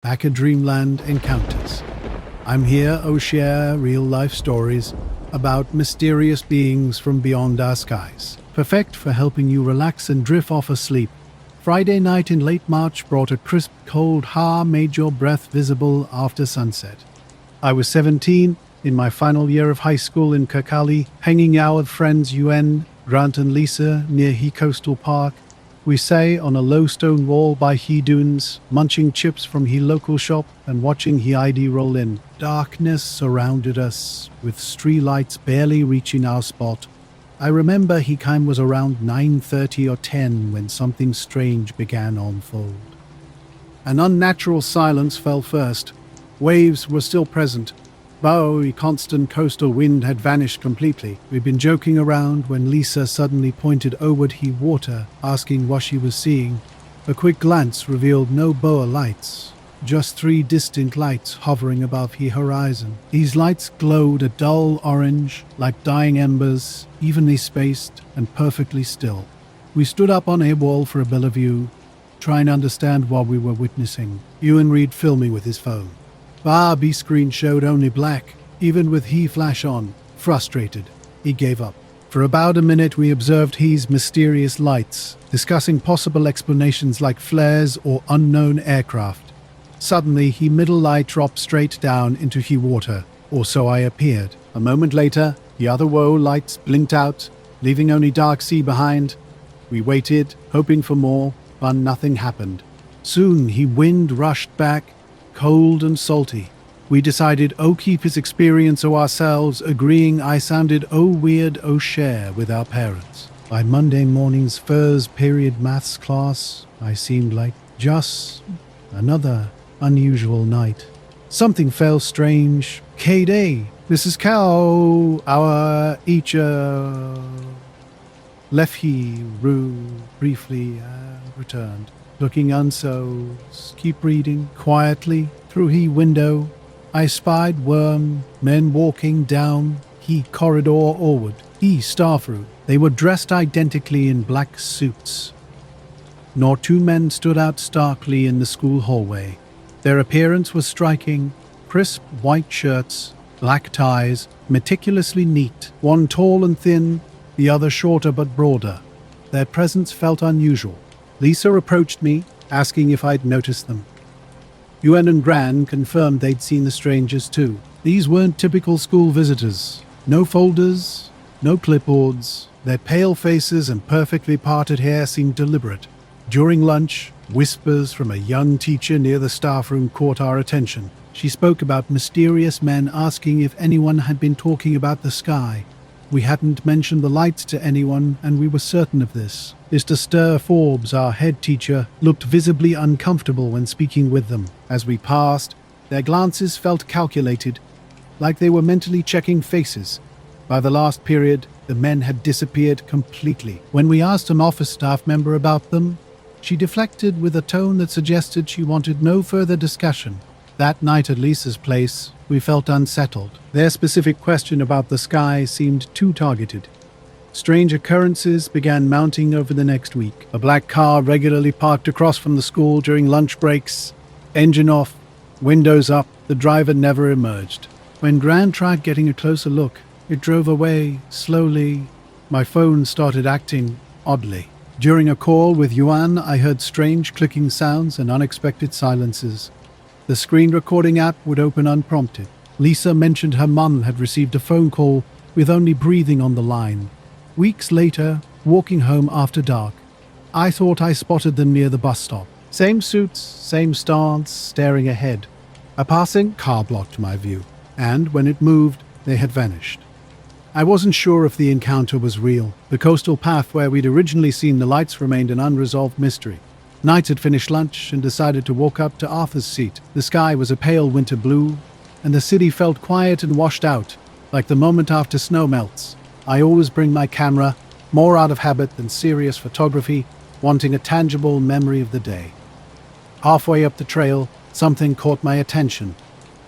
Back at Dreamland Encounters. I'm here to share real-life stories about mysterious beings from beyond our skies. Perfect for helping you relax and drift off asleep. Friday night in late March brought a crisp, cold made your breath visible after sunset. I was 17, in my final year of high school in Kirkcaldy, hanging out with friends Yuen, Grant and Lisa near He Coastal Park. We sat on a low stone wall by He Dunes, munching chips from He local shop and watching He ID roll in. Darkness surrounded us, with street lights barely reaching our spot. I remember He time was around 9:30 or 10 when something strange began to unfold. An unnatural silence fell first. Waves were still present. Though the constant coastal wind had vanished completely. We'd been joking around when Lisa suddenly pointed overward He water, asking what she was seeing. A quick glance revealed no boa lights, just 3 distinct lights hovering above the horizon. These lights glowed a dull orange, like dying embers, evenly spaced and perfectly still. We stood up on a wall for a better view, trying to understand what we were witnessing. Ewan Reed filming with his phone. B screen showed only black, even with He flash on. Frustrated, he gave up. For about a minute we observed He's mysterious lights, discussing possible explanations like flares or unknown aircraft. Suddenly, He middle light dropped straight down into He water, or so I appeared. A moment later, the other woe lights blinked out, leaving only dark sea behind. We waited, hoping for more, but nothing happened. Soon, He wind rushed back, cold and salty. We decided keep his experience ourselves, agreeing I sounded weird share with our parents. By Monday morning's first period maths class, I seemed like just another unusual night. Something felt strange. K-Day, this is Cal, our teacher. Left He briefly returned. Looking unsolved, keep reading quietly through He window. I spied men walking down He corridor onward, He staff room. They were dressed identically in black suits. Nor 2 men stood out starkly in the school hallway. Their appearance was striking, crisp white shirts, black ties, meticulously neat, one tall and thin, the other shorter but broader. Their presence felt unusual. Lisa approached me, asking if I'd noticed them. Yuen and Gran confirmed they'd seen the strangers too. These weren't typical school visitors. No folders, no clipboards. Their pale faces and perfectly parted hair seemed deliberate. During lunch, whispers from a young teacher near the staff room caught our attention. She spoke about mysterious men asking if anyone had been talking about the sky. We hadn't mentioned the lights to anyone, and we were certain of this. Mr. Stir Forbes, our head teacher, looked visibly uncomfortable when speaking with them. As we passed, their glances felt calculated, like they were mentally checking faces. By the last period, the men had disappeared completely. When we asked an office staff member about them, she deflected with a tone that suggested she wanted no further discussion. That night at Lisa's place, we felt unsettled. Their specific question about the sky seemed too targeted. Strange occurrences began mounting over the next week. A black car regularly parked across from the school during lunch breaks. Engine off, windows up, the driver never emerged. When Gran tried getting a closer look, it drove away, slowly. My phone started acting oddly. During a call with Yuan, I heard strange clicking sounds and unexpected silences. The screen recording app would open unprompted. Lisa mentioned her mum had received a phone call with only breathing on the line. Weeks later, walking home after dark, I thought I spotted them near the bus stop. Same suits, same stance, staring ahead. A passing car blocked my view, and when it moved, they had vanished. I wasn't sure if the encounter was real. The coastal path where we'd originally seen the lights remained an unresolved mystery. Knight had finished lunch and decided to walk up to Arthur's seat. The sky was a pale winter blue, and the city felt quiet and washed out, like the moment after snow melts. I always bring my camera, more out of habit than serious photography, wanting a tangible memory of the day. Halfway up the trail, something caught my attention,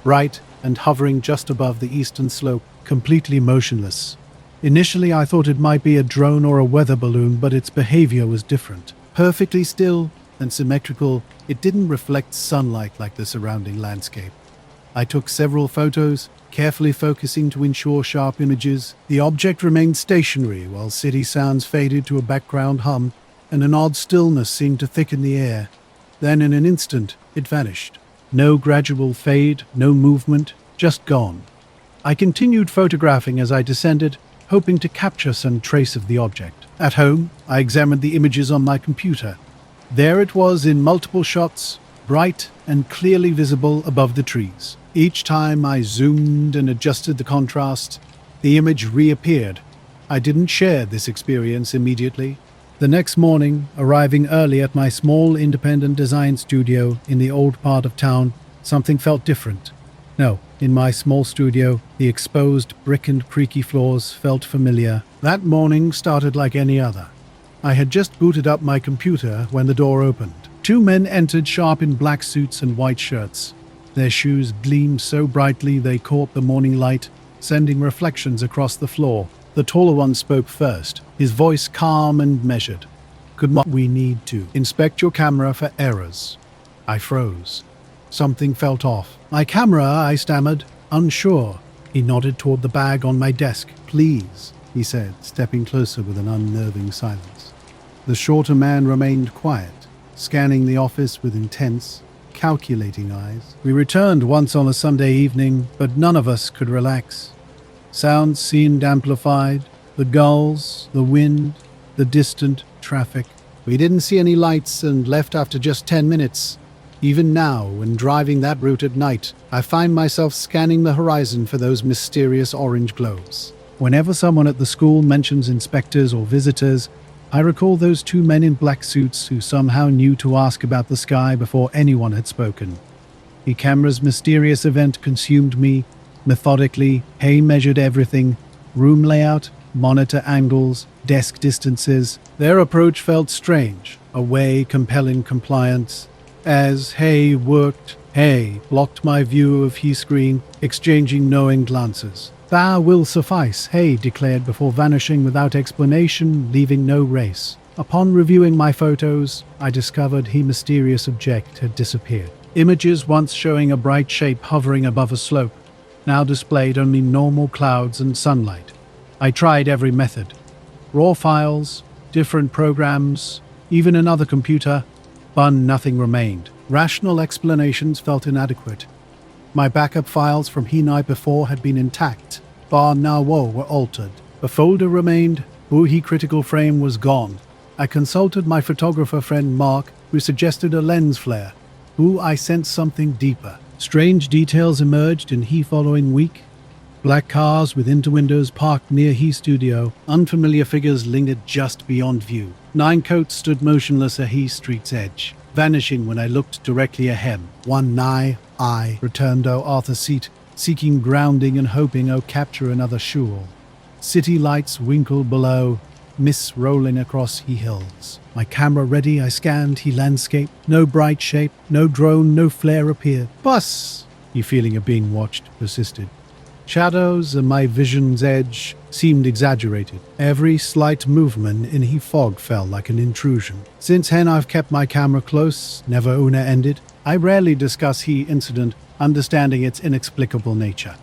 bright and hovering just above the eastern slope, completely motionless. Initially, I thought it might be a drone or a weather balloon, but its behavior was different. Perfectly still, and symmetrical, it didn't reflect sunlight like the surrounding landscape. I took several photos, carefully focusing to ensure sharp images. The object remained stationary while city sounds faded to a background hum, and an odd stillness seemed to thicken the air. Then in an instant, it vanished. No gradual fade, no movement, just gone. I continued photographing as I descended, hoping to capture some trace of the object. At home, I examined the images on my computer. There it was in multiple shots, bright and clearly visible above the trees. Each time I zoomed and adjusted the contrast, the image reappeared. I didn't share this experience immediately. The next morning, arriving early at my small independent design studio in the old part of town, something felt different. No, in my small studio, the exposed brick and creaky floors felt familiar. That morning started like any other. I had just booted up my computer when the door opened. Two men entered, sharp in black suits and white shirts. Their shoes gleamed so brightly they caught the morning light, sending reflections across the floor. The taller one spoke first, his voice calm and measured. We need to inspect your camera for errors. I froze. Something felt off. My camera, I stammered, unsure. He nodded toward the bag on my desk. Please, he said, stepping closer with an unnerving silence. The shorter man remained quiet, scanning the office with intense, calculating eyes. We returned once on a Sunday evening, but none of us could relax. Sounds seemed amplified, the gulls, the wind, the distant traffic. We didn't see any lights and left after just 10 minutes. Even now, when driving that route at night, I find myself scanning the horizon for those mysterious orange glows. Whenever someone at the school mentions inspectors or visitors, I recall those two men in black suits who somehow knew to ask about the sky before anyone had spoken. The camera's mysterious event consumed me. Methodically, Hay measured everything: room layout, monitor angles, desk distances. Their approach felt strange, a way compelling compliance. As Hay worked, Hay blocked my view of his screen, exchanging knowing glances. "That will suffice," Hay declared before vanishing without explanation, leaving no race. Upon reviewing my photos, I discovered the mysterious object had disappeared. Images once showing a bright shape hovering above a slope now displayed only normal clouds and sunlight. I tried every method. Raw files, different programs, even another computer, but nothing remained. Rational explanations felt inadequate. My backup files from the night before had been intact, bar now were altered. A folder remained, the critical frame was gone. I consulted my photographer friend Mark, who suggested a lens flare. I sensed something deeper. Strange details emerged in the following week. Black cars with interwindows parked near his studio. Unfamiliar figures lingered just beyond view. 9 coats stood motionless at his street's edge, vanishing when I looked directly ahead. One nigh, I returned Arthur's seat, seeking grounding and hoping capture another shoal. City lights winkled below, mists rolling across the hills. My camera ready, I scanned the landscape. No bright shape, no drone, no flare appeared. Bus! The feeling of being watched persisted. Shadows at my vision's edge seemed exaggerated. Every slight movement in the fog felt like an intrusion. Since then I've kept my camera close, never ended. I rarely discuss the incident, understanding its inexplicable nature.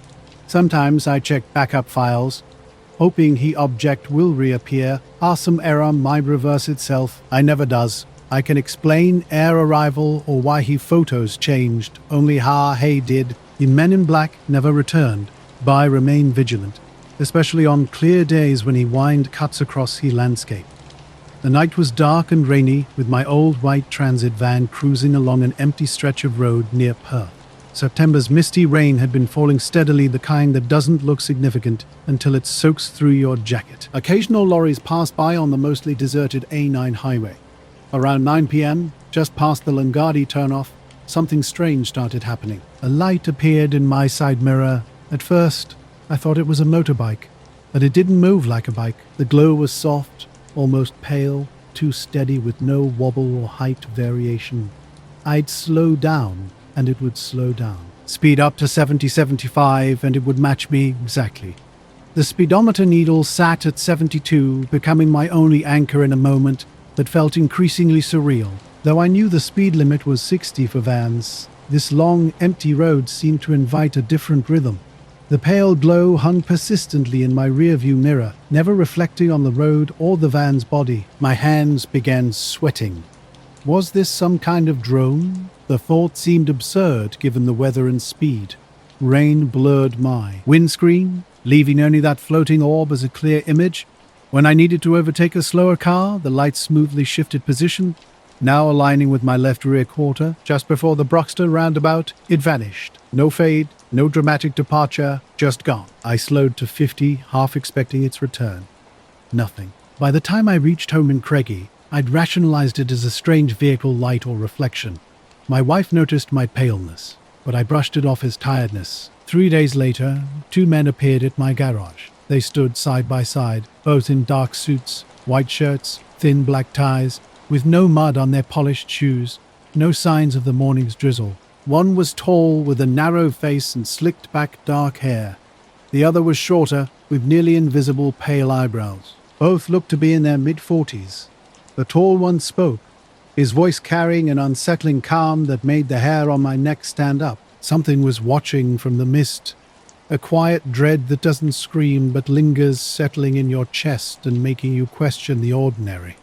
Sometimes I check backup files, hoping the object will reappear, or some error might reverse itself. I never does. I can explain air arrival or why the photos changed, only how Hay did. The men in black never returned, but I remain vigilant, especially on clear days when the wind cuts across the landscape. The night was dark and rainy, with my old white transit van cruising along an empty stretch of road near Perth. September's misty rain had been falling steadily, the kind that doesn't look significant until it soaks through your jacket. Occasional lorries passed by on the mostly deserted A9 highway. Around 9 p.m., just past the Langardi turnoff, something strange started happening. A light appeared in my side mirror. At first, I thought it was a motorbike, but it didn't move like a bike. The glow was soft, almost pale, too steady with no wobble or height variation. I'd slow down, and it would slow down. Speed up to 70-75, and it would match me exactly. The speedometer needle sat at 72, becoming my only anchor in a moment that felt increasingly surreal. Though I knew the speed limit was 60 for vans, this long, empty road seemed to invite a different rhythm. The pale glow hung persistently in my rearview mirror, never reflecting on the road or the van's body. My hands began sweating. Was this some kind of drone? The thought seemed absurd given the weather and speed. Rain blurred my windscreen, leaving only that floating orb as a clear image. When I needed to overtake a slower car, the light smoothly shifted position, now aligning with my left rear quarter. Just before the Broxton roundabout, it vanished. No fade, no dramatic departure, just gone. I slowed to 50, half expecting its return. Nothing. By the time I reached home in Craigie, I'd rationalized it as a strange vehicle light or reflection. My wife noticed my paleness, but I brushed it off as tiredness. 3 days later, 2 men appeared at my garage. They stood side by side, both in dark suits, white shirts, thin black ties, with no mud on their polished shoes, no signs of the morning's drizzle. One was tall, with a narrow face and slicked back dark hair. The other was shorter, with nearly invisible pale eyebrows. Both looked to be in their mid-40s. The tall one spoke, his voice carrying an unsettling calm that made the hair on my neck stand up. Something was watching from the mist, a quiet dread that doesn't scream but lingers, settling in your chest and making you question the ordinary.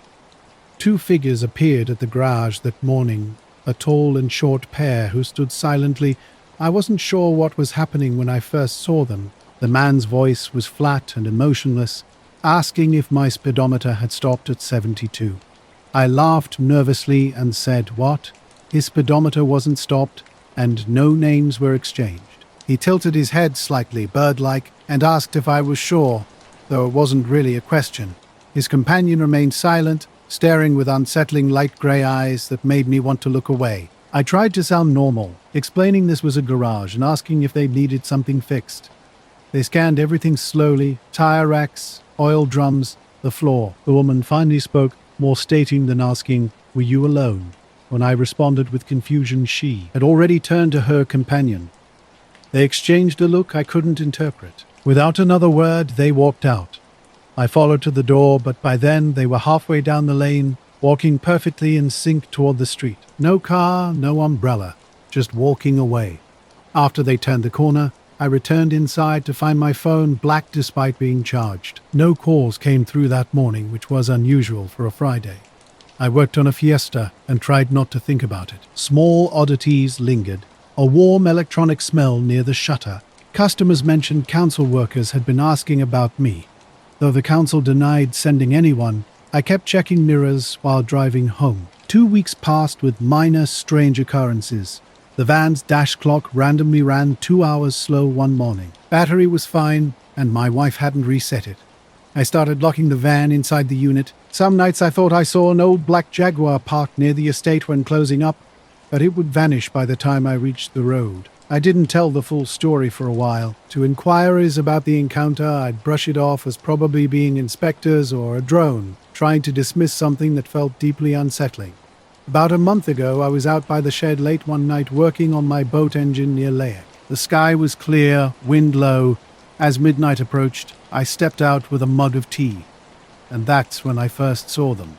2 figures appeared at the garage that morning, a tall and short pair who stood silently. I wasn't sure what was happening when I first saw them. The man's voice was flat and emotionless, asking if my speedometer had stopped at 72. I laughed nervously and said, "What?" His speedometer wasn't stopped, and no names were exchanged. He tilted his head slightly, bird-like, and asked if I was sure, though it wasn't really a question. His companion remained silent, staring with unsettling light grey eyes that made me want to look away. I tried to sound normal, explaining this was a garage and asking if they needed something fixed. They scanned everything slowly, tire racks, oil drums, the floor. The woman finally spoke, more stating than asking, "Were you alone?" When I responded with confusion, she had already turned to her companion. They exchanged a look I couldn't interpret. Without another word, they walked out. I followed to the door, but by then they were halfway down the lane, walking perfectly in sync toward the street. No car, no umbrella, just walking away. After they turned the corner, I returned inside to find my phone black despite being charged. No calls came through that morning, which was unusual for a Friday. I worked on a Fiesta and tried not to think about it. Small oddities lingered. A warm electronic smell near the shutter. Customers mentioned council workers had been asking about me. Though the council denied sending anyone, I kept checking mirrors while driving home. 2 weeks passed with minor strange occurrences. The van's dash clock randomly ran 2 hours slow one morning. Battery was fine, and my wife hadn't reset it. I started locking the van inside the unit. Some nights I thought I saw an old black Jaguar parked near the estate when closing up, but it would vanish by the time I reached the road. I didn't tell the full story for a while. To inquiries about the encounter, I'd brush it off as probably being inspectors or a drone, trying to dismiss something that felt deeply unsettling. About a month ago, I was out by the shed late one night working on my boat engine near Layak. The sky was clear, wind low. As midnight approached, I stepped out with a mug of tea. And that's when I first saw them.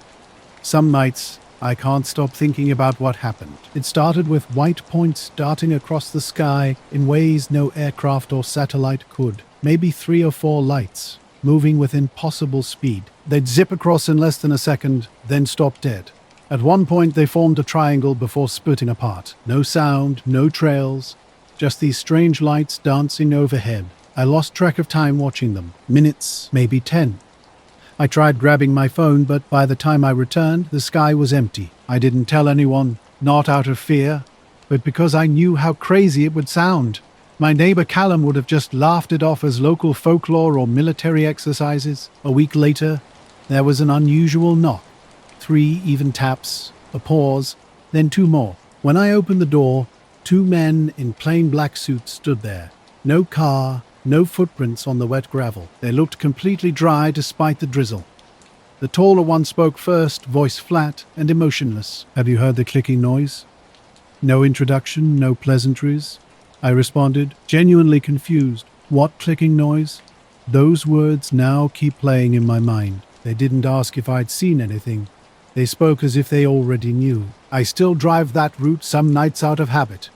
Some nights, I can't stop thinking about what happened. It started with white points darting across the sky in ways no aircraft or satellite could. Maybe 3 or 4 lights, moving with impossible speed. They'd zip across in less than a second, then stop dead. At one point, they formed a triangle before splitting apart. No sound, no trails, just these strange lights dancing overhead. I lost track of time watching them. Minutes, maybe 10. I tried grabbing my phone, but by the time I returned, the sky was empty. I didn't tell anyone, not out of fear, but because I knew how crazy it would sound. My neighbor Callum would have just laughed it off as local folklore or military exercises. A week later, there was an unusual knock. 3 even taps, a pause, then 2 more. When I opened the door, 2 men in plain black suits stood there. No car, no footprints on the wet gravel. They looked completely dry despite the drizzle. The taller one spoke first, voice flat and emotionless. "Have you heard the clicking noise?" No introduction, no pleasantries. I responded, genuinely confused. What clicking noise? Those words now keep playing in my mind. They didn't ask if I'd seen anything. They spoke as if they already knew. I still drive that route some nights out of habit.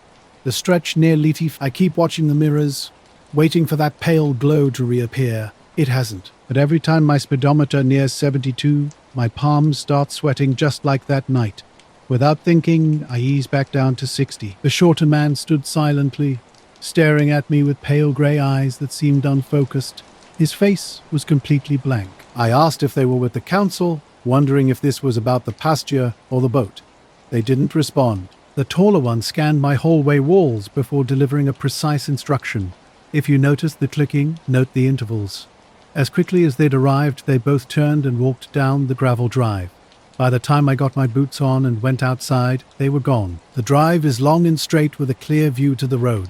The stretch near Letif, I keep watching the mirrors, waiting for that pale glow to reappear. It hasn't. But every time my speedometer nears 72, my palms start sweating just like that night. Without thinking, I ease back down to 60. The shorter man stood silently, staring at me with pale grey eyes that seemed unfocused. His face was completely blank. I asked if they were with the council, wondering if this was about the pasture or the boat. They didn't respond. The taller one scanned my hallway walls before delivering a precise instruction. If you notice the clicking, note the intervals. As quickly as they'd arrived, they both turned and walked down the gravel drive. By the time I got my boots on and went outside, they were gone. The drive is long and straight with a clear view to the road.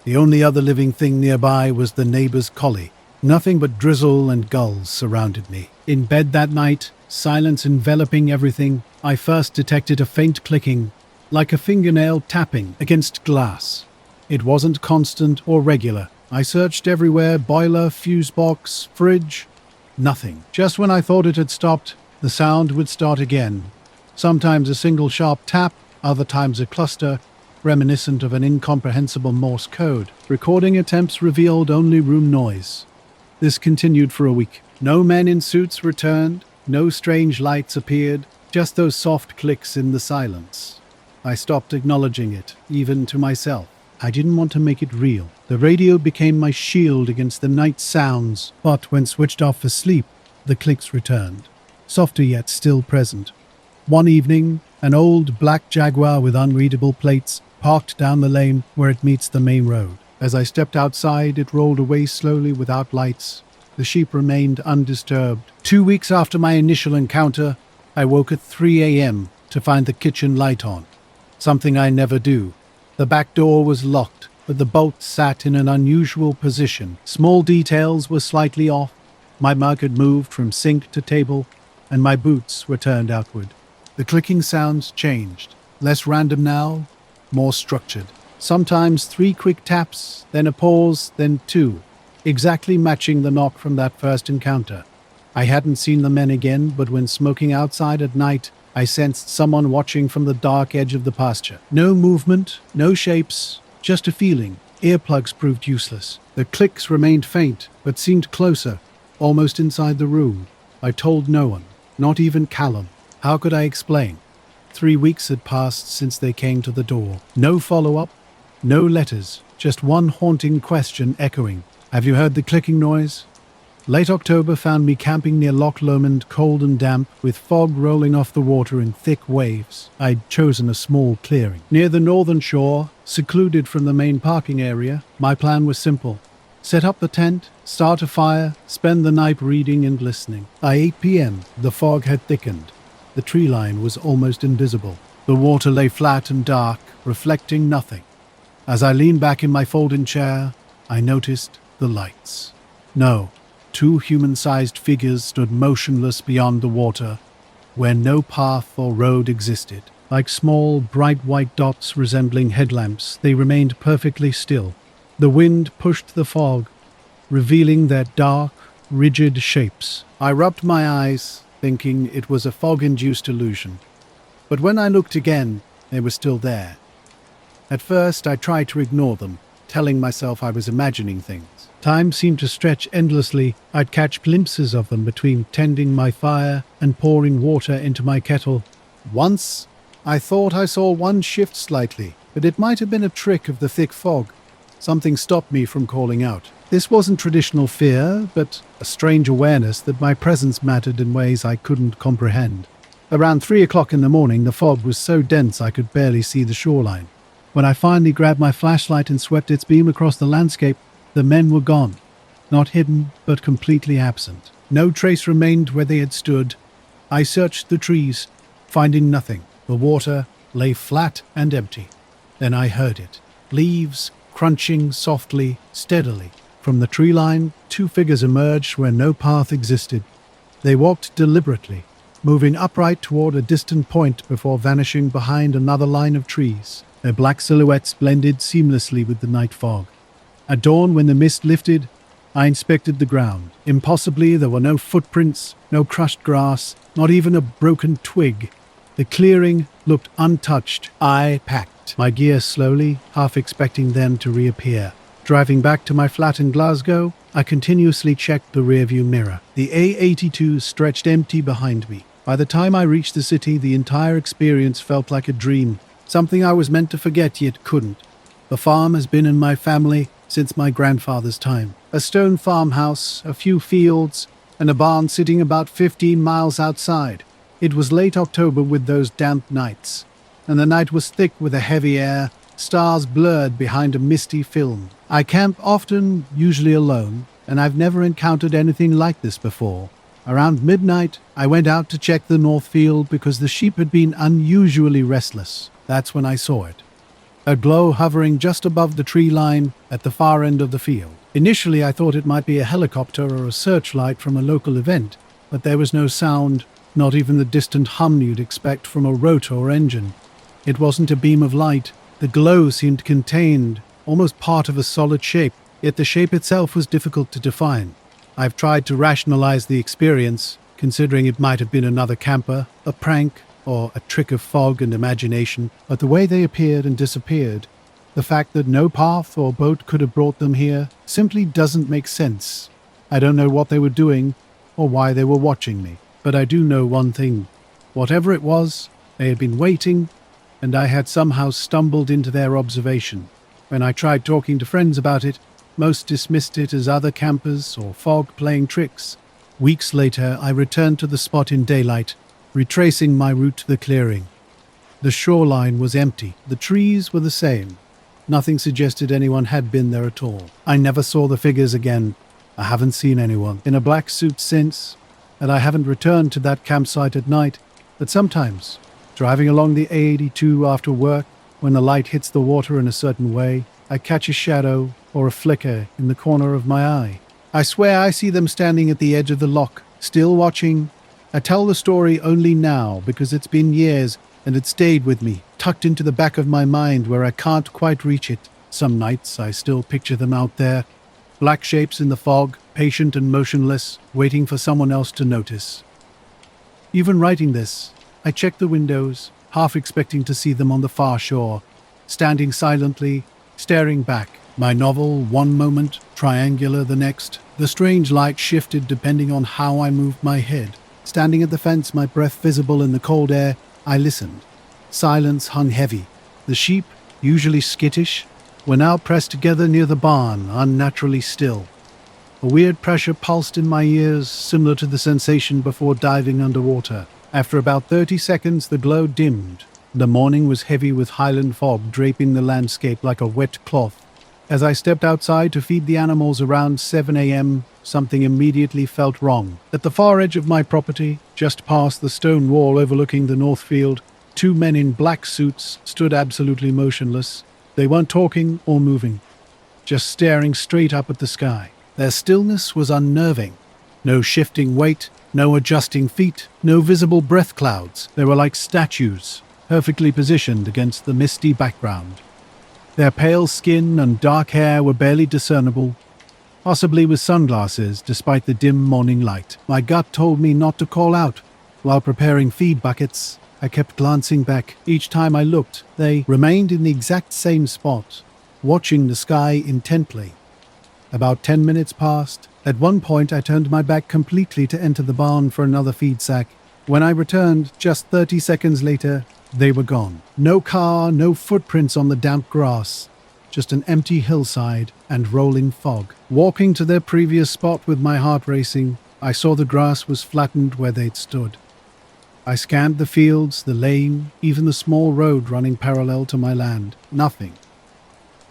The only other living thing nearby was the neighbor's collie. Nothing but drizzle and gulls surrounded me. In bed that night, silence enveloping everything, I first detected a faint clicking, like a fingernail tapping against glass. It wasn't constant or regular. I searched everywhere, boiler, fuse box, fridge. Nothing. Just when I thought it had stopped, the sound would start again. Sometimes a single sharp tap, other times a cluster, reminiscent of an incomprehensible Morse code. Recording attempts revealed only room noise. This continued for a week. No men in suits returned, no strange lights appeared, just those soft clicks in the silence. I stopped acknowledging it, even to myself. I didn't want to make it real. The radio became my shield against the night sounds, but when switched off for sleep, the clicks returned, softer yet still present. One evening, an old black Jaguar with unreadable plates parked down the lane where it meets the main road. As I stepped outside, it rolled away slowly without lights. The sheep remained undisturbed. 2 weeks after my initial encounter, I woke at 3 a.m. to find the kitchen light on, something I never do. The back door was locked, but the bolt sat in an unusual position. Small details were slightly off. My mug had moved from sink to table, and my boots were turned outward. The clicking sounds changed. Less random now, more structured. Sometimes 3 quick taps, then a pause, then 2, exactly matching the knock from that first encounter. I hadn't seen the men again, but when smoking outside at night, I sensed someone watching from the dark edge of the pasture. No movement, no shapes, just a feeling. Earplugs proved useless. The clicks remained faint, but seemed closer, almost inside the room. I told no one, not even Callum. How could I explain? 3 weeks had passed since they came to the door. No follow-up, no letters, just one haunting question echoing. Have you heard the clicking noise? Late October found me camping near Loch Lomond, cold and damp, with fog rolling off the water in thick waves. I'd chosen a small clearing. Near the northern shore, secluded from the main parking area, my plan was simple. Set up the tent, start a fire, spend the night reading and listening. By 8 p.m., the fog had thickened. The tree line was almost invisible. The water lay flat and dark, reflecting nothing. As I leaned back in my folding chair, I noticed the lights. No. 2 human-sized figures stood motionless beyond the water, where no path or road existed. Like small, bright white dots resembling headlamps, they remained perfectly still. The wind pushed the fog, revealing their dark, rigid shapes. I rubbed my eyes, thinking it was a fog-induced illusion. But when I looked again, they were still there. At first, I tried to ignore them, telling myself I was imagining things. Time seemed to stretch endlessly. I'd catch glimpses of them between tending my fire and pouring water into my kettle. Once, I thought I saw one shift slightly, but it might have been a trick of the thick fog. Something stopped me from calling out. This wasn't traditional fear, but a strange awareness that my presence mattered in ways I couldn't comprehend. Around 3 o'clock in the morning, the fog was so dense I could barely see the shoreline. When I finally grabbed my flashlight and swept its beam across the landscape, the men were gone, not hidden, but completely absent. No trace remained where they had stood. I searched the trees, finding nothing. The water lay flat and empty. Then I heard it. Leaves crunching softly, steadily. From the tree line, 2 figures emerged where no path existed. They walked deliberately, moving upright toward a distant point before vanishing behind another line of trees. Their black silhouettes blended seamlessly with the night fog. At dawn, when the mist lifted, I inspected the ground. Impossibly, there were no footprints, no crushed grass, not even a broken twig. The clearing looked untouched. I packed my gear slowly, half expecting them to reappear. Driving back to my flat in Glasgow, I continuously checked the rearview mirror. The A82 stretched empty behind me. By the time I reached the city, the entire experience felt like a dream, something I was meant to forget yet couldn't. The farm has been in my family since my grandfather's time. A stone farmhouse, a few fields, and a barn sitting about 15 miles outside. It was late October with those damp nights, and the night was thick with a heavy air, stars blurred behind a misty film. I camp often, usually alone, and I've never encountered anything like this before. Around midnight, I went out to check the north field because the sheep had been unusually restless. That's when I saw it. A glow hovering just above the tree line at the far end of the field. Initially, I thought it might be a helicopter or a searchlight from a local event, but there was no sound, not even the distant hum you'd expect from a rotor engine. It wasn't a beam of light. The glow seemed contained, almost part of a solid shape, yet the shape itself was difficult to define. I've tried to rationalize the experience, considering it might have been another camper, a prank, or a trick of fog and imagination, but the way they appeared and disappeared, the fact that no path or boat could have brought them here, simply doesn't make sense. I don't know what they were doing, or why they were watching me, but I do know one thing. Whatever it was, they had been waiting, and I had somehow stumbled into their observation. When I tried talking to friends about it, most dismissed it as other campers or fog playing tricks. Weeks later, I returned to the spot in daylight, retracing my route to the clearing. The shoreline was empty. The trees were the same. Nothing suggested anyone had been there at all. I never saw the figures again. I haven't seen anyone in a black suit since, and I haven't returned to that campsite at night. But sometimes, driving along the A82 after work, when the light hits the water in a certain way, I catch a shadow or a flicker in the corner of my eye. I swear I see them standing at the edge of the loch, still watching. I tell the story only now because it's been years and it stayed with me, tucked into the back of my mind where I can't quite reach it. Some nights I still picture them out there, black shapes in the fog, patient and motionless, waiting for someone else to notice. Even writing this, I check the windows, half expecting to see them on the far shore, standing silently, staring back. My novel, one moment, triangular the next. The strange light shifted depending on how I moved my head. Standing at the fence, my breath visible in the cold air, I listened. Silence hung heavy. The sheep, usually skittish, were now pressed together near the barn, unnaturally still. A weird pressure pulsed in my ears, similar to the sensation before diving underwater. After about 30 seconds, the glow dimmed. The morning was heavy with highland fog draping the landscape like a wet cloth. As I stepped outside to feed the animals around 7 a.m., something immediately felt wrong. At the far edge of my property, just past the stone wall overlooking the north field, two men in black suits stood absolutely motionless. They weren't talking or moving, just staring straight up at the sky. Their stillness was unnerving. No shifting weight, no adjusting feet, no visible breath clouds. They were like statues, perfectly positioned against the misty background. Their pale skin and dark hair were barely discernible, possibly with sunglasses despite the dim morning light. My gut told me not to call out. While preparing feed buckets, I kept glancing back. Each time I looked, they remained in the exact same spot, watching the sky intently. About 10 minutes passed. At one point, I turned my back completely to enter the barn for another feed sack. When I returned, just 30 seconds later, they were gone. No car, no footprints on the damp grass, just an empty hillside and rolling fog. Walking to their previous spot with my heart racing, I saw the grass was flattened where they'd stood. I scanned the fields, the lane, even the small road running parallel to my land. Nothing.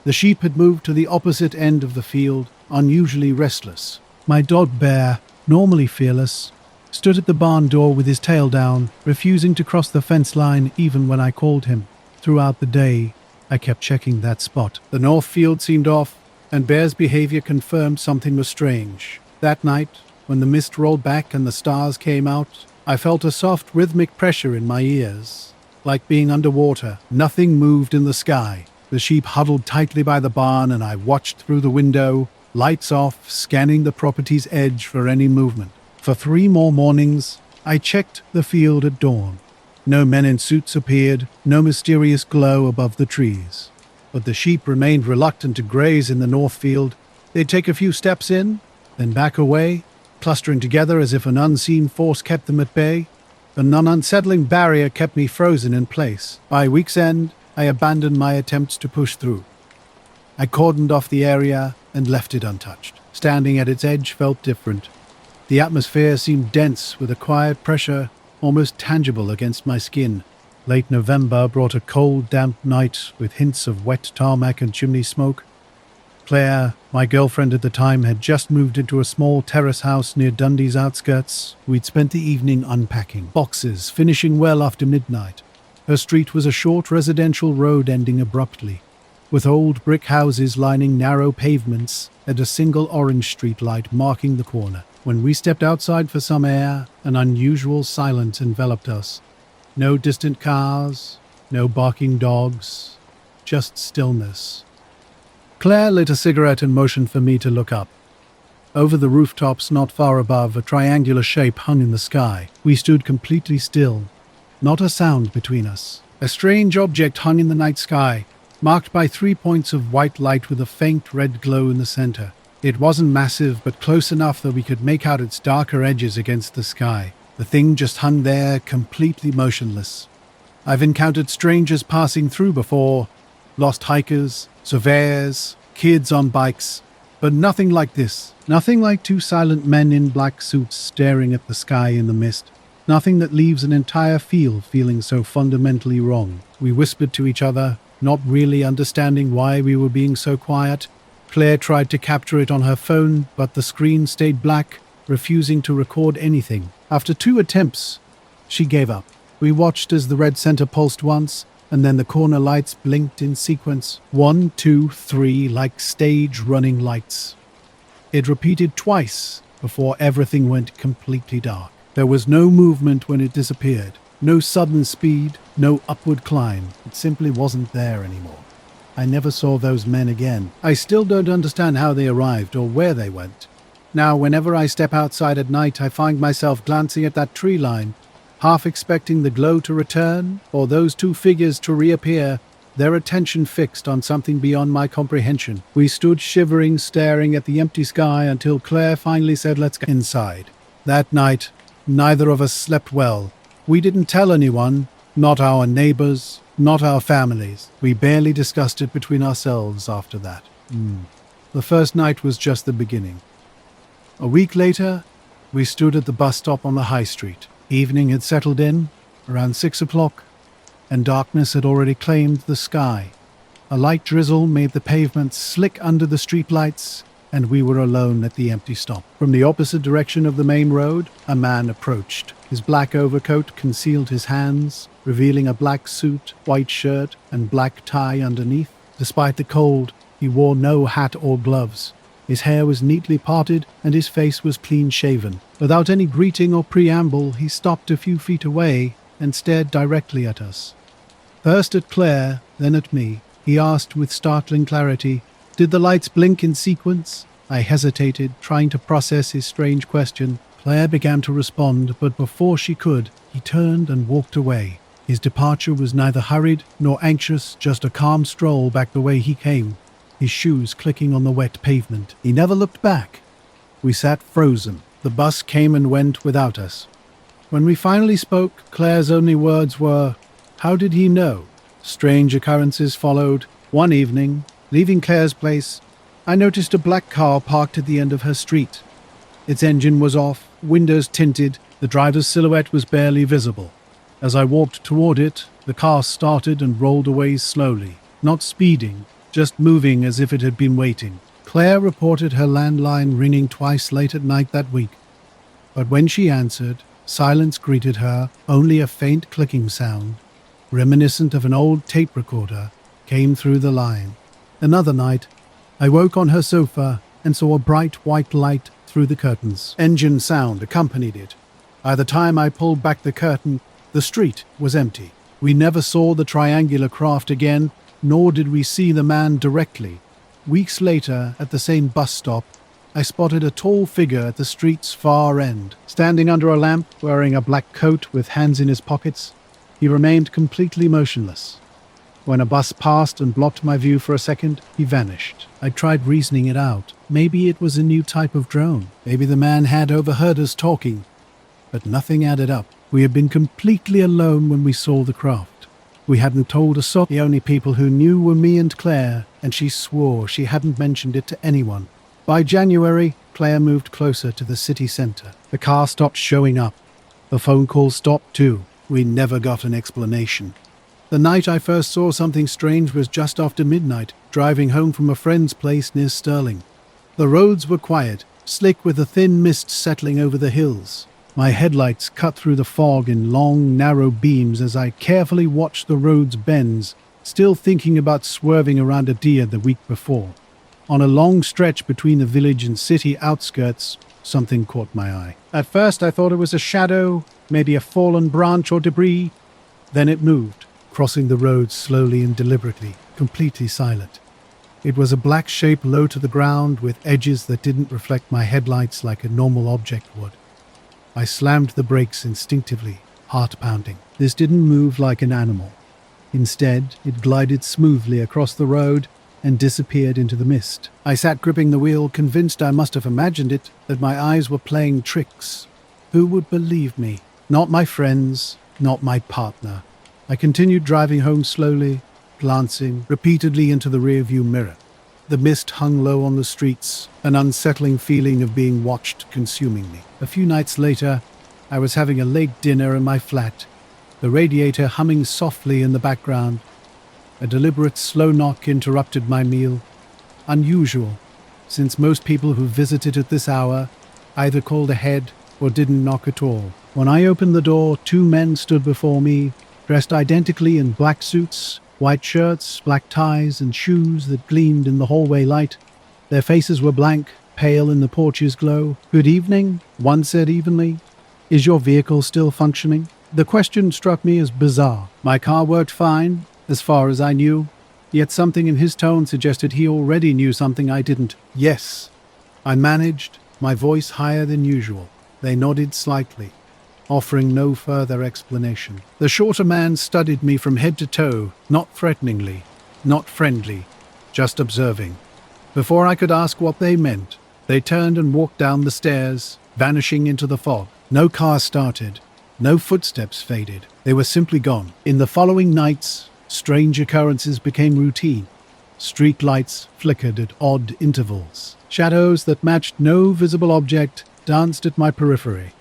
The sheep had moved to the opposite end of the field, unusually restless. My dog Bear, normally fearless, stood at the barn door with his tail down, refusing to cross the fence line even when I called him. Throughout the day, I kept checking that spot. The north field seemed off, and Bear's behavior confirmed something was strange. That night, when the mist rolled back and the stars came out, I felt a soft rhythmic pressure in my ears, like being underwater. Nothing moved in the sky. The sheep huddled tightly by the barn, and I watched through the window, lights off, scanning the property's edge for any movement. For 3 more mornings, I checked the field at dawn. No men in suits appeared, no mysterious glow above the trees. But the sheep remained reluctant to graze in the north field. They'd take a few steps in, then back away, clustering together as if an unseen force kept them at bay. An unsettling barrier kept me frozen in place. By week's end, I abandoned my attempts to push through. I cordoned off the area and left it untouched. Standing at its edge felt different. The atmosphere seemed dense with a quiet pressure almost tangible against my skin. Late November brought a cold, damp night with hints of wet tarmac and chimney smoke. Claire, my girlfriend at the time, had just moved into a small terrace house near Dundee's outskirts. We'd spent the evening unpacking boxes, finishing well after midnight. Her street was a short residential road ending abruptly, with old brick houses lining narrow pavements and a single orange street light marking the corner. When we stepped outside for some air, an unusual silence enveloped us. No distant cars, no barking dogs, just stillness. Claire lit a cigarette and motioned for me to look up. Over the rooftops not far above, a triangular shape hung in the sky. We stood completely still, not a sound between us. A strange object hung in the night sky, marked by 3 points of white light with a faint red glow in the center. It wasn't massive, but close enough that we could make out its darker edges against the sky. The thing just hung there, completely motionless. I've encountered strangers passing through before, lost hikers, surveyors, kids on bikes, but nothing like this. Nothing like 2 silent men in black suits staring at the sky in the mist. Nothing that leaves an entire field feeling so fundamentally wrong. We whispered to each other, not really understanding why we were being so quiet. Claire tried to capture it on her phone, but the screen stayed black, refusing to record anything. After 2 attempts, she gave up. We watched as the red center pulsed once, and then the corner lights blinked in sequence. 1, 2, 3, like stage running lights. It repeated twice before everything went completely dark. There was no movement when it disappeared. No sudden speed, no upward climb. It simply wasn't there anymore. I never saw those men again. I still don't understand how they arrived or where they went. Now, whenever I step outside at night, I find myself glancing at that tree line, half expecting the glow to return or those 2 figures to reappear, their attention fixed on something beyond my comprehension. We stood shivering, staring at the empty sky until Claire finally said, "Let's get inside." That night, neither of us slept well. We didn't tell anyone, not our neighbors, not our families. We barely discussed it between ourselves after that. The first night was just the beginning. A week later, we stood at the bus stop on the high street. Evening had settled in, around 6 o'clock, and darkness had already claimed the sky. A light drizzle made the pavement slick under the streetlights, and we were alone at the empty stop. From the opposite direction of the main road, a man approached. His black overcoat concealed his hands, revealing a black suit, white shirt, and black tie underneath. Despite the cold, he wore no hat or gloves. His hair was neatly parted, and his face was clean-shaven. Without any greeting or preamble, he stopped a few feet away and stared directly at us. First at Claire, then at me. He asked with startling clarity, "Did the lights blink in sequence?" I hesitated, trying to process his strange question. Claire began to respond, but before she could, he turned and walked away. His departure was neither hurried nor anxious, just a calm stroll back the way he came, his shoes clicking on the wet pavement. He never looked back. We sat frozen. The bus came and went without us. When we finally spoke, Claire's only words were, "How did he know?" Strange occurrences followed. One evening, leaving Claire's place, I noticed a black car parked at the end of her street. Its engine was off, windows tinted, the driver's silhouette was barely visible. As I walked toward it, the car started and rolled away slowly, not speeding, just moving as if it had been waiting. Claire reported her landline ringing twice late at night that week. But when she answered, silence greeted her, only a faint clicking sound, reminiscent of an old tape recorder, came through the line. Another night, I woke on her sofa and saw a bright white light through the curtains. Engine sound accompanied it. By the time I pulled back the curtain, the street was empty. We never saw the triangular craft again, nor did we see the man directly. Weeks later, at the same bus stop, I spotted a tall figure at the street's far end. Standing under a lamp, wearing a black coat with hands in his pockets, he remained completely motionless. When a bus passed and blocked my view for a second, he vanished. I tried reasoning it out. Maybe it was a new type of drone. Maybe the man had overheard us talking. But nothing added up. We had been completely alone when we saw the craft. We hadn't told a soul. The only people who knew were me and Claire, and she swore she hadn't mentioned it to anyone. By January, Claire moved closer to the city centre. The car stopped showing up. The phone calls stopped too. We never got an explanation. The night I first saw something strange was just after midnight, driving home from a friend's place near Stirling. The roads were quiet, slick with a thin mist settling over the hills. My headlights cut through the fog in long, narrow beams as I carefully watched the road's bends, still thinking about swerving around a deer the week before. On a long stretch between the village and city outskirts, something caught my eye. At first I thought it was a shadow, maybe a fallen branch or debris. Then it moved, crossing the road slowly and deliberately, completely silent. It was a black shape low to the ground with edges that didn't reflect my headlights like a normal object would. I slammed the brakes instinctively, heart pounding. This didn't move like an animal. Instead, it glided smoothly across the road and disappeared into the mist. I sat gripping the wheel, convinced I must have imagined it, that my eyes were playing tricks. Who would believe me? Not my friends, not my partner. I continued driving home slowly, glancing repeatedly into the rearview mirror. The mist hung low on the streets, an unsettling feeling of being watched consuming me. A few nights later, I was having a late dinner in my flat, the radiator humming softly in the background. A deliberate slow knock interrupted my meal. Unusual, since most people who visited at this hour either called ahead or didn't knock at all. When I opened the door, 2 men stood before me, dressed identically in black suits, white shirts, black ties, and shoes that gleamed in the hallway light. Their faces were blank, pale in the porch's glow. "Good evening," one said evenly. "Is your vehicle still functioning?" The question struck me as bizarre. My car worked fine, as far as I knew, yet something in his tone suggested he already knew something I didn't. "Yes," I managed, my voice higher than usual. They nodded slightly, offering no further explanation. The shorter man studied me from head to toe, not threateningly, not friendly, just observing. Before I could ask what they meant, they turned and walked down the stairs, vanishing into the fog. No car started, no footsteps faded. They were simply gone. In the following nights, strange occurrences became routine. Street lights flickered at odd intervals. Shadows that matched no visible object danced at my periphery.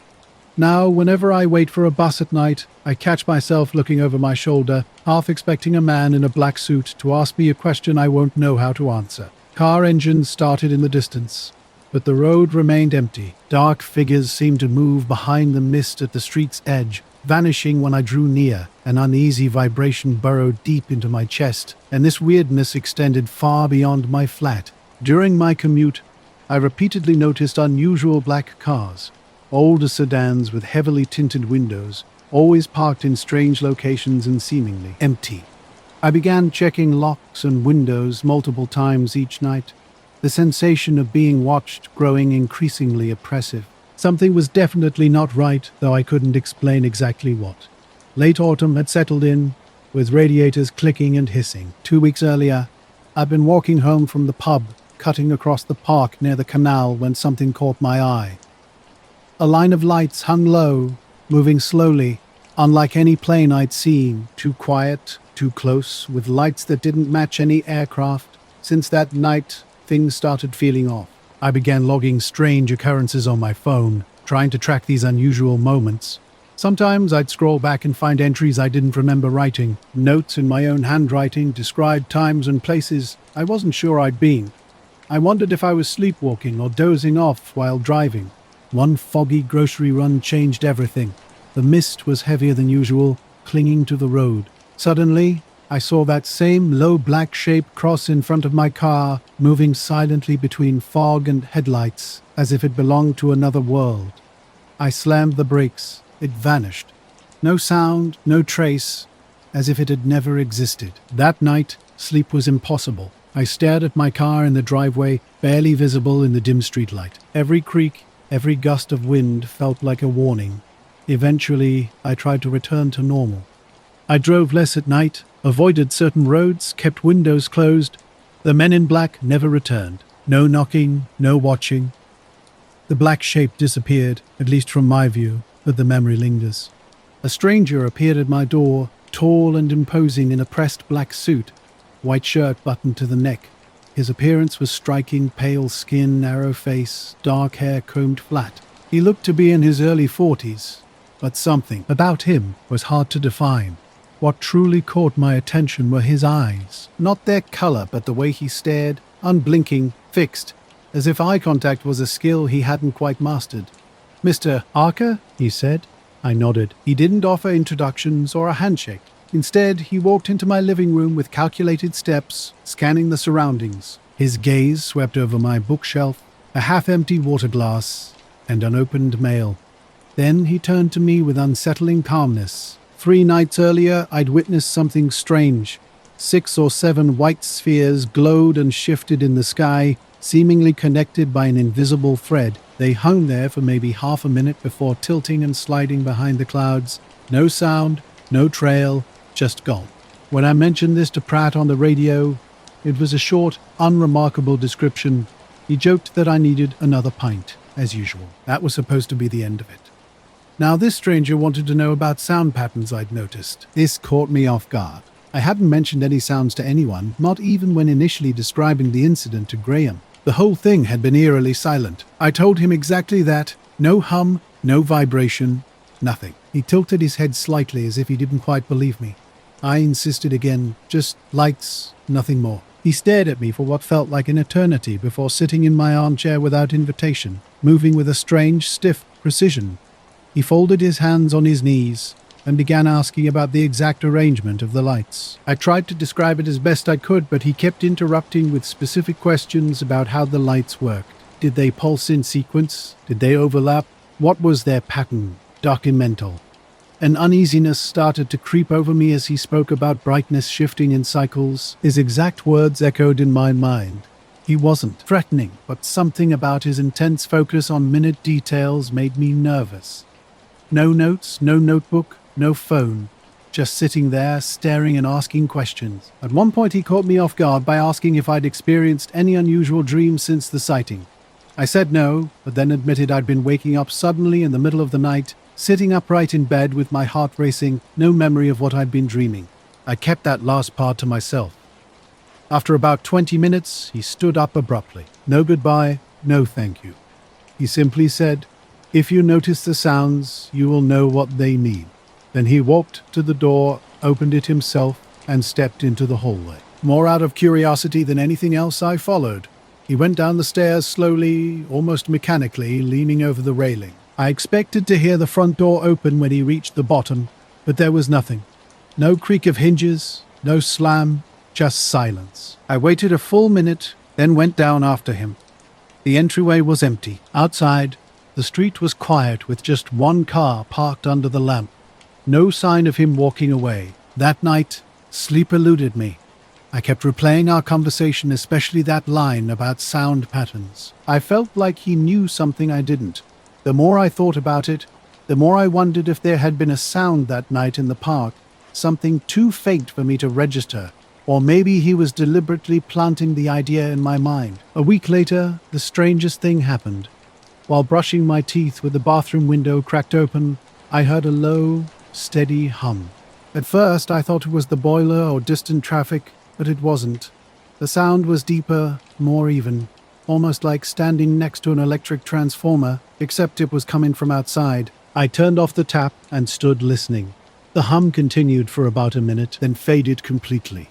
Now, whenever I wait for a bus at night, I catch myself looking over my shoulder, half expecting a man in a black suit to ask me a question I won't know how to answer. Car engines started in the distance, but the road remained empty. Dark figures seemed to move behind the mist at the street's edge, vanishing when I drew near. An uneasy vibration burrowed deep into my chest, and this weirdness extended far beyond my flat. During my commute, I repeatedly noticed unusual black cars, older sedans with heavily tinted windows, always parked in strange locations and seemingly empty. I began checking locks and windows multiple times each night, the sensation of being watched growing increasingly oppressive. Something was definitely not right, though I couldn't explain exactly what. Late autumn had settled in, with radiators clicking and hissing. 2 weeks earlier, I'd been walking home from the pub, cutting across the park near the canal when something caught my eye. A line of lights hung low, moving slowly, unlike any plane I'd seen, too quiet, too close, with lights that didn't match any aircraft. Since that night, things started feeling off. I began logging strange occurrences on my phone, trying to track these unusual moments. Sometimes I'd scroll back and find entries I didn't remember writing. Notes in my own handwriting described times and places I wasn't sure I'd been. I wondered if I was sleepwalking or dozing off while driving. One foggy grocery run changed everything. The mist was heavier than usual, clinging to the road. Suddenly, I saw that same low black shape cross in front of my car, moving silently between fog and headlights, as if it belonged to another world. I slammed the brakes. It vanished. No sound, no trace, as if it had never existed. That night, sleep was impossible. I stared at my car in the driveway, barely visible in the dim streetlight. Every creak, every gust of wind felt like a warning. Eventually, I tried to return to normal. I drove less at night, avoided certain roads, kept windows closed. The men in black never returned. No knocking, no watching. The black shape disappeared, at least from my view, but the memory lingers. A stranger appeared at my door, tall and imposing in a pressed black suit, white shirt buttoned to the neck. His appearance was striking, pale skin, narrow face, dark hair combed flat. He looked to be in his early 40s, but something about him was hard to define. What truly caught my attention were his eyes. Not their color, but the way he stared, unblinking, fixed, as if eye contact was a skill he hadn't quite mastered. "Mr. Archer?" he said. I nodded. He didn't offer introductions or a handshake. Instead, he walked into my living room with calculated steps, scanning the surroundings. His gaze swept over my bookshelf, a half-empty water glass, and unopened mail. Then he turned to me with unsettling calmness. 3 nights earlier, I'd witnessed something strange. 6 or 7 white spheres glowed and shifted in the sky, seemingly connected by an invisible thread. They hung there for maybe half a minute before tilting and sliding behind the clouds. No sound, no trail, just gone. When I mentioned this to Pratt on the radio, it was a short, unremarkable description. He joked that I needed another pint, as usual. That was supposed to be the end of it. Now this stranger wanted to know about sound patterns I'd noticed. This caught me off guard. I hadn't mentioned any sounds to anyone, not even when initially describing the incident to Graham. The whole thing had been eerily silent. I told him exactly that. No hum, no vibration, nothing. He tilted his head slightly as if he didn't quite believe me. I insisted again, just lights, nothing more. He stared at me for what felt like an eternity before sitting in my armchair without invitation, moving with a strange, stiff precision. He folded his hands on his knees and began asking about the exact arrangement of the lights. I tried to describe it as best I could, but he kept interrupting with specific questions about how the lights worked. Did they pulse in sequence? Did they overlap? What was their pattern? Documental. An uneasiness started to creep over me as he spoke about brightness shifting in cycles. His exact words echoed in my mind. He wasn't threatening, but something about his intense focus on minute details made me nervous. No notes, no notebook, no phone. Just sitting there, staring and asking questions. At one point he caught me off guard by asking if I'd experienced any unusual dreams since the sighting. I said no, but then admitted I'd been waking up suddenly in the middle of the night, sitting upright in bed with my heart racing, no memory of what I'd been dreaming. I kept that last part to myself. After about 20 minutes, he stood up abruptly. No goodbye, no thank you. He simply said, "If you notice the sounds, you will know what they mean." Then he walked to the door, opened it himself, and stepped into the hallway. More out of curiosity than anything else, I followed. He went down the stairs slowly, almost mechanically, leaning over the railing. I expected to hear the front door open when he reached the bottom, but there was nothing. No creak of hinges, no slam, just silence. I waited a full minute, then went down after him. The entryway was empty. Outside, the street was quiet with just one car parked under the lamp. No sign of him walking away. That night, sleep eluded me. I kept replaying our conversation, especially that line about sound patterns. I felt like he knew something I didn't. The more I thought about it, the more I wondered if there had been a sound that night in the park, something too faint for me to register, or maybe he was deliberately planting the idea in my mind. A week later, the strangest thing happened. While brushing my teeth with the bathroom window cracked open, I heard a low, steady hum. At first, I thought it was the boiler or distant traffic, but it wasn't. The sound was deeper, more even, almost like standing next to an electric transformer, except it was coming from outside. I turned off the tap and stood listening. The hum continued for about a minute, then faded completely.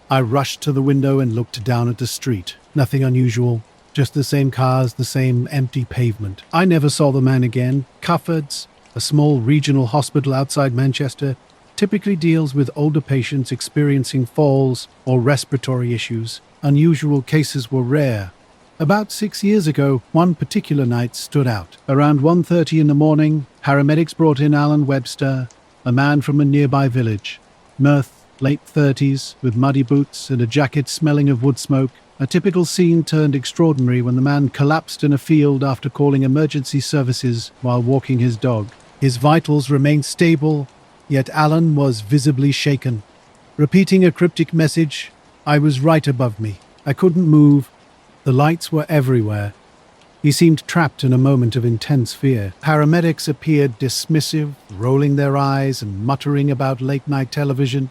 I rushed to the window and looked down at the street. Nothing unusual, just the same cars, the same empty pavement. I never saw the man again. Cufford's, a small regional hospital outside Manchester, typically deals with older patients experiencing falls or respiratory issues. Unusual cases were rare. About 6 years ago, one particular night stood out. Around 1:30 in the morning, paramedics brought in Alan Webster, a man from a nearby village. Mirth, late 30s, with muddy boots and a jacket smelling of wood smoke. A typical scene turned extraordinary when the man collapsed in a field after calling emergency services while walking his dog. His vitals remained stable, yet Alan was visibly shaken. Repeating a cryptic message, I was right above me. I couldn't move. The lights were everywhere. He seemed trapped in a moment of intense fear. Paramedics appeared dismissive, rolling their eyes and muttering about late-night television.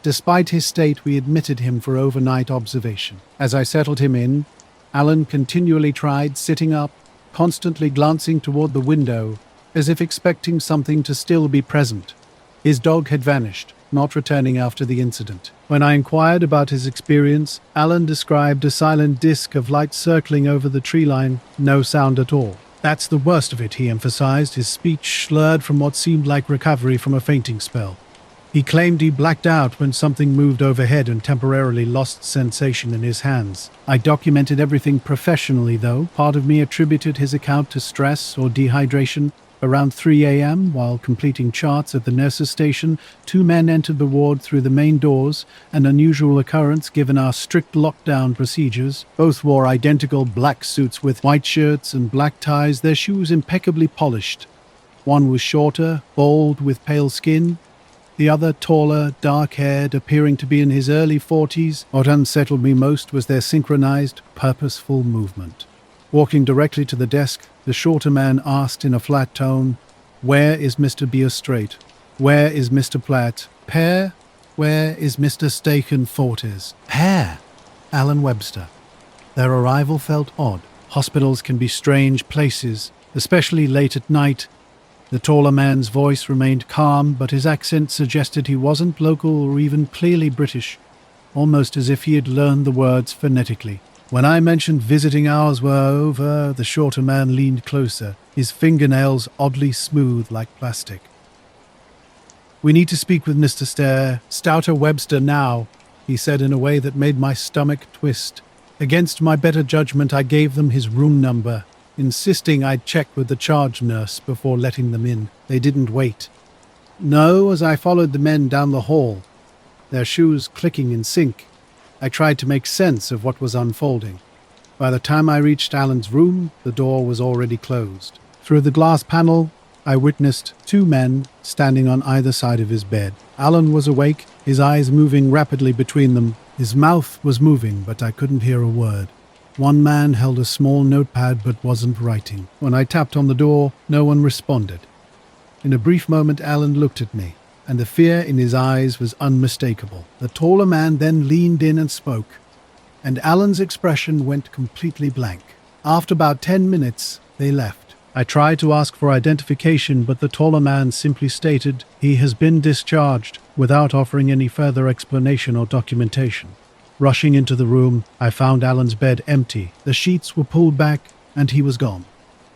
Despite his state, we admitted him for overnight observation. As I settled him in, Alan continually tried sitting up, constantly glancing toward the window, as if expecting something to still be present. His dog had vanished, not returning after the incident. When I inquired about his experience, Alan described a silent disk of light circling over the tree line, no sound at all. That's the worst of it, he emphasized, his speech slurred from what seemed like recovery from a fainting spell. He claimed he blacked out when something moved overhead and temporarily lost sensation in his hands. I documented everything professionally, though. Part of me attributed his account to stress or dehydration. Around 3 a.m., while completing charts at the nurse's station, 2 men entered the ward through the main doors, an unusual occurrence given our strict lockdown procedures. Both wore identical black suits with white shirts and black ties, their shoes impeccably polished. One was shorter, bald, with pale skin. The other taller, dark-haired, appearing to be in his early 40s. What unsettled me most was their synchronized, purposeful movement. Walking directly to the desk, the shorter man asked in a flat tone, "Where is Mr. Beerstraight? Where is Mr. Platt? Pear? Where is Mr. Staken Fortes?" Pear! Alan Webster. Their arrival felt odd. Hospitals can be strange places, especially late at night. The taller man's voice remained calm, but his accent suggested he wasn't local or even clearly British, almost as if he had learned the words phonetically. When I mentioned visiting hours were over, the shorter man leaned closer, his fingernails oddly smooth like plastic. "We need to speak with Mr. Stouter Webster now," he said in a way that made my stomach twist. Against my better judgment, I gave them his room number, insisting I'd check with the charge nurse before letting them in. They didn't wait. No, as I followed the men down the hall, their shoes clicking in sync, I tried to make sense of what was unfolding. By the time I reached Alan's room, the door was already closed. Through the glass panel, I witnessed 2 men standing on either side of his bed. Alan was awake, his eyes moving rapidly between them. His mouth was moving, but I couldn't hear a word. One man held a small notepad but wasn't writing. When I tapped on the door, no one responded. In a brief moment, Alan looked at me, and the fear in his eyes was unmistakable. The taller man then leaned in and spoke, and Alan's expression went completely blank. After about 10 minutes, they left. I tried to ask for identification, but the taller man simply stated he has been discharged without offering any further explanation or documentation. Rushing into the room, I found Alan's bed empty. The sheets were pulled back, and he was gone.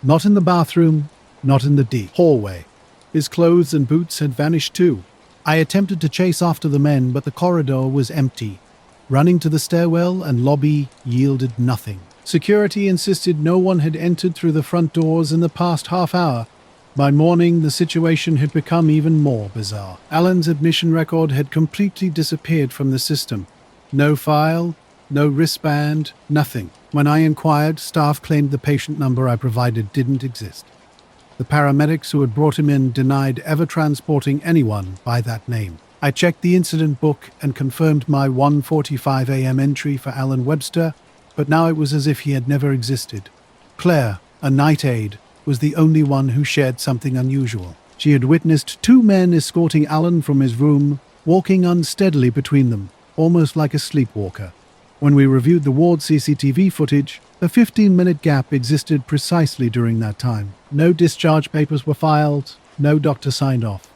Not in the bathroom, not in the deep hallway. His clothes and boots had vanished too. I attempted to chase after the men, but the corridor was empty. Running to the stairwell and lobby yielded nothing. Security insisted no one had entered through the front doors in the past half hour. By morning, the situation had become even more bizarre. Alan's admission record had completely disappeared from the system. No file, no wristband, nothing. When I inquired, staff claimed the patient number I provided didn't exist. The paramedics who had brought him in denied ever transporting anyone by that name. I checked the incident book and confirmed my 1:45 a.m. entry for Alan Webster, but now it was as if he had never existed. Claire, a night aide, was the only one who shared something unusual. She had witnessed 2 men escorting Alan from his room, walking unsteadily between them, almost like a sleepwalker. When we reviewed the ward CCTV footage, a 15-minute gap existed precisely during that time. No discharge papers were filed, no doctor signed off.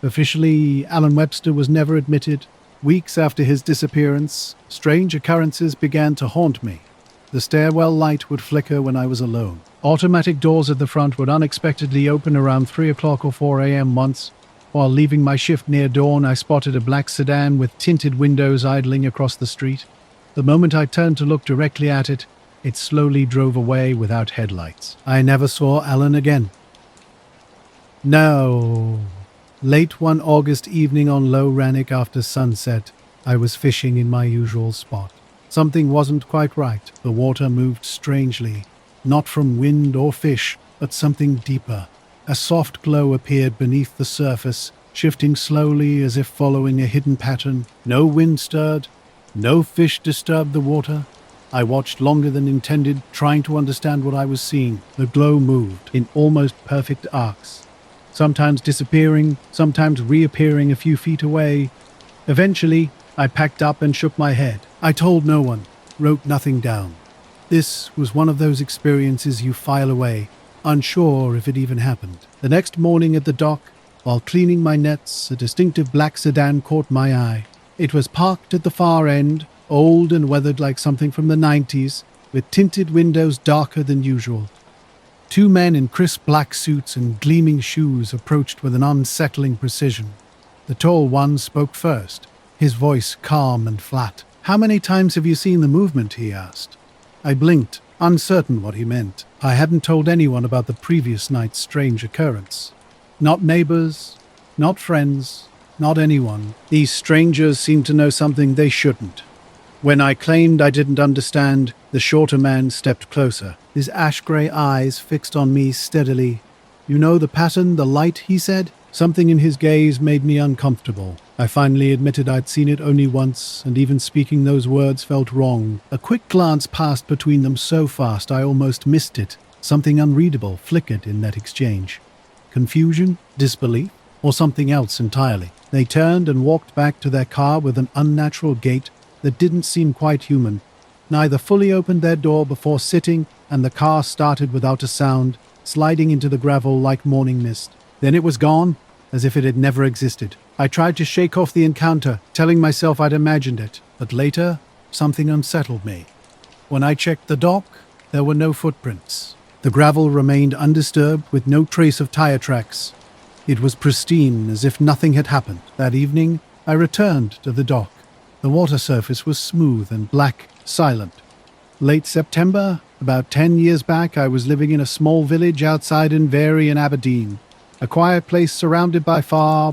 Officially, Alan Webster was never admitted. Weeks after his disappearance, strange occurrences began to haunt me. The stairwell light would flicker when I was alone. Automatic doors at the front would unexpectedly open around 3 o'clock or 4 a.m. once. While leaving my shift near dawn, I spotted a black sedan with tinted windows idling across the street. The moment I turned to look directly at it, it slowly drove away without headlights. I never saw Alan again. No, Late one August evening on Low Rannoch after sunset, I was fishing in my usual spot. Something wasn't quite right. The water moved strangely, not from wind or fish, but something deeper. A soft glow appeared beneath the surface, shifting slowly as if following a hidden pattern. No wind stirred, no fish disturbed the water. I watched longer than intended, trying to understand what I was seeing. The glow moved in almost perfect arcs, sometimes disappearing, sometimes reappearing a few feet away. Eventually, I packed up and shook my head. I told no one, wrote nothing down. This was one of those experiences you file away, unsure if it even happened. The next morning at the dock, while cleaning my nets, a distinctive black sedan caught my eye. It was parked at the far end, old and weathered like something from the 90s, with tinted windows darker than usual. Two men in crisp black suits and gleaming shoes approached with an unsettling precision. The tall one spoke first, his voice calm and flat. "How many times have you seen the movement?" he asked. I blinked, uncertain what he meant. I hadn't told anyone about the previous night's strange occurrence. Not neighbors, not friends, not anyone. These strangers seemed to know something they shouldn't. When I claimed I didn't understand, the shorter man stepped closer, his ash-grey eyes fixed on me steadily. "You know the pattern, the light," he said. Something in his gaze made me uncomfortable. I finally admitted I'd seen it only once, and even speaking those words felt wrong. A quick glance passed between them so fast I almost missed it. Something unreadable flickered in that exchange. Confusion, disbelief, or something else entirely. They turned and walked back to their car with an unnatural gait that didn't seem quite human. Neither fully opened their door before sitting, and the car started without a sound, sliding into the gravel like morning mist. Then it was gone, as if it had never existed. I tried to shake off the encounter, telling myself I'd imagined it, but later, something unsettled me. When I checked the dock, there were no footprints. The gravel remained undisturbed, with no trace of tire tracks. It was pristine, as if nothing had happened. That evening, I returned to the dock. The water surface was smooth and black, silent. Late September, about 10 years back, I was living in a small village outside Inverary in Aberdeen. A quiet place surrounded by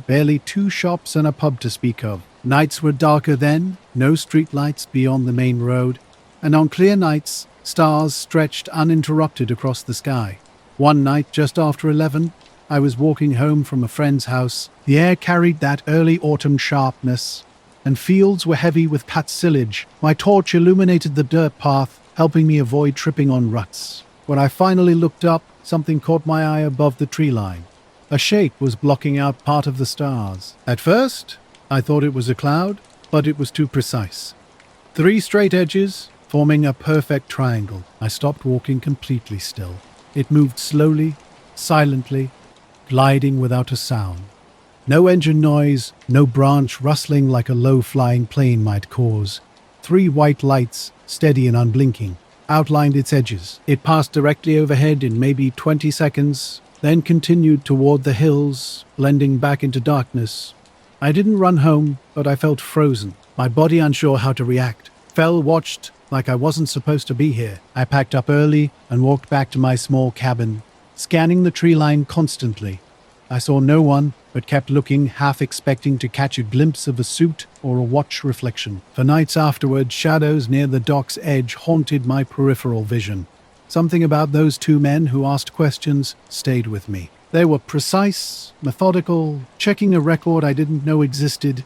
barely 2 shops and a pub to speak of. Nights were darker then, no street lights beyond the main road, and on clear nights, stars stretched uninterrupted across the sky. One night, just after 11, I was walking home from a friend's house. The air carried that early autumn sharpness, and fields were heavy with cut silage. My torch illuminated the dirt path, helping me avoid tripping on ruts. When I finally looked up, something caught my eye above the tree line. A shape was blocking out part of the stars. At first, I thought it was a cloud, but it was too precise. 3 straight edges, forming a perfect triangle. I stopped walking completely still. It moved slowly, silently, gliding without a sound. No engine noise, no branch rustling like a low-flying plane might cause. 3 white lights, steady and unblinking, outlined its edges. It passed directly overhead in maybe 20 seconds, then continued toward the hills, blending back into darkness. I didn't run home, but I felt frozen, my body unsure how to react. Fell watched like I wasn't supposed to be here. I packed up early and walked back to my small cabin, scanning the tree line constantly. I saw no one, but kept looking, half expecting to catch a glimpse of a suit or a watch reflection. For nights afterward, shadows near the dock's edge haunted my peripheral vision. Something about those 2 men who asked questions stayed with me. They were precise, methodical, checking a record I didn't know existed.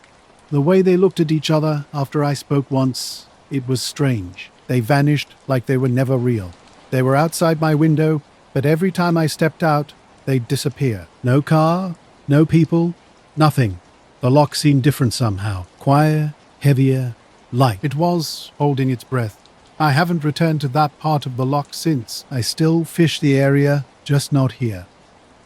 The way they looked at each other after I spoke once, it was strange. They vanished like they were never real. They were outside my window, but every time I stepped out, they'd disappear. No car, no people, nothing. The lock seemed different somehow. Quieter, heavier, light. It was holding its breath. I haven't returned to that part of the loch since. I still fish the area, just not here.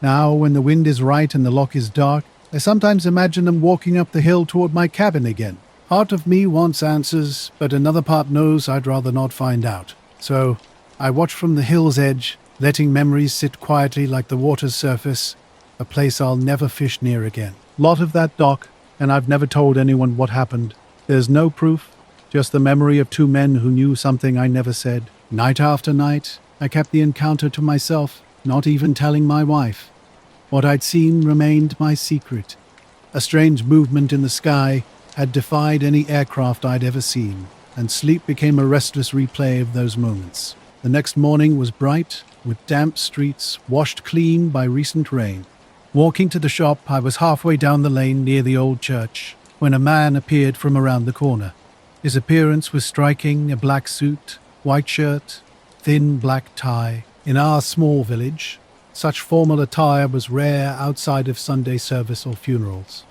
Now, when the wind is right and the loch is dark, I sometimes imagine them walking up the hill toward my cabin again. Part of me wants answers, but another part knows I'd rather not find out. So, I watch from the hill's edge, letting memories sit quietly like the water's surface, a place I'll never fish near again. Lot of that dock, and I've never told anyone what happened. There's no proof, just the memory of 2 men who knew something I never said. Night after night, I kept the encounter to myself, not even telling my wife. What I'd seen remained my secret. A strange movement in the sky had defied any aircraft I'd ever seen, and sleep became a restless replay of those moments. The next morning was bright, with damp streets washed clean by recent rain. Walking to the shop, I was halfway down the lane near the old church when a man appeared from around the corner. His appearance was striking: a black suit, white shirt, thin black tie. In our small village, such formal attire was rare outside of Sunday service or funerals.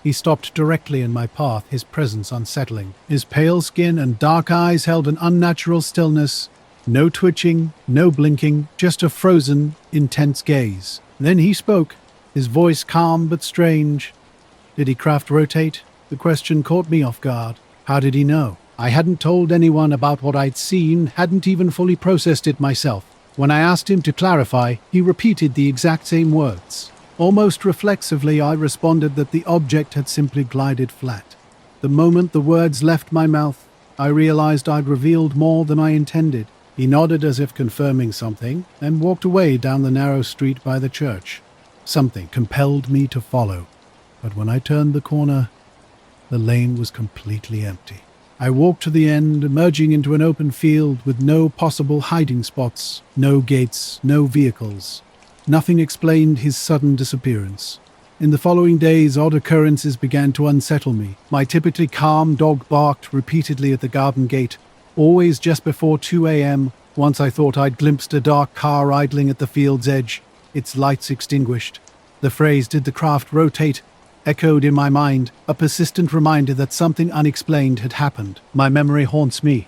He stopped directly in my path, his presence unsettling. His pale skin and dark eyes held an unnatural stillness. No twitching, no blinking, just a frozen, intense gaze. Then he spoke, his voice calm but strange. Did he craft rotate? The question caught me off guard. How did he know? I hadn't told anyone about what I'd seen, hadn't even fully processed it myself. When I asked him to clarify, he repeated the exact same words. Almost reflexively, I responded that the object had simply glided flat. The moment the words left my mouth, I realized I'd revealed more than I intended. He nodded as if confirming something, and walked away down the narrow street by the church. Something compelled me to follow, but when I turned the corner, the lane was completely empty. I walked to the end, emerging into an open field with no possible hiding spots, no gates, no vehicles. Nothing explained his sudden disappearance. In the following days, odd occurrences began to unsettle me. My typically calm dog barked repeatedly at the garden gate, always just before 2 a.m. Once I thought I'd glimpsed a dark car idling at the field's edge, its lights extinguished. The phrase, "Did the craft rotate?" echoed in my mind, a persistent reminder that something unexplained had happened. My memory haunts me.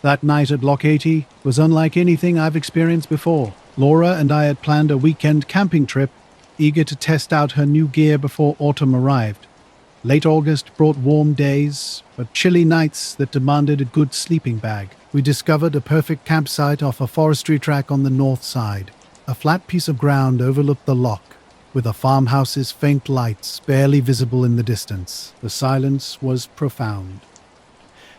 That night at Loch 80 was unlike anything I've experienced before. Laura and I had planned a weekend camping trip, eager to test out her new gear before autumn arrived. Late August brought warm days, but chilly nights that demanded a good sleeping bag. We discovered a perfect campsite off a forestry track on the north side. A flat piece of ground overlooked the loch, with a farmhouse's faint lights barely visible in the distance. The silence was profound.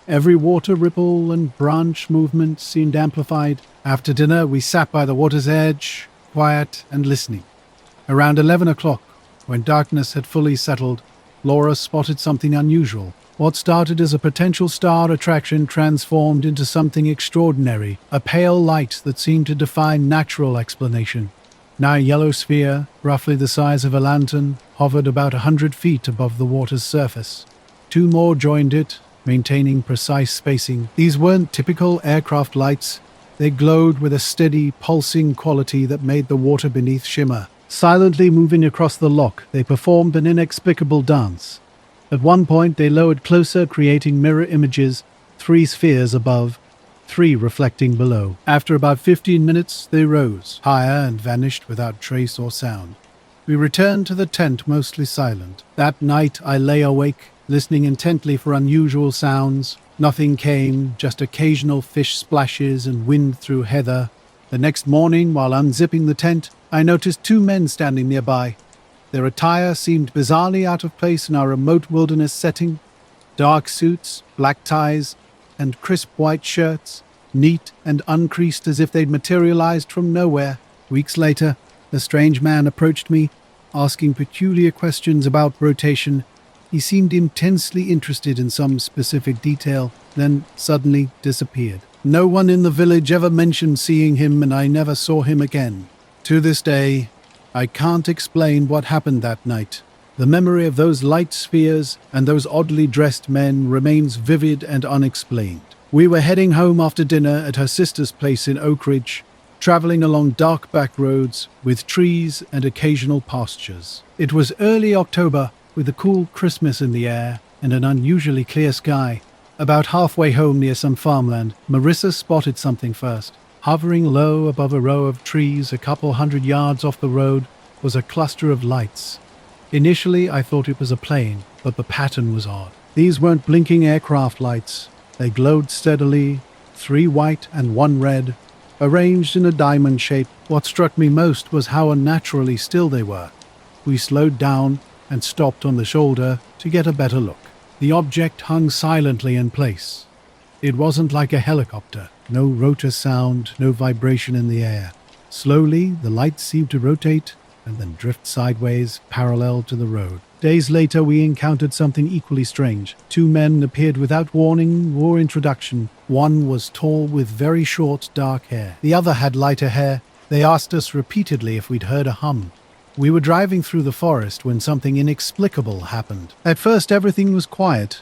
Every water ripple and branch movement seemed amplified. After dinner, we sat by the water's edge, quiet and listening. Around 11 o'clock, when darkness had fully settled, Laura spotted something unusual. What started as a potential star attraction transformed into something extraordinary, a pale light that seemed to defy natural explanation. Now a yellow sphere, roughly the size of a lantern, hovered about 100 feet above the water's surface. Two more joined it, maintaining precise spacing. These weren't typical aircraft lights. They glowed with a steady, pulsing quality that made the water beneath shimmer. Silently moving across the loch, they performed an inexplicable dance. At one point, they lowered closer, creating mirror images, 3 spheres above, 3 reflecting below. After about 15 minutes, they rose higher and vanished without trace or sound. We returned to the tent, mostly silent. That night, I lay awake, listening intently for unusual sounds. Nothing came, just occasional fish splashes and wind through heather. The next morning, while unzipping the tent, I noticed 2 men standing nearby. Their attire seemed bizarrely out of place in our remote wilderness setting. Dark suits, black ties, and crisp white shirts, neat and uncreased as if they'd materialized from nowhere. Weeks later, the strange man approached me, asking peculiar questions about rotation. He seemed intensely interested in some specific detail, then suddenly disappeared. No one in the village ever mentioned seeing him, and I never saw him again. To this day, I can't explain what happened that night. The memory of those light spheres and those oddly dressed men remains vivid and unexplained. We were heading home after dinner at her sister's place in Oak Ridge, traveling along dark back roads with trees and occasional pastures. It was early October, with a cool Christmas in the air and an unusually clear sky. About halfway home near some farmland, Marissa spotted something first. Hovering low above a row of trees a couple 100 yards off the road was a cluster of lights. Initially, I thought it was a plane, but the pattern was odd. These weren't blinking aircraft lights. They glowed steadily, 3 white and 1 red, arranged in a diamond shape. What struck me most was how unnaturally still they were. We slowed down and stopped on the shoulder to get a better look. The object hung silently in place. It wasn't like a helicopter. No rotor sound, no vibration in the air. Slowly, the lights seemed to rotate and then drift sideways parallel to the road. Days later, we encountered something equally strange. Two men appeared without warning or introduction. One was tall with very short, dark hair. The other had lighter hair. They asked us repeatedly if we'd heard a hum. We were driving through the forest when something inexplicable happened. At first, everything was quiet.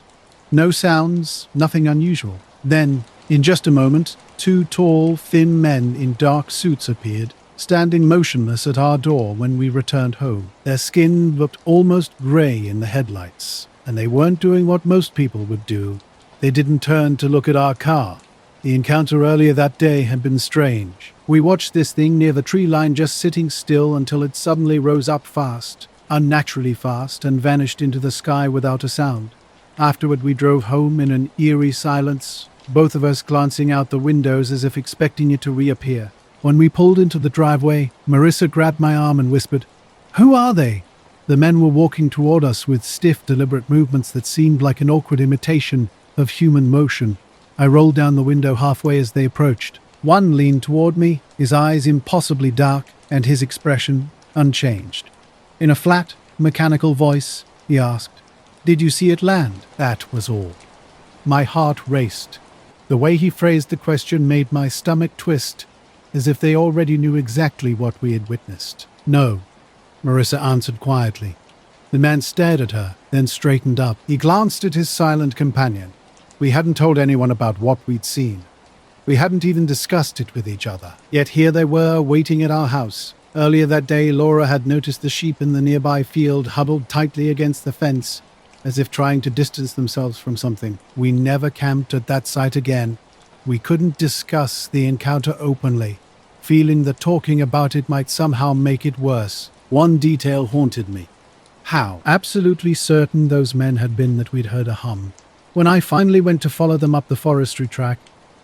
No sounds, nothing unusual. Then, in just a moment, two tall, thin men in dark suits appeared, standing motionless at our door when we returned home. Their skin looked almost grey in the headlights, and they weren't doing what most people would do. They didn't turn to look at our car. The encounter earlier that day had been strange. We watched this thing near the tree line just sitting still until it suddenly rose up fast, unnaturally fast, and vanished into the sky without a sound. Afterward, we drove home in an eerie silence, both of us glancing out the windows as if expecting it to reappear. When we pulled into the driveway, Marissa grabbed my arm and whispered, "Who are they?" The men were walking toward us with stiff, deliberate movements that seemed like an awkward imitation of human motion. I rolled down the window halfway as they approached. One leaned toward me, his eyes impossibly dark and his expression unchanged. In a flat, mechanical voice, he asked, "Did you see it land?" That was all. My heart raced. The way he phrased the question made my stomach twist, as if they already knew exactly what we had witnessed. "No," Marissa answered quietly. The man stared at her, then straightened up. He glanced at his silent companion. We hadn't told anyone about what we'd seen. We hadn't even discussed it with each other. Yet here they were, waiting at our house. Earlier that day, Laura had noticed the sheep in the nearby field huddled tightly against the fence, as if trying to distance themselves from something. We never camped at that site again. We couldn't discuss the encounter openly, feeling that talking about it might somehow make it worse. One detail haunted me. How absolutely certain those men had been that we'd heard a hum. When I finally went to follow them up the forestry track,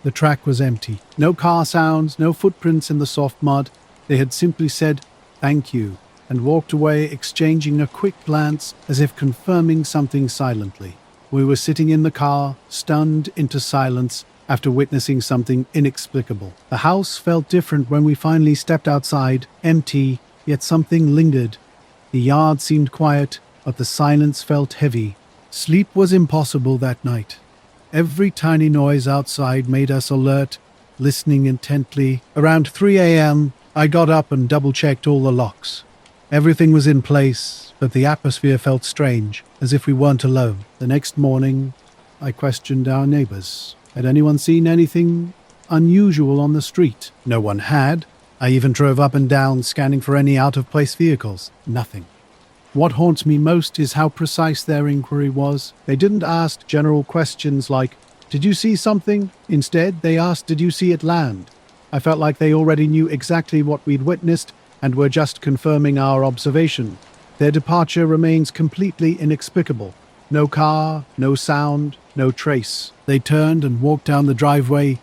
the track was empty. No car sounds, no footprints in the soft mud. They had simply said, "Thank you," and walked away, exchanging a quick glance as if confirming something silently. We were sitting in the car, stunned into silence after witnessing something inexplicable. The house felt different when we finally stepped outside, empty, yet something lingered. The yard seemed quiet, but the silence felt heavy. Sleep was impossible that night. Every tiny noise outside made us alert, listening intently. Around 3 a.m., I got up and double-checked all the locks. Everything was in place, but the atmosphere felt strange, as if we weren't alone. The next morning, I questioned our neighbors. Had anyone seen anything unusual on the street? No one had. I even drove up and down, scanning for any out-of-place vehicles. Nothing. What haunts me most is how precise their inquiry was. They didn't ask general questions like, "Did you see something?" Instead, they asked, "Did you see it land?" I felt like they already knew exactly what we'd witnessed and were just confirming our observation. Their departure remains completely inexplicable. No car, no sound, no trace. They turned and walked down the driveway,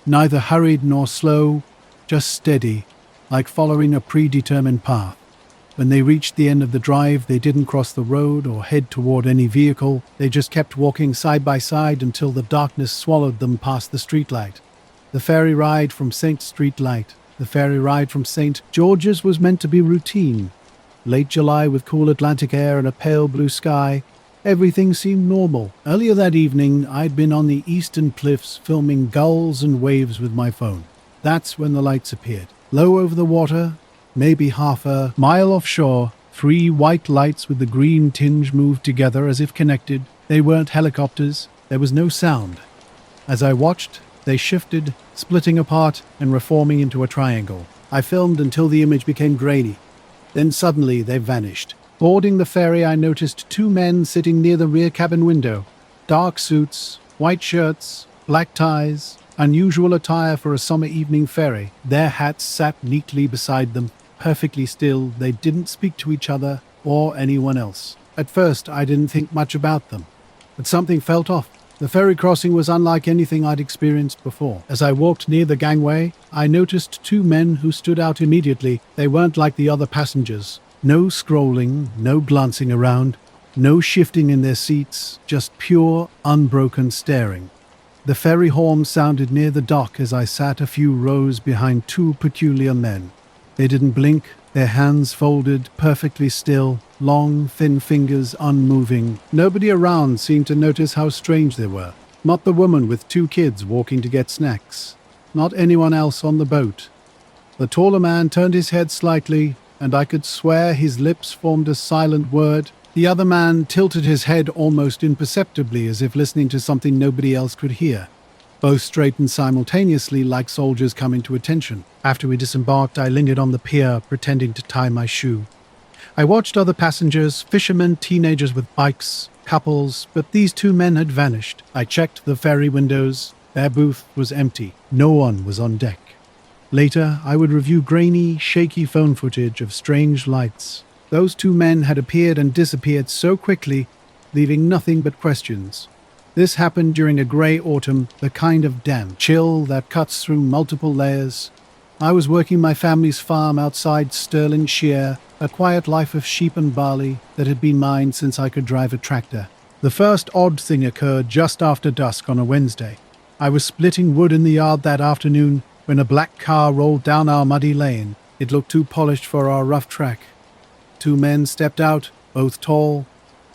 neither hurried nor slow, just steady, like following a predetermined path. When they reached the end of the drive, they didn't cross the road or head toward any vehicle. They just kept walking side by side until the darkness swallowed them past the streetlight. The ferry ride from St. George's was meant to be routine. Late July with cool Atlantic air and a pale blue sky, everything seemed normal. Earlier that evening, I'd been on the eastern cliffs filming gulls and waves with my phone. That's when the lights appeared. Low over the water, maybe half a mile offshore, 3 white lights with the green tinge moved together as if connected. They weren't helicopters. There was no sound. As I watched, they shifted, splitting apart and reforming into a triangle. I filmed until the image became grainy. Then suddenly they vanished. Boarding the ferry, I noticed 2 men sitting near the rear cabin window. Dark suits, white shirts, black ties, unusual attire for a summer evening ferry. Their hats sat neatly beside them, perfectly still. They didn't speak to each other or anyone else. At first, I didn't think much about them, but something felt off. The ferry crossing was unlike anything I'd experienced before. As I walked near the gangway, I noticed 2 men who stood out immediately. They weren't like the other passengers. No scrolling, no glancing around, no shifting in their seats, just pure, unbroken staring. The ferry horn sounded near the dock as I sat a few rows behind 2 peculiar men. They didn't blink, their hands folded, perfectly still, long, thin fingers unmoving. Nobody around seemed to notice how strange they were. Not the woman with 2 kids walking to get snacks. Not anyone else on the boat. The taller man turned his head slightly, and I could swear his lips formed a silent word. The other man tilted his head almost imperceptibly, as if listening to something nobody else could hear. Both straightened simultaneously like soldiers coming to attention. After we disembarked, I lingered on the pier, pretending to tie my shoe. I watched other passengers, fishermen, teenagers with bikes, couples, but these 2 men had vanished. I checked the ferry windows. Their booth was empty. No one was on deck. Later, I would review grainy, shaky phone footage of strange lights. Those 2 men had appeared and disappeared so quickly, leaving nothing but questions. This happened during a grey autumn, the kind of damp chill that cuts through multiple layers. I was working my family's farm outside Stirlingshire, a quiet life of sheep and barley that had been mine since I could drive a tractor. The first odd thing occurred just after dusk on a Wednesday. I was splitting wood in the yard that afternoon when a black car rolled down our muddy lane. It looked too polished for our rough track. 2 men stepped out, both tall,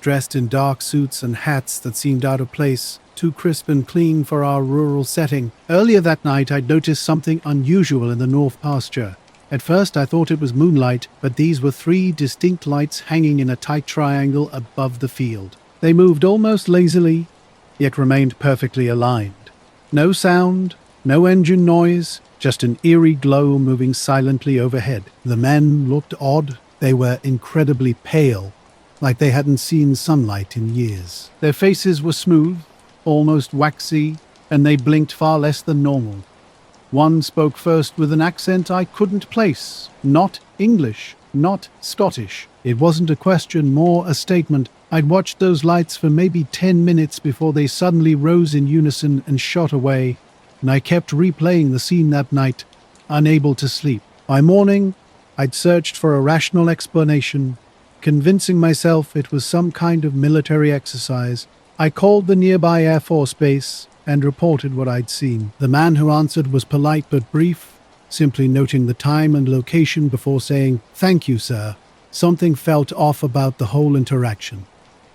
dressed in dark suits and hats that seemed out of place, too crisp and clean for our rural setting. Earlier that night, I'd noticed something unusual in the north pasture. At first, I thought it was moonlight, but these were 3 distinct lights hanging in a tight triangle above the field. They moved almost lazily, yet remained perfectly aligned. No sound, no engine noise, just an eerie glow moving silently overhead. The men looked odd. They were incredibly pale, like they hadn't seen sunlight in years. Their faces were smooth, almost waxy, and they blinked far less than normal. One spoke first with an accent I couldn't place. Not English, not Scottish. It wasn't a question, more a statement. I'd watched those lights for maybe 10 minutes before they suddenly rose in unison and shot away, and I kept replaying the scene that night, unable to sleep. By morning, I'd searched for a rational explanation, convincing myself it was some kind of military exercise. I called the nearby Air Force base and reported what I'd seen. The man who answered was polite but brief, simply noting the time and location before saying, "Thank you, sir." Something felt off about the whole interaction.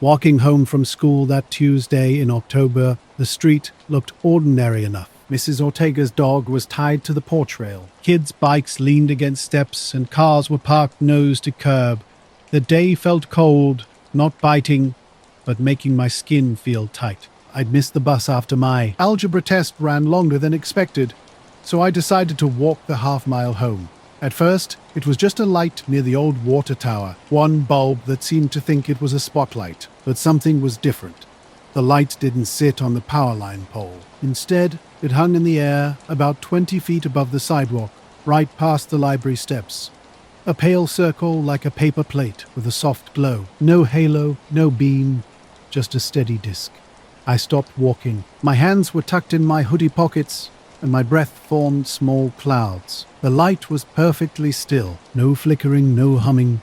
Walking home from school that Tuesday in October, the street looked ordinary enough. Mrs. Ortega's dog was tied to the porch rail. Kids' bikes leaned against steps and cars were parked nose to curb. The day felt cold, not biting, but making my skin feel tight. I'd missed the bus after my algebra test ran longer than expected, so I decided to walk the half-mile home. At first, it was just a light near the old water tower, one bulb that seemed to think it was a spotlight, but something was different. The light didn't sit on the power line pole. Instead, it hung in the air about 20 feet above the sidewalk, right past the library steps. A pale circle like a paper plate with a soft glow. No halo, no beam, just a steady disk. I stopped walking. My hands were tucked in my hoodie pockets, and my breath formed small clouds. The light was perfectly still. No flickering, no humming.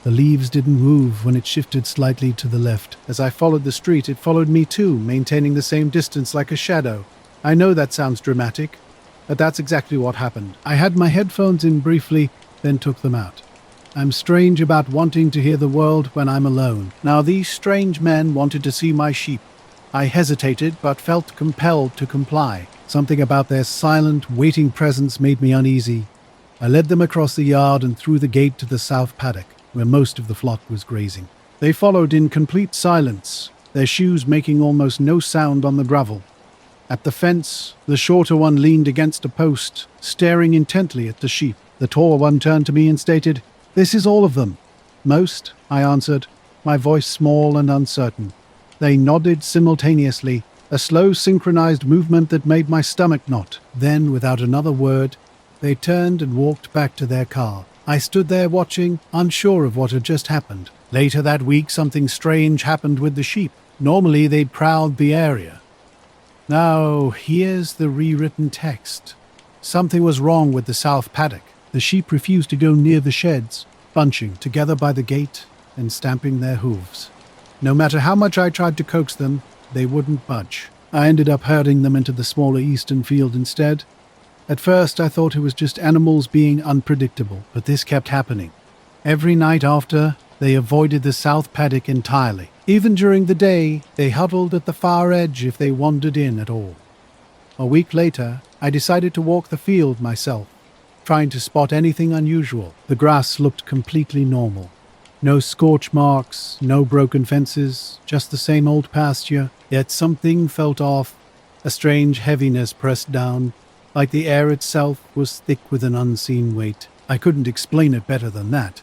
The leaves didn't move when it shifted slightly to the left. As I followed the street, it followed me too, maintaining the same distance like a shadow. I know that sounds dramatic, but that's exactly what happened. I had my headphones in briefly, then took them out. I'm strange about wanting to hear the world when I'm alone. Now these strange men wanted to see my sheep. I hesitated, but felt compelled to comply. Something about their silent, waiting presence made me uneasy. I led them across the yard and through the gate to the south paddock, where most of the flock was grazing. They followed in complete silence, their shoes making almost no sound on the gravel. At the fence, the shorter one leaned against a post, staring intently at the sheep. The taller one turned to me and stated, "This is all of them." "Most," I answered, my voice small and uncertain. They nodded simultaneously, a slow synchronized movement that made my stomach knot. Then, without another word, they turned and walked back to their car. I stood there watching, unsure of what had just happened. Later that week, something strange happened with the sheep. Normally, they prowled the area. Now, here's the rewritten text. Something was wrong with the south paddock. The sheep refused to go near the sheds, bunching together by the gate and stamping their hooves. No matter how much I tried to coax them, they wouldn't budge. I ended up herding them into the smaller eastern field instead. At first, I thought it was just animals being unpredictable, but this kept happening. Every night after, they avoided the south paddock entirely. Even during the day, they huddled at the far edge if they wandered in at all. A week later, I decided to walk the field myself, trying to spot anything unusual. The grass looked completely normal. No scorch marks, no broken fences, just the same old pasture. Yet something felt off. A strange heaviness pressed down, like the air itself was thick with an unseen weight. I couldn't explain it better than that.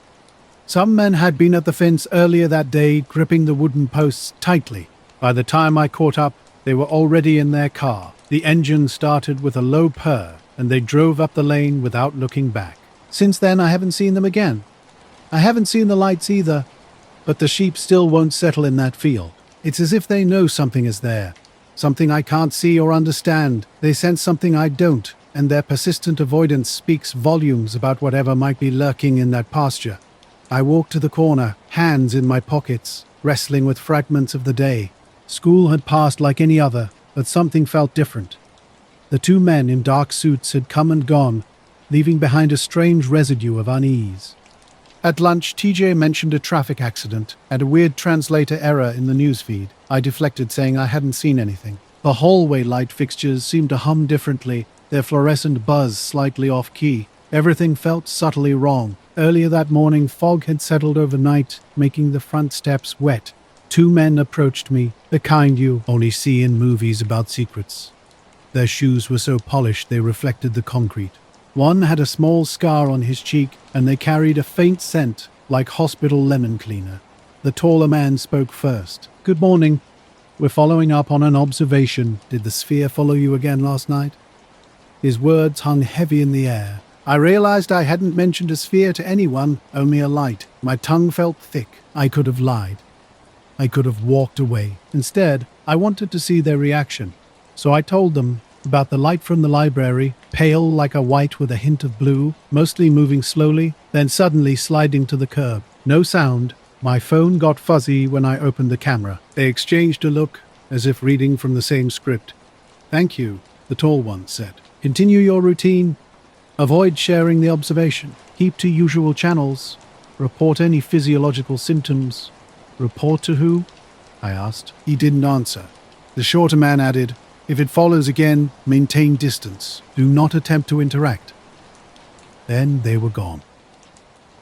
Some men had been at the fence earlier that day, gripping the wooden posts tightly. By the time I caught up, they were already in their car. The engine started with a low purr, and they drove up the lane without looking back. Since then, I haven't seen them again. I haven't seen the lights either, but the sheep still won't settle in that field. It's as if they know something is there, something I can't see or understand. They sense something I don't, and their persistent avoidance speaks volumes about whatever might be lurking in that pasture. I walked to the corner, hands in my pockets, wrestling with fragments of the day. School had passed like any other, but something felt different. The two men in dark suits had come and gone, leaving behind a strange residue of unease. At lunch, TJ mentioned a traffic accident and a weird translator error in the newsfeed. I deflected, saying I hadn't seen anything. The hallway light fixtures seemed to hum differently, their fluorescent buzz slightly off-key. Everything felt subtly wrong. Earlier that morning, fog had settled overnight, making the front steps wet. Two men approached me, the kind you only see in movies about secrets. Their shoes were so polished they reflected the concrete. One had a small scar on his cheek, and they carried a faint scent, like hospital lemon cleaner. The taller man spoke first. "Good morning. We're following up on an observation. Did the sphere follow you again last night?" His words hung heavy in the air. I realized I hadn't mentioned a sphere to anyone, only a light. My tongue felt thick. I could have lied. I could have walked away. Instead, I wanted to see their reaction. So I told them about the light from the library, pale like a white with a hint of blue, mostly moving slowly, then suddenly sliding to the curb. No sound. My phone got fuzzy when I opened the camera. They exchanged a look, as if reading from the same script. "Thank you," the tall one said. "Continue your routine. Avoid sharing the observation. Keep to usual channels. Report any physiological symptoms." "Report to who?" I asked. He didn't answer. The shorter man added, "If it follows again, maintain distance. Do not attempt to interact." Then they were gone.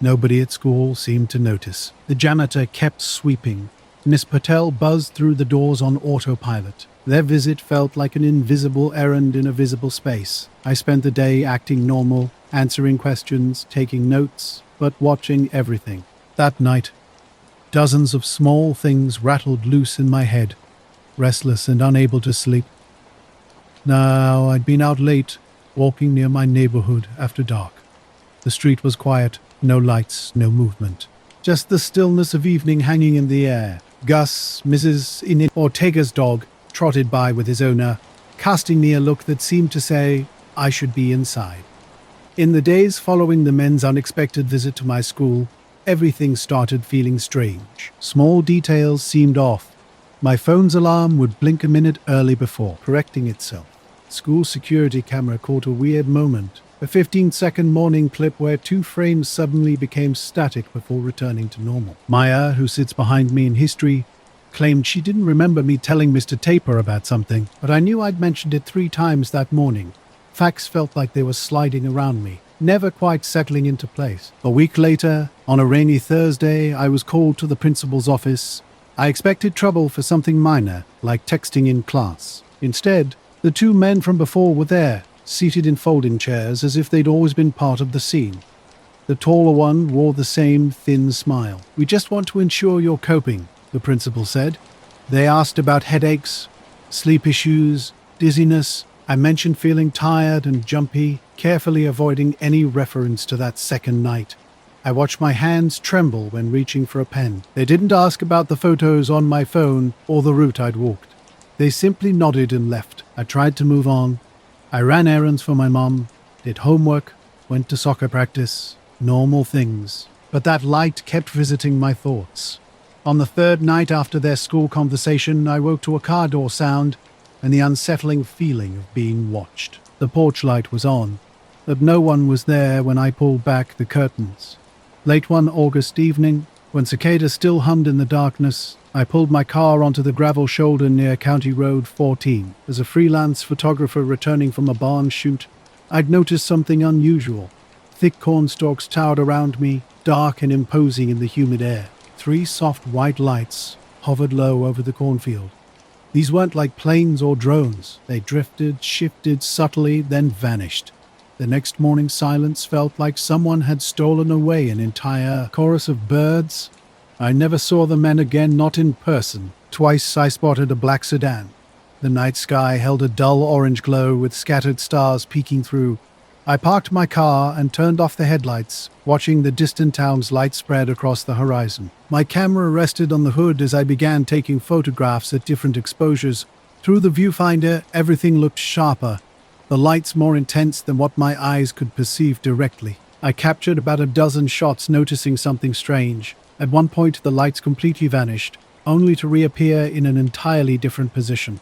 Nobody at school seemed to notice. The janitor kept sweeping. Miss Patel buzzed through the doors on autopilot. Their visit felt like an invisible errand in a visible space. I spent the day acting normal, answering questions, taking notes, but watching everything. That night, dozens of small things rattled loose in my head, restless and unable to sleep. Now, I'd been out late, walking near my neighborhood after dark. The street was quiet, no lights, no movement. Just the stillness of evening hanging in the air. Gus, Mrs. Ortega's dog, trotted by with his owner, casting me a look that seemed to say, I should be inside. In the days following the men's unexpected visit to my school, everything started feeling strange. Small details seemed off. My phone's alarm would blink a minute early before, correcting itself. School security camera caught a weird moment. A 15-second morning clip where two frames suddenly became static before returning to normal. Maya, who sits behind me in history, claimed she didn't remember me telling Mr. Taper about something, but I knew I'd mentioned it 3 times that morning. Facts felt like they were sliding around me, never quite settling into place. A week later, on a rainy Thursday, I was called to the principal's office. I expected trouble for something minor, like texting in class. Instead, the 2 men from before were there, seated in folding chairs as if they'd always been part of the scene. The taller one wore the same thin smile. "We just want to ensure you're coping," the principal said. They asked about headaches, sleep issues, dizziness. I mentioned feeling tired and jumpy, carefully avoiding any reference to that second night. I watched my hands tremble when reaching for a pen. They didn't ask about the photos on my phone or the route I'd walked. They simply nodded and left. I tried to move on. I ran errands for my mom, did homework, went to soccer practice, normal things. But that light kept visiting my thoughts. On the 3rd night after their school conversation, I woke to a car door sound and the unsettling feeling of being watched. The porch light was on, but no one was there when I pulled back the curtains. Late one August evening, when cicadas still hummed in the darkness, I pulled my car onto the gravel shoulder near County Road 14. As a freelance photographer returning from a barn shoot, I'd noticed something unusual. Thick cornstalks towered around me, dark and imposing in the humid air. 3 soft white lights hovered low over the cornfield. These weren't like planes or drones. They drifted, shifted subtly, then vanished. The next morning's silence felt like someone had stolen away an entire chorus of birds. I never saw the men again, not in person. Twice I spotted a black sedan. The night sky held a dull orange glow with scattered stars peeking through. I parked my car and turned off the headlights, watching the distant town's light spread across the horizon. My camera rested on the hood as I began taking photographs at different exposures. Through the viewfinder, everything looked sharper, the lights more intense than what my eyes could perceive directly. I captured about a dozen shots, noticing something strange. At one point, the lights completely vanished, only to reappear in an entirely different position.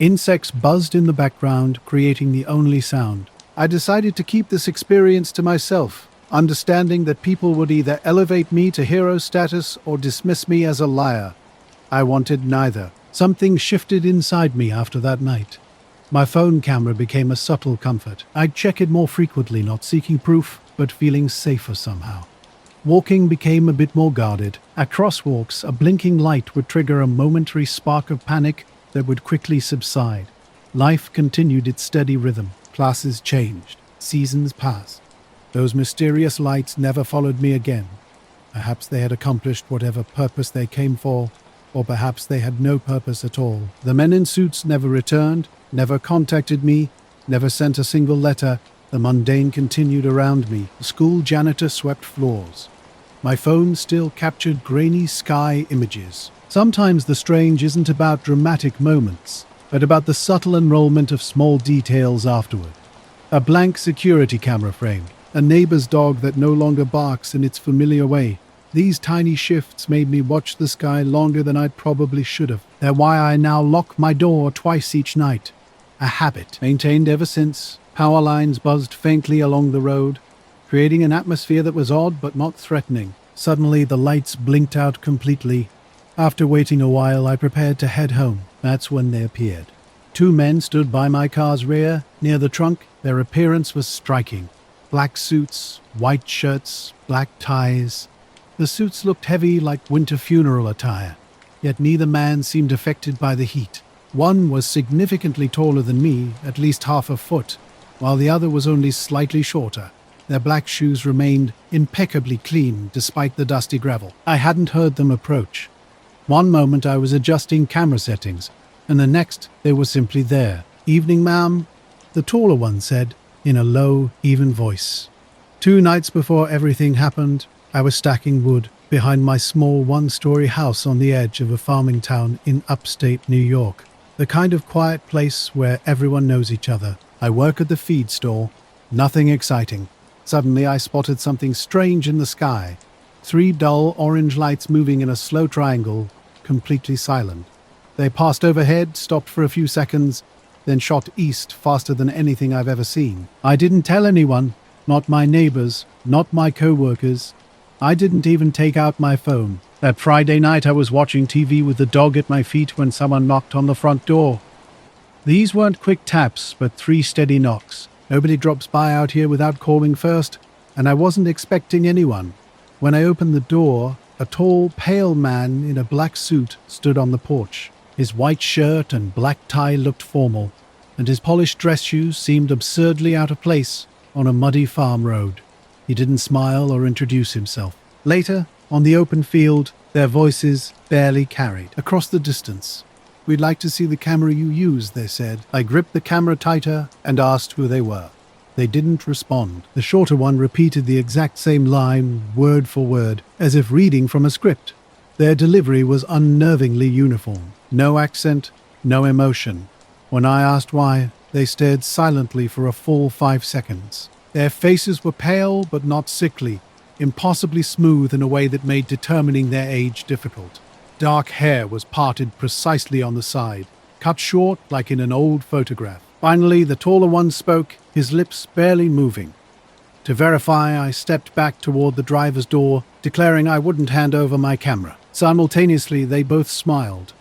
Insects buzzed in the background, creating the only sound. I decided to keep this experience to myself, understanding that people would either elevate me to hero status or dismiss me as a liar. I wanted neither. Something shifted inside me after that night. My phone camera became a subtle comfort. I'd check it more frequently, not seeking proof, but feeling safer somehow. Walking became a bit more guarded. At crosswalks, a blinking light would trigger a momentary spark of panic that would quickly subside. Life continued its steady rhythm. Classes changed. Seasons passed. Those mysterious lights never followed me again. Perhaps they had accomplished whatever purpose they came for, or perhaps they had no purpose at all. The men in suits never returned, never contacted me, never sent a single letter. The mundane continued around me. The school janitor swept floors. My phone still captured grainy sky images. Sometimes the strange isn't about dramatic moments, but about the subtle enrollment of small details afterward. A blank security camera frame, a neighbor's dog that no longer barks in its familiar way. These tiny shifts made me watch the sky longer than I probably should have. They're why I now lock my door twice each night. A habit maintained ever since. Power lines buzzed faintly along the road, creating an atmosphere that was odd but not threatening. Suddenly the lights blinked out completely. After waiting a while, I prepared to head home. That's when they appeared. 2 men stood by my car's rear, near the trunk. Their appearance was striking. Black suits, white shirts, black ties. The suits looked heavy like winter funeral attire, yet neither man seemed affected by the heat. One was significantly taller than me, at least half a foot, while the other was only slightly shorter. Their black shoes remained impeccably clean despite the dusty gravel. I hadn't heard them approach. One moment I was adjusting camera settings, and the next they were simply there. "Evening, ma'am," the taller one said, in a low, even voice. 2 nights before everything happened, I was stacking wood behind my small 1-story house on the edge of a farming town in upstate New York. The kind of quiet place where everyone knows each other. I work at the feed store. Nothing exciting. Suddenly I spotted something strange in the sky. 3 dull orange lights moving in a slow triangle, completely silent. They passed overhead, stopped for a few seconds, then shot east faster than anything I've ever seen. I didn't tell anyone, not my neighbors, not my co-workers. I didn't even take out my phone. That Friday night I was watching TV with the dog at my feet when someone knocked on the front door. These weren't quick taps, but 3 steady knocks. Nobody drops by out here without calling first, and I wasn't expecting anyone. When I opened the door, a tall, pale man in a black suit stood on the porch. His white shirt and black tie looked formal, and his polished dress shoes seemed absurdly out of place on a muddy farm road. He didn't smile or introduce himself. Later, on the open field, their voices barely carried across the distance. "We'd like to see the camera you use," they said. I gripped the camera tighter and asked who they were. They didn't respond. The shorter one repeated the exact same line, word for word, as if reading from a script. Their delivery was unnervingly uniform. No accent, no emotion. When I asked why, they stared silently for a full 5 seconds. Their faces were pale but not sickly, impossibly smooth in a way that made determining their age difficult. Dark hair was parted precisely on the side, cut short like in an old photograph. Finally, the taller one spoke, his lips barely moving. To verify, I stepped back toward the driver's door, declaring I wouldn't hand over my camera. Simultaneously, they both smiled,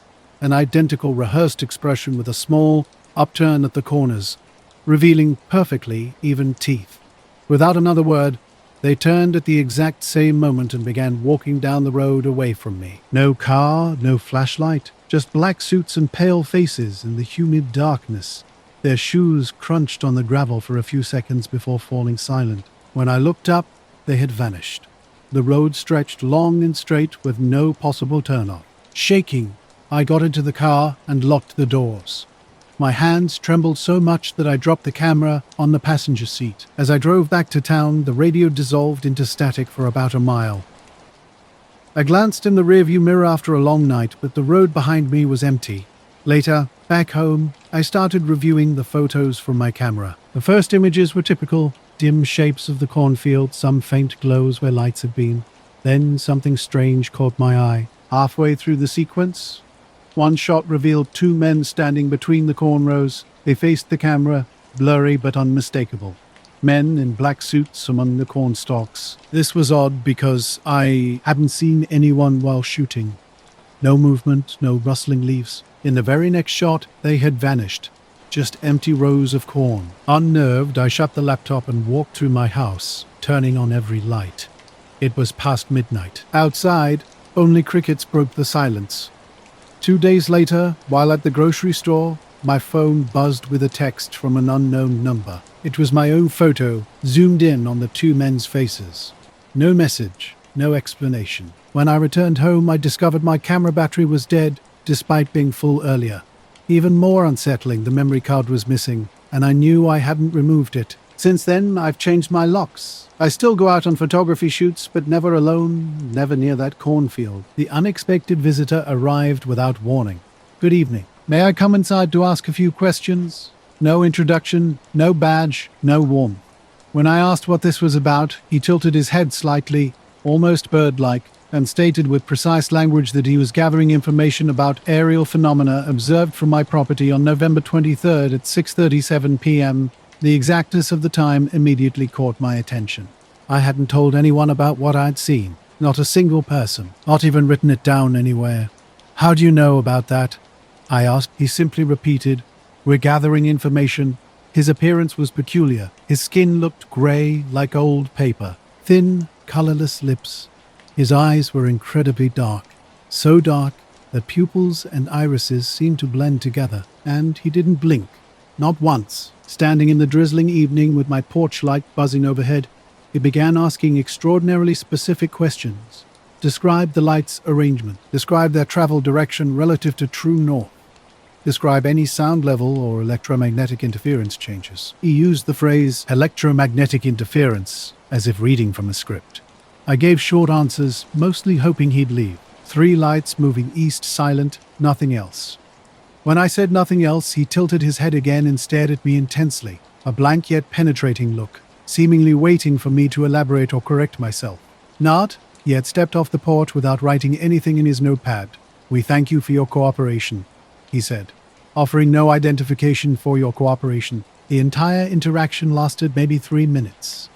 an identical rehearsed expression with a small upturn at the corners, revealing perfectly even teeth. Without another word, they turned at the exact same moment and began walking down the road away from me. No car, no flashlight, just black suits and pale faces in the humid darkness. Their shoes crunched on the gravel for a few seconds before falling silent. When I looked up, they had vanished. The road stretched long and straight with no possible turnoff. Shaking, I got into the car and locked the doors. My hands trembled so much that I dropped the camera on the passenger seat. As I drove back to town, the radio dissolved into static for about a mile. I glanced in the rearview mirror after a long night, but the road behind me was empty. Later, back home, I started reviewing the photos from my camera. The first images were typical, dim shapes of the cornfield, some faint glows where lights had been. Then something strange caught my eye. Halfway through the sequence, one shot revealed two men standing between the corn rows. They faced the camera, blurry but unmistakable. Men in black suits among the corn stalks. This was odd because I hadn't seen anyone while shooting. No movement, no rustling leaves. In the very next shot, they had vanished. Just empty rows of corn. Unnerved, I shut the laptop and walked through my house, turning on every light. It was past midnight. Outside, only crickets broke the silence. 2 days later, while at the grocery store, my phone buzzed with a text from an unknown number. It was my own photo, zoomed in on the two men's faces. No message, no explanation. When I returned home, I discovered my camera battery was dead, despite being full earlier. Even more unsettling, the memory card was missing, and I knew I hadn't removed it. Since then, I've changed my locks. I still go out on photography shoots, but never alone, never near that cornfield. The unexpected visitor arrived without warning. Good evening. May I come inside to ask a few questions? No introduction, no badge, no warmth. When I asked what this was about, he tilted his head slightly, almost bird-like, and stated with precise language that he was gathering information about aerial phenomena observed from my property on November 23rd at 6:37 p.m. The exactness of the time immediately caught my attention. I hadn't told anyone about what I'd seen, not a single person, not even written it down anywhere. How do you know about that? I asked. He simply repeated, "We're gathering information." His appearance was peculiar. His skin looked grey like old paper, thin, colourless lips. His eyes were incredibly dark, so dark that pupils and irises seemed to blend together, and he didn't blink, not once. Standing in the drizzling evening with my porch light buzzing overhead, he began asking extraordinarily specific questions. Describe the light's arrangement. Describe their travel direction relative to true north. Describe any sound level or electromagnetic interference changes. He used the phrase electromagnetic interference as if reading from a script. I gave short answers, mostly hoping he'd leave. 3 lights moving east, silent, nothing else. When I said nothing else, he tilted his head again and stared at me intensely, a blank yet penetrating look, seemingly waiting for me to elaborate or correct myself. Not, he had stepped off the porch without writing anything in his notepad. "We thank you for your cooperation," he said, offering no identification for your cooperation. The entire interaction lasted maybe 3 minutes.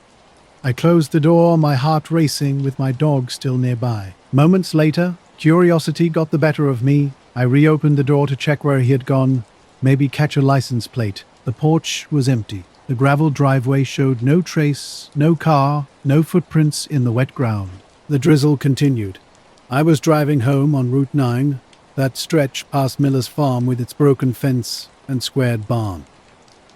I closed the door, my heart racing, with my dog still nearby. Moments later, curiosity got the better of me. I reopened the door to check where he had gone, maybe catch a license plate. The porch was empty. The gravel driveway showed no trace, no car, no footprints in the wet ground. The drizzle continued. I was driving home on Route 9, that stretch past Miller's farm with its broken fence and squared barn.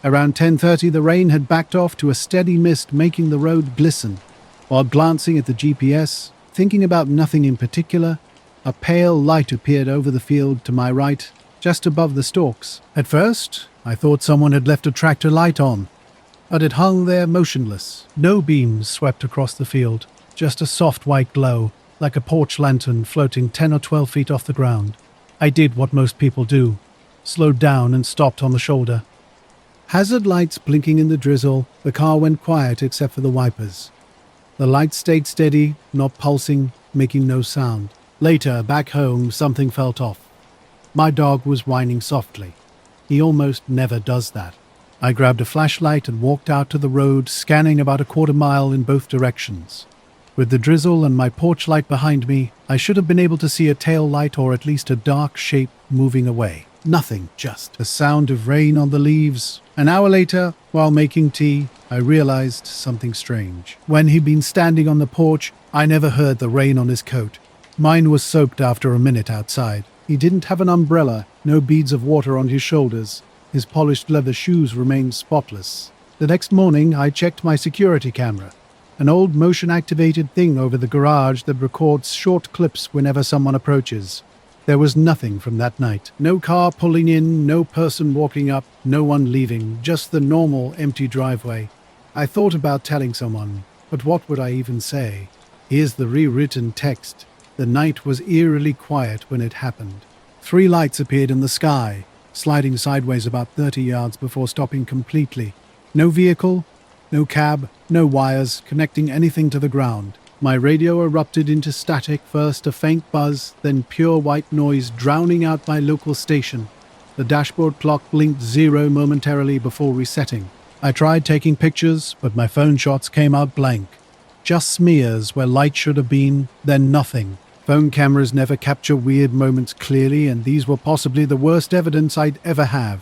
Around 10:30, the rain had backed off to a steady mist, making the road glisten. While glancing at the GPS, thinking about nothing in particular, a pale light appeared over the field to my right, just above the stalks. At first, I thought someone had left a tractor light on, but it hung there motionless. No beams swept across the field, just a soft white glow, like a porch lantern floating 10 or 12 feet off the ground. I did what most people do, slowed down and stopped on the shoulder. Hazard lights blinking in the drizzle, the car went quiet except for the wipers. The lights stayed steady, not pulsing, making no sound. Later, back home, something felt off. My dog was whining softly. He almost never does that. I grabbed a flashlight and walked out to the road, scanning about a quarter mile in both directions. With the drizzle and my porch light behind me, I should have been able to see a tail light or at least a dark shape moving away. Nothing, just the sound of rain on the leaves. An hour later, while making tea, I realized something strange. When he'd been standing on the porch, I never heard the rain on his coat. Mine was soaked after a minute outside. He didn't have an umbrella, no beads of water on his shoulders. His polished leather shoes remained spotless. The next morning, I checked my security camera. An old motion-activated thing over the garage that records short clips whenever someone approaches. There was nothing from that night. No car pulling in, no person walking up, no one leaving, just the normal empty driveway. I thought about telling someone, but what would I even say? Here's the rewritten text. The night was eerily quiet when it happened. 3 lights appeared in the sky, sliding sideways about 30 yards before stopping completely. No vehicle, no cab, no wires connecting anything to the ground. My radio erupted into static, first a faint buzz, then pure white noise drowning out my local station. The dashboard clock blinked 0 momentarily before resetting. I tried taking pictures, but my phone shots came out blank. Just smears where light should have been, then nothing. Phone cameras never capture weird moments clearly, and these were possibly the worst evidence I'd ever have.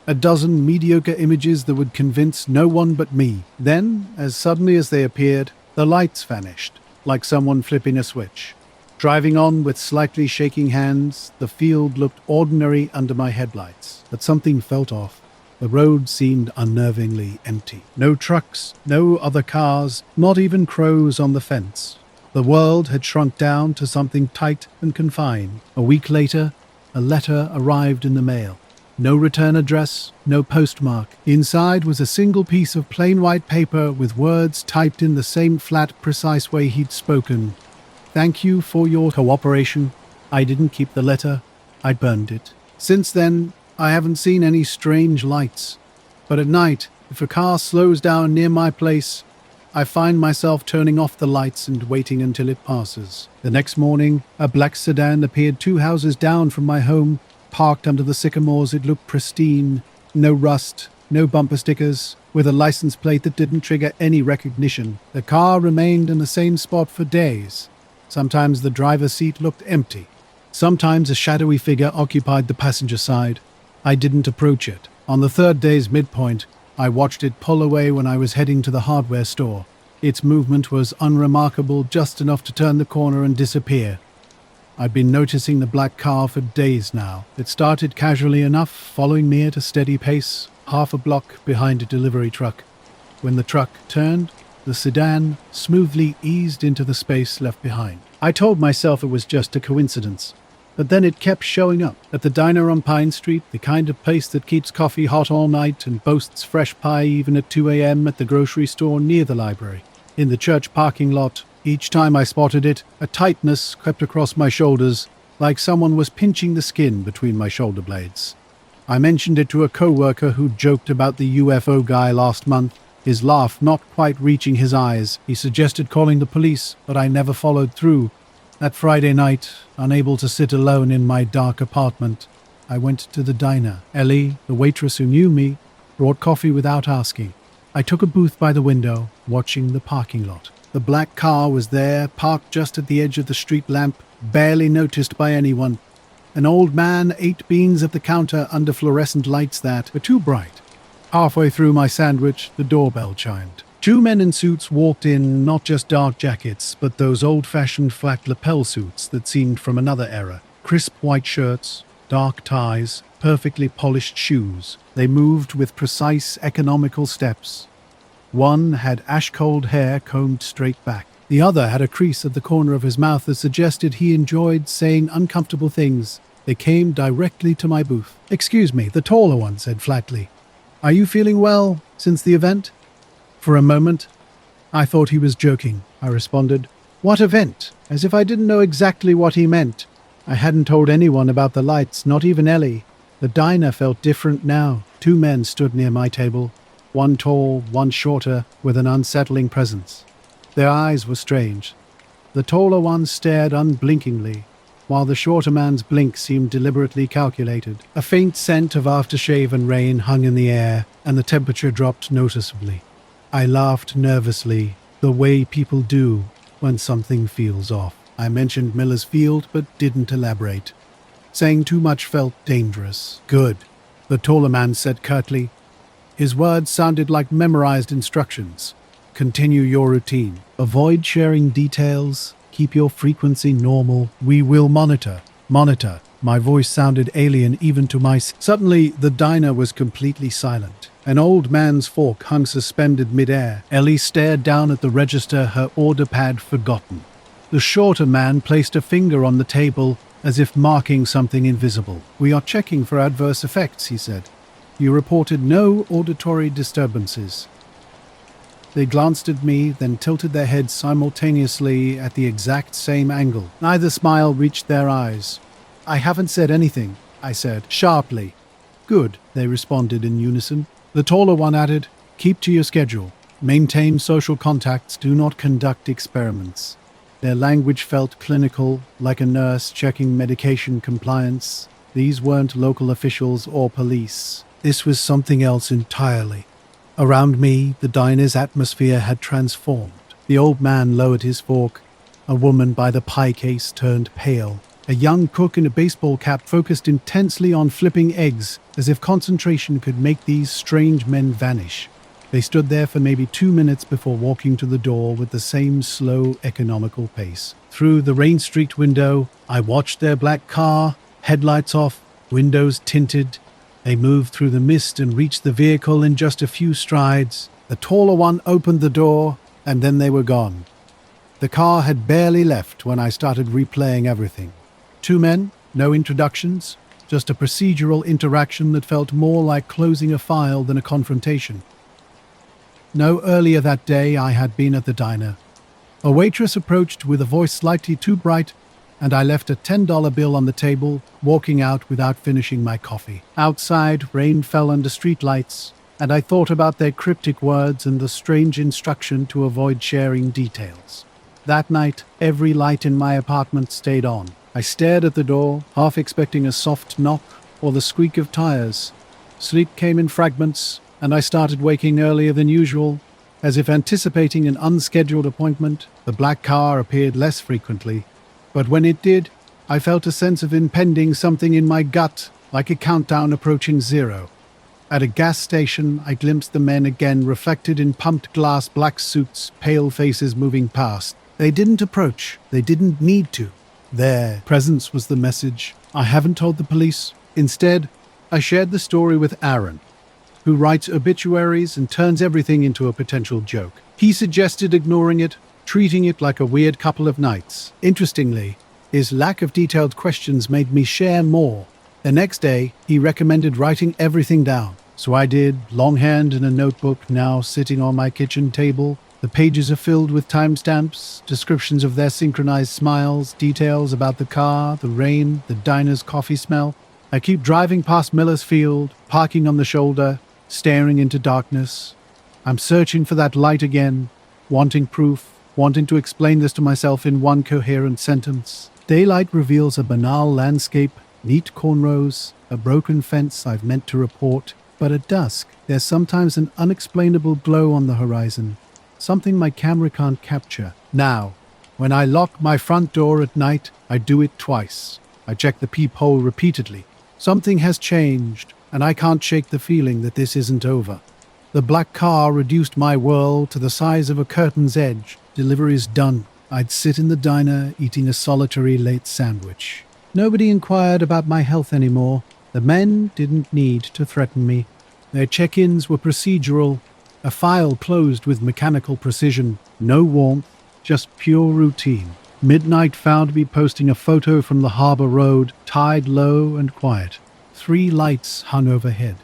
A dozen mediocre images that would convince no one but me. Then, as suddenly as they appeared, the lights vanished, like someone flipping a switch. Driving on with slightly shaking hands, the field looked ordinary under my headlights, but something felt off. The road seemed unnervingly empty. No trucks, no other cars, not even crows on the fence. The world had shrunk down to something tight and confined. A week later, a letter arrived in the mail. No return address, no postmark. Inside was a single piece of plain white paper with words typed in the same flat, precise way he'd spoken. Thank you for your cooperation. I didn't keep the letter. I burned it. Since then, I haven't seen any strange lights. But at night, if a car slows down near my place, I find myself turning off the lights and waiting until it passes. The next morning, a black sedan appeared 2 houses down from my home. Parked under the sycamores, it looked pristine. No rust, no bumper stickers, with a license plate that didn't trigger any recognition. The car remained in the same spot for days. Sometimes the driver's seat looked empty. Sometimes a shadowy figure occupied the passenger side. I didn't approach it. On the 3rd day's midpoint, I watched it pull away when I was heading to the hardware store. Its movement was unremarkable, just enough to turn the corner and disappear. I'd been noticing the black car for days now. It started casually enough, following me at a steady pace, half a block behind a delivery truck. When the truck turned, the sedan smoothly eased into the space left behind. I told myself it was just a coincidence, but then it kept showing up. At the diner on Pine Street, the kind of place that keeps coffee hot all night and boasts fresh pie even at 2 a.m. at the grocery store near the library. In the church parking lot, each time I spotted it, a tightness crept across my shoulders, like someone was pinching the skin between my shoulder blades. I mentioned it to a co-worker who joked about the UFO guy last month, his laugh not quite reaching his eyes. He suggested calling the police, but I never followed through. That Friday night, unable to sit alone in my dark apartment, I went to the diner. Ellie, the waitress who knew me, brought coffee without asking. I took a booth by the window, watching the parking lot. The black car was there, parked just at the edge of the street lamp, barely noticed by anyone. An old man ate beans at the counter under fluorescent lights that were too bright. Halfway through my sandwich, the doorbell chimed. 2 men in suits walked in, not just dark jackets, but those old-fashioned flat lapel suits that seemed from another era. Crisp white shirts, dark ties, perfectly polished shoes. They moved with precise, economical steps. One had ash-cold hair combed straight back. The other had a crease at the corner of his mouth that suggested he enjoyed saying uncomfortable things. They came directly to my booth. "Excuse me," the taller one said flatly. "Are you feeling well since the event?" For a moment, I thought he was joking. I responded, "What event?" As if I didn't know exactly what he meant. I hadn't told anyone about the lights, not even Ellie. The diner felt different now. 2 men stood near my table. One tall, one shorter, with an unsettling presence. Their eyes were strange. The taller one stared unblinkingly, while the shorter man's blink seemed deliberately calculated. A faint scent of aftershave and rain hung in the air, and the temperature dropped noticeably. I laughed nervously, the way people do when something feels off. I mentioned Miller's Field, but didn't elaborate. Saying too much felt dangerous. Good, the taller man said curtly. His words sounded like memorized instructions. Continue your routine. Avoid sharing details. Keep your frequency normal. We will monitor. Monitor. My voice sounded alien even to my... Suddenly, the diner was completely silent. An old man's fork hung suspended mid-air. Ellie stared down at the register, her order pad forgotten. The shorter man placed a finger on the table as if marking something invisible. We are checking for adverse effects, he said. You reported no auditory disturbances. They glanced at me, then tilted their heads simultaneously at the exact same angle. Neither smile reached their eyes. I haven't said anything, I said, sharply. Good, they responded in unison. The taller one added, keep to your schedule. Maintain social contacts, do not conduct experiments. Their language felt clinical, like a nurse checking medication compliance. These weren't local officials or police. This was something else entirely. Around me, the diner's atmosphere had transformed. The old man lowered his fork. A woman by the pie case turned pale. A young cook in a baseball cap focused intensely on flipping eggs, as if concentration could make these strange men vanish. They stood there for maybe 2 minutes before walking to the door with the same slow, economical pace. Through the rain-streaked window, I watched their black car, headlights off, windows tinted. They moved through the mist and reached the vehicle in just a few strides. The taller one opened the door, and then they were gone. The car had barely left when I started replaying everything. 2 men, no introductions, just a procedural interaction that felt more like closing a file than a confrontation. No earlier that day I had been at the diner. A waitress approached with a voice slightly too bright, and I left a $10 bill on the table, walking out without finishing my coffee. Outside, rain fell under streetlights, and I thought about their cryptic words and the strange instruction to avoid sharing details. That night, every light in my apartment stayed on. I stared at the door, half expecting a soft knock or the squeak of tires. Sleep came in fragments, and I started waking earlier than usual. As if anticipating an unscheduled appointment, the black car appeared less frequently. But when it did, I felt a sense of impending something in my gut, like a countdown approaching 0. At a gas station, I glimpsed the men again, reflected in pumped glass black suits, pale faces moving past. They didn't approach. They didn't need to. Their presence was the message. I haven't told the police. Instead, I shared the story with Aaron, who writes obituaries and turns everything into a potential joke. He suggested ignoring it, treating it like a weird couple of nights. Interestingly, his lack of detailed questions made me share more. The next day, he recommended writing everything down. So I did, longhand in a notebook now sitting on my kitchen table. The pages are filled with timestamps, descriptions of their synchronized smiles, details about the car, the rain, the diner's coffee smell. I keep driving past Miller's Field, parking on the shoulder, staring into darkness. I'm searching for that light again, wanting proof, wanting to explain this to myself in one coherent sentence. Daylight reveals a banal landscape, neat cornrows, a broken fence I've meant to report. But at dusk, there's sometimes an unexplainable glow on the horizon, something my camera can't capture. Now, when I lock my front door at night, I do it twice. I check the peephole repeatedly. Something has changed, and I can't shake the feeling that this isn't over. The black car reduced my world to the size of a curtain's edge. Delivery's done. I'd sit in the diner eating a solitary late sandwich. Nobody inquired about my health anymore. The men didn't need to threaten me. Their check-ins were procedural, a file closed with mechanical precision. No warmth, just pure routine. Midnight found me posting a photo from the harbor road, tide low and quiet. 3 lights hung overhead.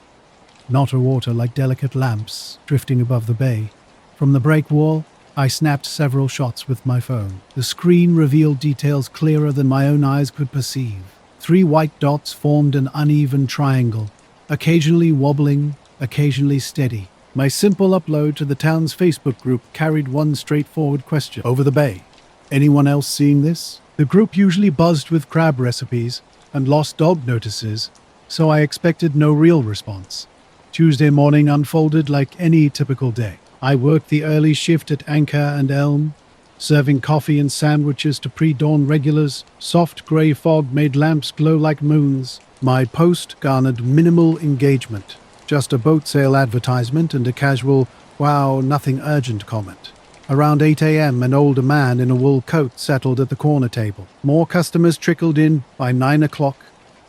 Not a water like delicate lamps drifting above the bay. From the break wall, I snapped several shots with my phone. The screen revealed details clearer than my own eyes could perceive. 3 white dots formed an uneven triangle, occasionally wobbling, occasionally steady. My simple upload to the town's Facebook group carried one straightforward question. Over the bay. Anyone else seeing this? The group usually buzzed with crab recipes and lost dog notices, so I expected no real response. Tuesday morning unfolded like any typical day. I worked the early shift at Anchor and Elm, serving coffee and sandwiches to pre-dawn regulars. Soft grey fog made lamps glow like moons. My post garnered minimal engagement, just a boat sale advertisement and a casual, "wow, nothing urgent" comment. Around 8 a.m., an older man in a wool coat settled at the corner table. More customers trickled in. By 9 o'clock,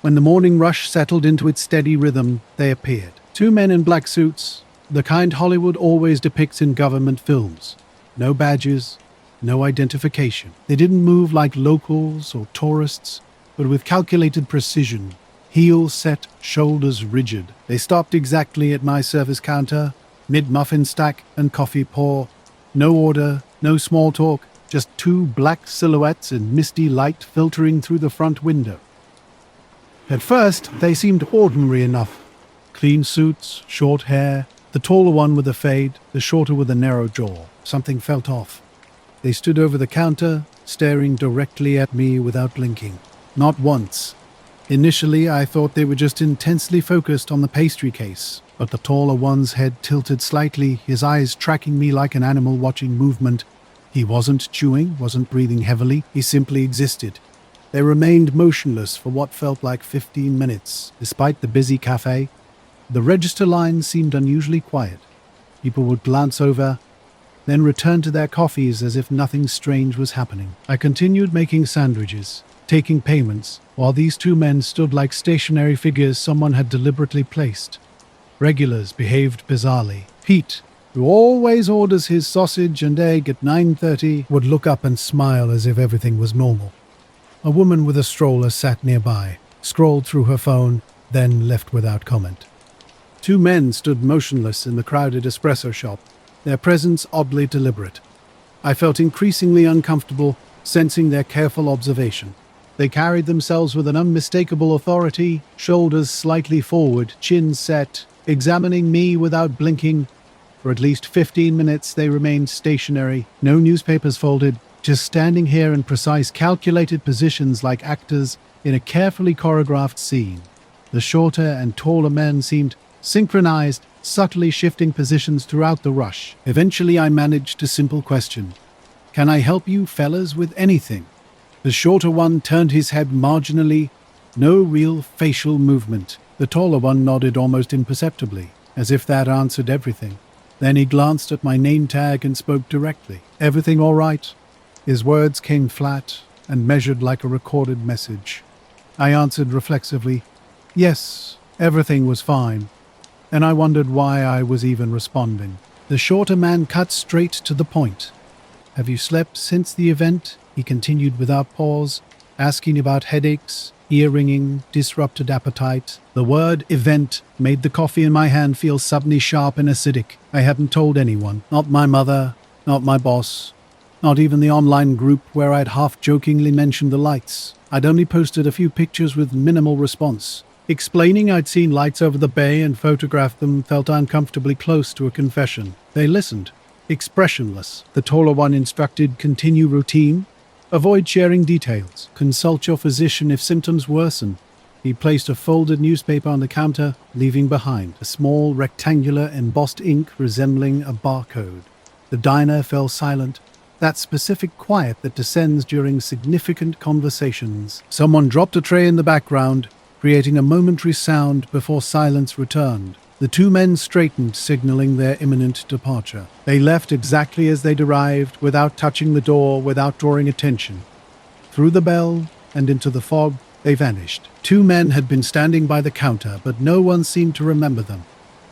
when the morning rush settled into its steady rhythm, they appeared. Two men in black suits, the kind Hollywood always depicts in government films. No badges, no identification. They didn't move like locals or tourists, but with calculated precision, heels set, shoulders rigid. They stopped exactly at my service counter, mid-muffin stack and coffee pour. No order, no small talk, just two black silhouettes in misty light filtering through the front window. At first, they seemed ordinary enough. Clean suits, short hair, the taller one with a fade, the shorter with a narrow jaw. Something felt off. They stood over the counter, staring directly at me without blinking. Not once. Initially, I thought they were just intensely focused on the pastry case, but the taller one's head tilted slightly, his eyes tracking me like an animal watching movement. He wasn't chewing, wasn't breathing heavily, he simply existed. They remained motionless for what felt like 15 minutes, despite the busy cafe. The register line seemed unusually quiet. People would glance over, then return to their coffees as if nothing strange was happening. I continued making sandwiches, taking payments, while these two men stood like stationary figures someone had deliberately placed. Regulars behaved bizarrely. Pete, who always orders his sausage and egg at 9:30, would look up and smile as if everything was normal. A woman with a stroller sat nearby, scrolled through her phone, then left without comment. Two men stood motionless in the crowded espresso shop, their presence oddly deliberate. I felt increasingly uncomfortable, sensing their careful observation. They carried themselves with an unmistakable authority, shoulders slightly forward, chin set, examining me without blinking. For at least 15 minutes they remained stationary, no newspapers folded, just standing here in precise calculated positions like actors in a carefully choreographed scene. The shorter and taller men seemed synchronized, subtly shifting positions throughout the rush. Eventually I managed a simple question. "Can I help you fellas with anything?" The shorter one turned his head marginally, no real facial movement. The taller one nodded almost imperceptibly, as if that answered everything. Then he glanced at my name tag and spoke directly. "Everything all right?" His words came flat and measured like a recorded message. I answered reflexively, "Yes, everything was fine," and I wondered why I was even responding. The shorter man cut straight to the point. "Have you slept since the event?" he continued without pause, asking about headaches, ear-ringing, disrupted appetite. The word "event" made the coffee in my hand feel suddenly sharp and acidic. I hadn't told anyone, not my mother, not my boss, not even the online group where I'd half-jokingly mentioned the lights. I'd only posted a few pictures with minimal response. Explaining I'd seen lights over the bay and photographed them felt uncomfortably close to a confession. They listened, expressionless. The taller one instructed, "Continue routine. Avoid sharing details. Consult your physician if symptoms worsen." He placed a folded newspaper on the counter, leaving behind a small rectangular embossed ink resembling a barcode. The diner fell silent, that specific quiet that descends during significant conversations. Someone dropped a tray in the background, creating a momentary sound before silence returned. The two men straightened, signaling their imminent departure. They left exactly as they'd arrived, without touching the door, without drawing attention. Through the bell and into the fog, they vanished. Two men had been standing by the counter, but no one seemed to remember them.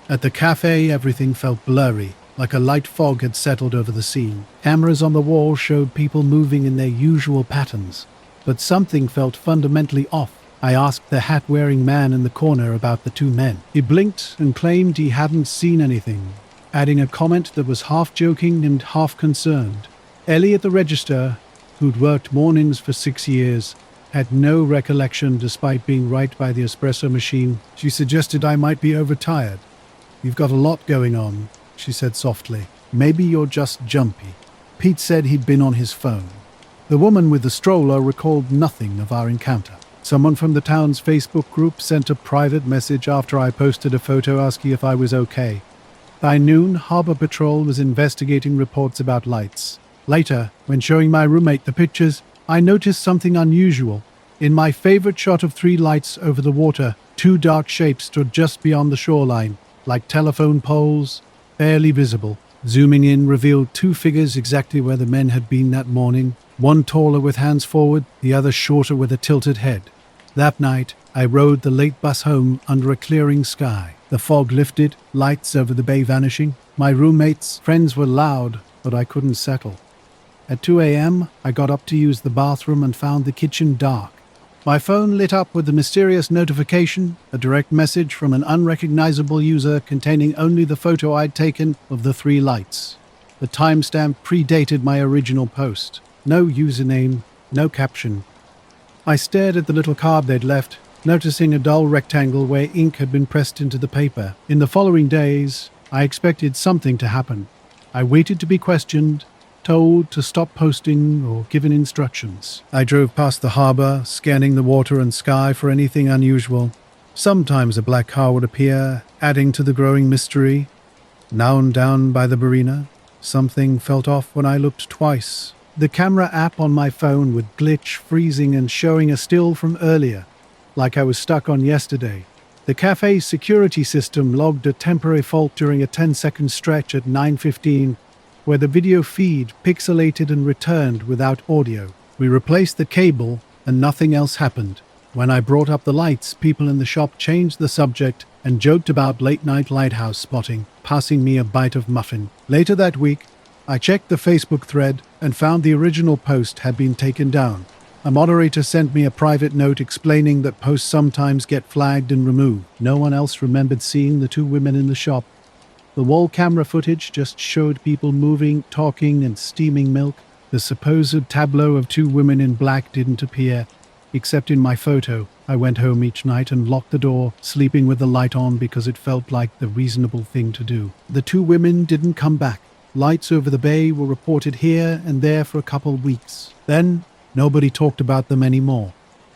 At the cafe, everything felt blurry, like a light fog had settled over the scene. Cameras on the wall showed people moving in their usual patterns, but something felt fundamentally off. I asked the hat-wearing man in the corner about the two men. He blinked and claimed he hadn't seen anything, adding a comment that was half joking and half concerned. Ellie at the register, who'd worked mornings for 6 years, had no recollection despite being right by the espresso machine. She suggested I might be overtired. "You've got a lot going on," she said softly. "Maybe you're just jumpy." Pete said he'd been on his phone. The woman with the stroller recalled nothing of our encounter. Someone from the town's Facebook group sent a private message after I posted a photo asking if I was okay. By noon, Harbour Patrol was investigating reports about lights. Later, when showing my roommate the pictures, I noticed something unusual. In my favorite shot of 3 lights over the water, 2 dark shapes stood just beyond the shoreline, like telephone poles, barely visible. Zooming in revealed 2 figures exactly where the men had been that morning, one taller with hands forward, the other shorter with a tilted head. That night, I rode the late bus home under a clearing sky. The fog lifted, lights over the bay vanishing. My roommate's friends were loud, but I couldn't settle. At 2 a.m., I got up to use the bathroom and found the kitchen dark. My phone lit up with a mysterious notification, a direct message from an unrecognizable user containing only the photo I'd taken of the 3 lights. The timestamp predated my original post. No username, no caption. I stared at the little card they'd left, noticing a dull rectangle where ink had been pressed into the paper. In the following days, I expected something to happen. I waited to be questioned, told to stop posting or given instructions. I drove past the harbour, scanning the water and sky for anything unusual. Sometimes a black car would appear, adding to the growing mystery. Now and down by the marina, something felt off when I looked twice. The camera app on my phone would glitch, freezing and showing a still from earlier, like I was stuck on yesterday. The cafe's security system logged a temporary fault during a 10-second stretch at 9:15, where the video feed pixelated and returned without audio. We replaced the cable and nothing else happened. When I brought up the lights, people in the shop changed the subject and joked about late-night lighthouse spotting, passing me a bite of muffin. Later that week, I checked the Facebook thread and found the original post had been taken down. A moderator sent me a private note explaining that posts sometimes get flagged and removed. No one else remembered seeing the 2 women in the shop. The wall camera footage just showed people moving, talking, and steaming milk. The supposed tableau of 2 women in black didn't appear, except in my photo. I went home each night and locked the door, sleeping with the light on because it felt like the reasonable thing to do. The 2 women didn't come back. Lights over the bay were reported here and there for a couple weeks. Then, nobody talked about them anymore.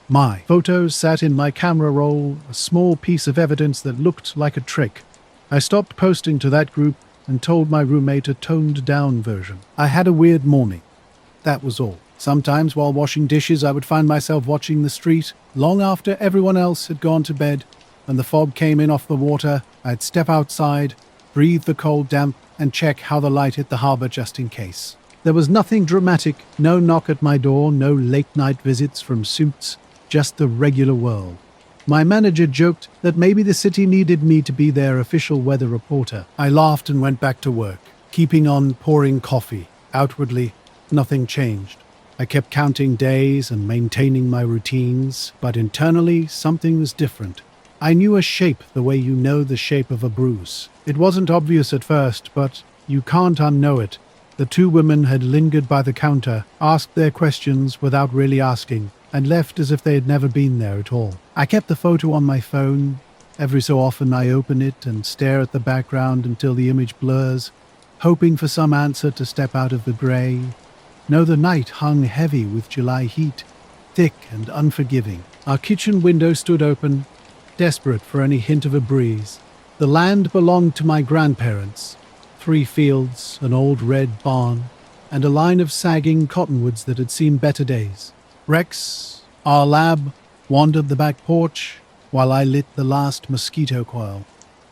My photos sat in my camera roll, a small piece of evidence that looked like a trick. I stopped posting to that group and told my roommate a toned-down version. I had a weird morning. That was all. Sometimes while washing dishes, I would find myself watching the street. Long after everyone else had gone to bed and the fog came in off the water, I'd step outside, breathe the cold damp, and check how the light hit the harbour just in case. There was nothing dramatic, no knock at my door, no late-night visits from suits, just the regular world. My manager joked that maybe the city needed me to be their official weather reporter. I laughed and went back to work, keeping on pouring coffee. Outwardly, nothing changed. I kept counting days and maintaining my routines, but internally, something was different. I knew a shape the way you know the shape of a bruise. It wasn't obvious at first, but you can't unknow it. The 2 women had lingered by the counter, asked their questions without really asking, and left as if they had never been there at all. I kept the photo on my phone. Every so often I open it and stare at the background until the image blurs, hoping for some answer to step out of the grey. No, the night hung heavy with July heat, thick and unforgiving. Our kitchen window stood open, desperate for any hint of a breeze. The land belonged to my grandparents. 3 fields, an old red barn, and a line of sagging cottonwoods that had seen better days. Rex, our lab, wandered the back porch while I lit the last mosquito coil.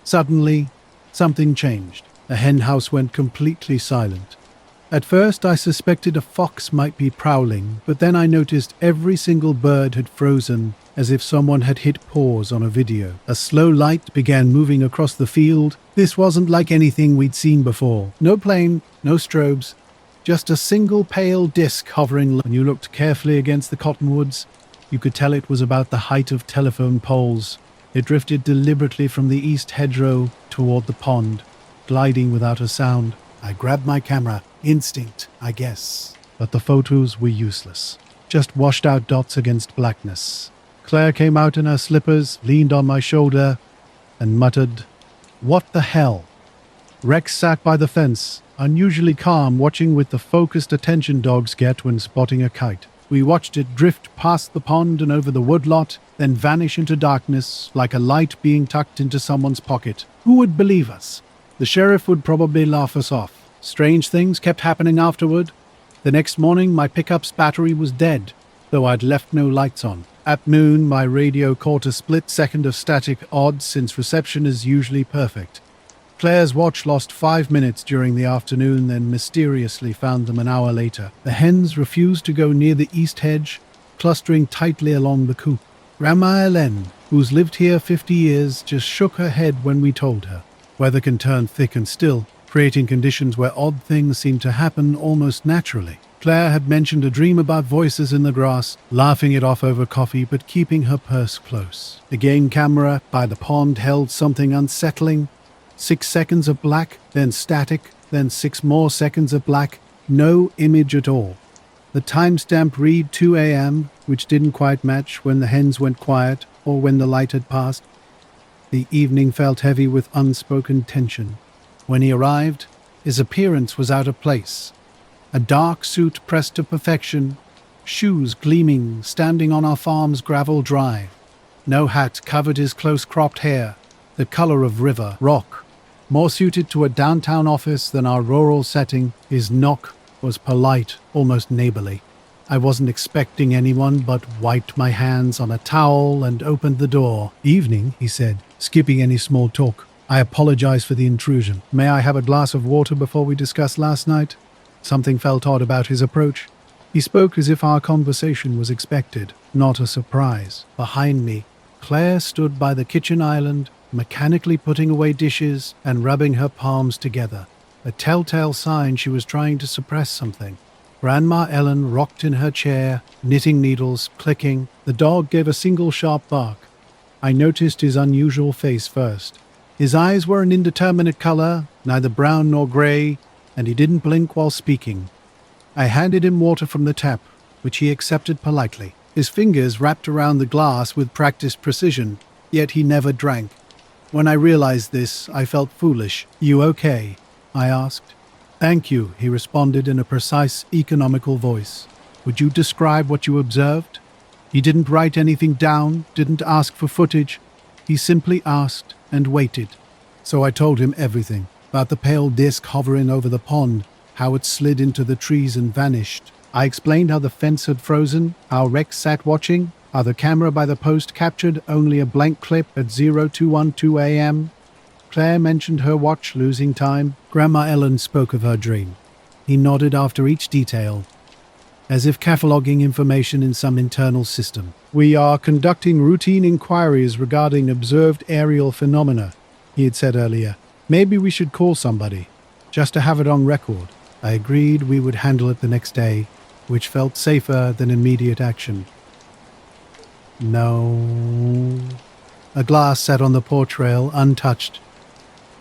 Suddenly, something changed. The hen house went completely silent. At first, I suspected a fox might be prowling, but then I noticed every single bird had frozen, as if someone had hit pause on a video. A slow light began moving across the field. This wasn't like anything we'd seen before. No plane, no strobes, just a single pale disc hovering. When you looked carefully against the cottonwoods, you could tell it was about the height of telephone poles. It drifted deliberately from the east hedgerow toward the pond, gliding without a sound. I grabbed my camera. Instinct, I guess. But the photos were useless. Just washed out dots against blackness. Claire came out in her slippers, leaned on my shoulder, and muttered, "What the hell?" Rex sat by the fence, unusually calm, watching with the focused attention dogs get when spotting a kite. We watched it drift past the pond and over the woodlot, then vanish into darkness like a light being tucked into someone's pocket. Who would believe us? The sheriff would probably laugh us off. Strange things kept happening afterward. The next morning, my pickup's battery was dead, though I'd left no lights on. At noon, my radio caught a split second of static, odd since reception is usually perfect. Claire's watch lost 5 minutes during the afternoon, then mysteriously found them an hour later. The hens refused to go near the east hedge, clustering tightly along the coop. Grandma Hélène, who's lived here 50 years, just shook her head when we told her. Weather can turn thick and still, creating conditions where odd things seem to happen almost naturally. Claire had mentioned a dream about voices in the grass, laughing it off over coffee but keeping her purse close. The game camera by the pond held something unsettling. 6 seconds of black, then static, then 6 more seconds of black, no image at all. The timestamp read 2 a.m., which didn't quite match when the hens went quiet or when the light had passed. The evening felt heavy with unspoken tension. When he arrived, his appearance was out of place. A dark suit pressed to perfection, shoes gleaming, standing on our farm's gravel drive. No hat covered his close-cropped hair, the color of river, rock. More suited to a downtown office than our rural setting, his knock was polite, almost neighborly. I wasn't expecting anyone, but wiped my hands on a towel and opened the door. "Evening," he said, skipping any small talk. "I apologize for the intrusion. May I have a glass of water before we discuss last night?" Something felt odd about his approach. He spoke as if our conversation was expected, not a surprise. Behind me, Claire stood by the kitchen island, mechanically putting away dishes and rubbing her palms together, a telltale sign she was trying to suppress something. Grandma Ellen rocked in her chair, knitting needles, clicking. The dog gave a single sharp bark. I noticed his unusual face first. His eyes were an indeterminate color, neither brown nor gray, and he didn't blink while speaking. I handed him water from the tap, which he accepted politely. His fingers wrapped around the glass with practiced precision, yet he never drank. When I realized this, I felt foolish. "You okay?" I asked. "Thank you," he responded in a precise, economical voice. "Would you describe what you observed?" He didn't write anything down, didn't ask for footage. He simply asked and waited. So I told him everything. About the pale disc hovering over the pond, how it slid into the trees and vanished. I explained how the fence had frozen, how Rex sat watching, how the camera by the post captured only a blank clip at 0212 a.m. Claire mentioned her watch losing time. Grandma Ellen spoke of her dream. He nodded after each detail, as if cataloging information in some internal system. "We are conducting routine inquiries regarding observed aerial phenomena," he had said earlier. "Maybe we should call somebody, just to have it on record." I agreed we would handle it the next day, which felt safer than immediate action. No. A glass sat on the porch rail, untouched.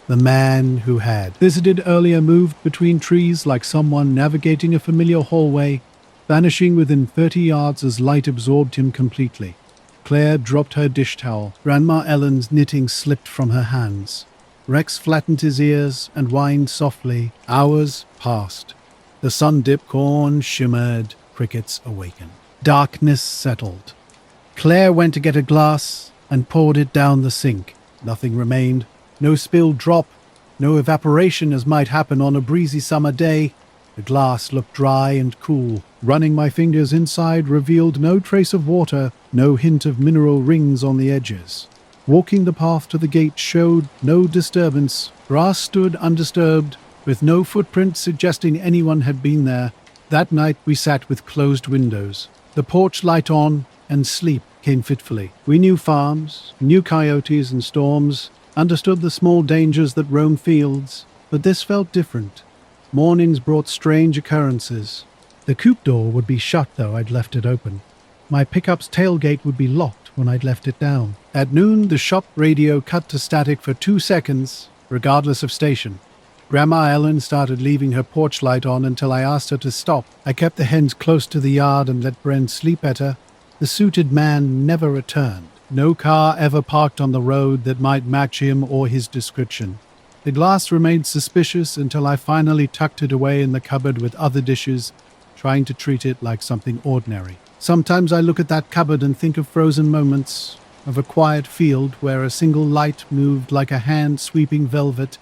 The man who had visited earlier moved between trees like someone navigating a familiar hallway, vanishing within 30 yards as light absorbed him completely. Claire dropped her dish towel. Grandma Ellen's knitting slipped from her hands. Rex flattened his ears and whined softly. Hours passed. The sun dipped, corn shimmered, crickets awakened. Darkness settled. Claire went to get a glass and poured it down the sink. Nothing remained. No spilled drop, no evaporation as might happen on a breezy summer day. The glass looked dry and cool. Running my fingers inside revealed no trace of water, no hint of mineral rings on the edges. Walking the path to the gate showed no disturbance. Grass stood undisturbed, with no footprints suggesting anyone had been there. That night we sat with closed windows, the porch light on, and sleep came fitfully. We knew farms, knew coyotes and storms, understood the small dangers that roam fields, but this felt different. Mornings brought strange occurrences. The coop door would be shut, though I'd left it open. My pickup's tailgate would be locked when I'd left it down. At noon, the shop radio cut to static for 2 seconds, regardless of station. Grandma Ellen started leaving her porch light on until I asked her to stop. I kept the hens close to the yard and let Bren sleep better. The suited man never returned. No car ever parked on the road that might match him or his description. The glass remained suspicious until I finally tucked it away in the cupboard with other dishes, trying to treat it like something ordinary. Sometimes I look at that cupboard and think of frozen moments, of a quiet field where a single light moved like a hand sweeping velvet,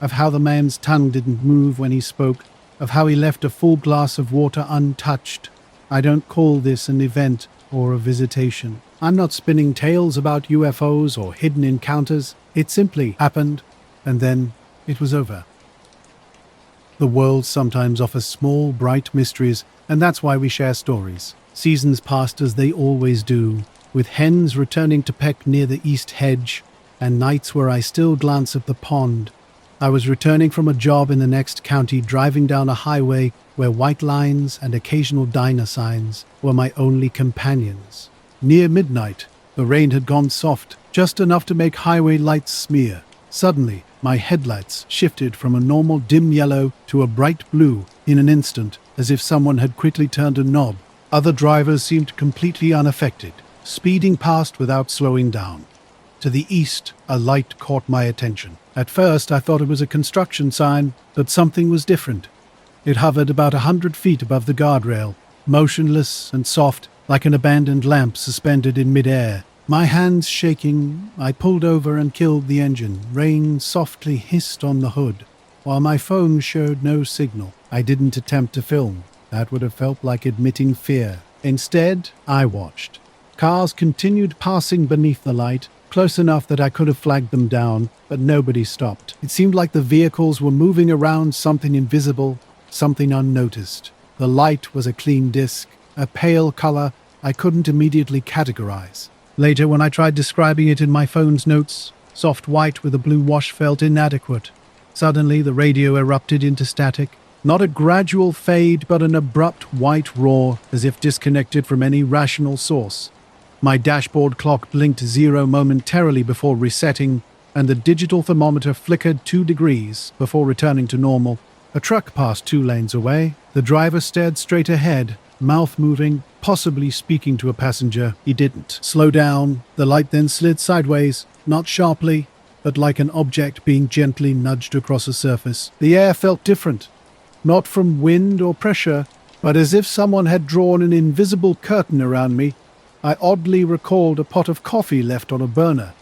of how the man's tongue didn't move when he spoke, of how he left a full glass of water untouched. I don't call this an event or a visitation. I'm not spinning tales about UFOs or hidden encounters. It simply happened, and then it was over. The world sometimes offers small, bright mysteries, and that's why we share stories. Seasons passed as they always do, with hens returning to peck near the east hedge, and nights where I still glance at the pond. I was returning from a job in the next county, driving down a highway where white lines and occasional diner signs were my only companions. Near midnight, the rain had gone soft, just enough to make highway lights smear. Suddenly, my headlights shifted from a normal dim yellow to a bright blue in an instant, as if someone had quickly turned a knob. Other drivers seemed completely unaffected, speeding past without slowing down. To the east, a light caught my attention. At first, I thought it was a construction sign, but something was different. It hovered about 100 feet above the guardrail, motionless and soft, like an abandoned lamp suspended in midair. My hands shaking, I pulled over and killed the engine. Rain softly hissed on the hood, while my phone showed no signal. I didn't attempt to film. That would have felt like admitting fear. Instead, I watched. Cars continued passing beneath the light, close enough that I could have flagged them down, but nobody stopped. It seemed like the vehicles were moving around something invisible, something unnoticed. The light was a clean disk, a pale color I couldn't immediately categorize. Later, when I tried describing it in my phone's notes, soft white with a blue wash felt inadequate. Suddenly, the radio erupted into static. Not a gradual fade, but an abrupt white roar, as if disconnected from any rational source. My dashboard clock blinked 0 momentarily before resetting, and the digital thermometer flickered 2 degrees before returning to normal. A truck passed 2 lanes away. The driver stared straight ahead, mouth moving, possibly speaking to a passenger. He didn't. Slow down. The light then slid sideways, not sharply, but like an object being gently nudged across a surface. The air felt different. Not from wind or pressure, but as if someone had drawn an invisible curtain around me. I oddly recalled a pot of coffee left on a burner,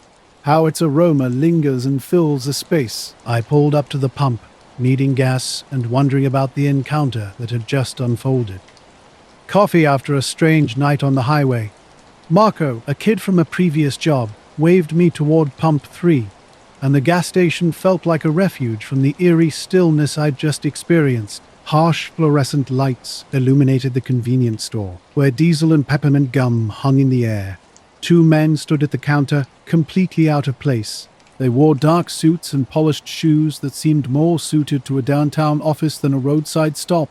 how its aroma lingers and fills the space. I pulled up to the pump, needing gas and wondering about the encounter that had just unfolded. Coffee after a strange night on the highway. Marco, a kid from a previous job, waved me toward pump 3, and the gas station felt like a refuge from the eerie stillness I'd just experienced. Harsh fluorescent lights illuminated the convenience store, where diesel and peppermint gum hung in the air. 2 men stood at the counter, completely out of place. They wore dark suits and polished shoes that seemed more suited to a downtown office than a roadside stop.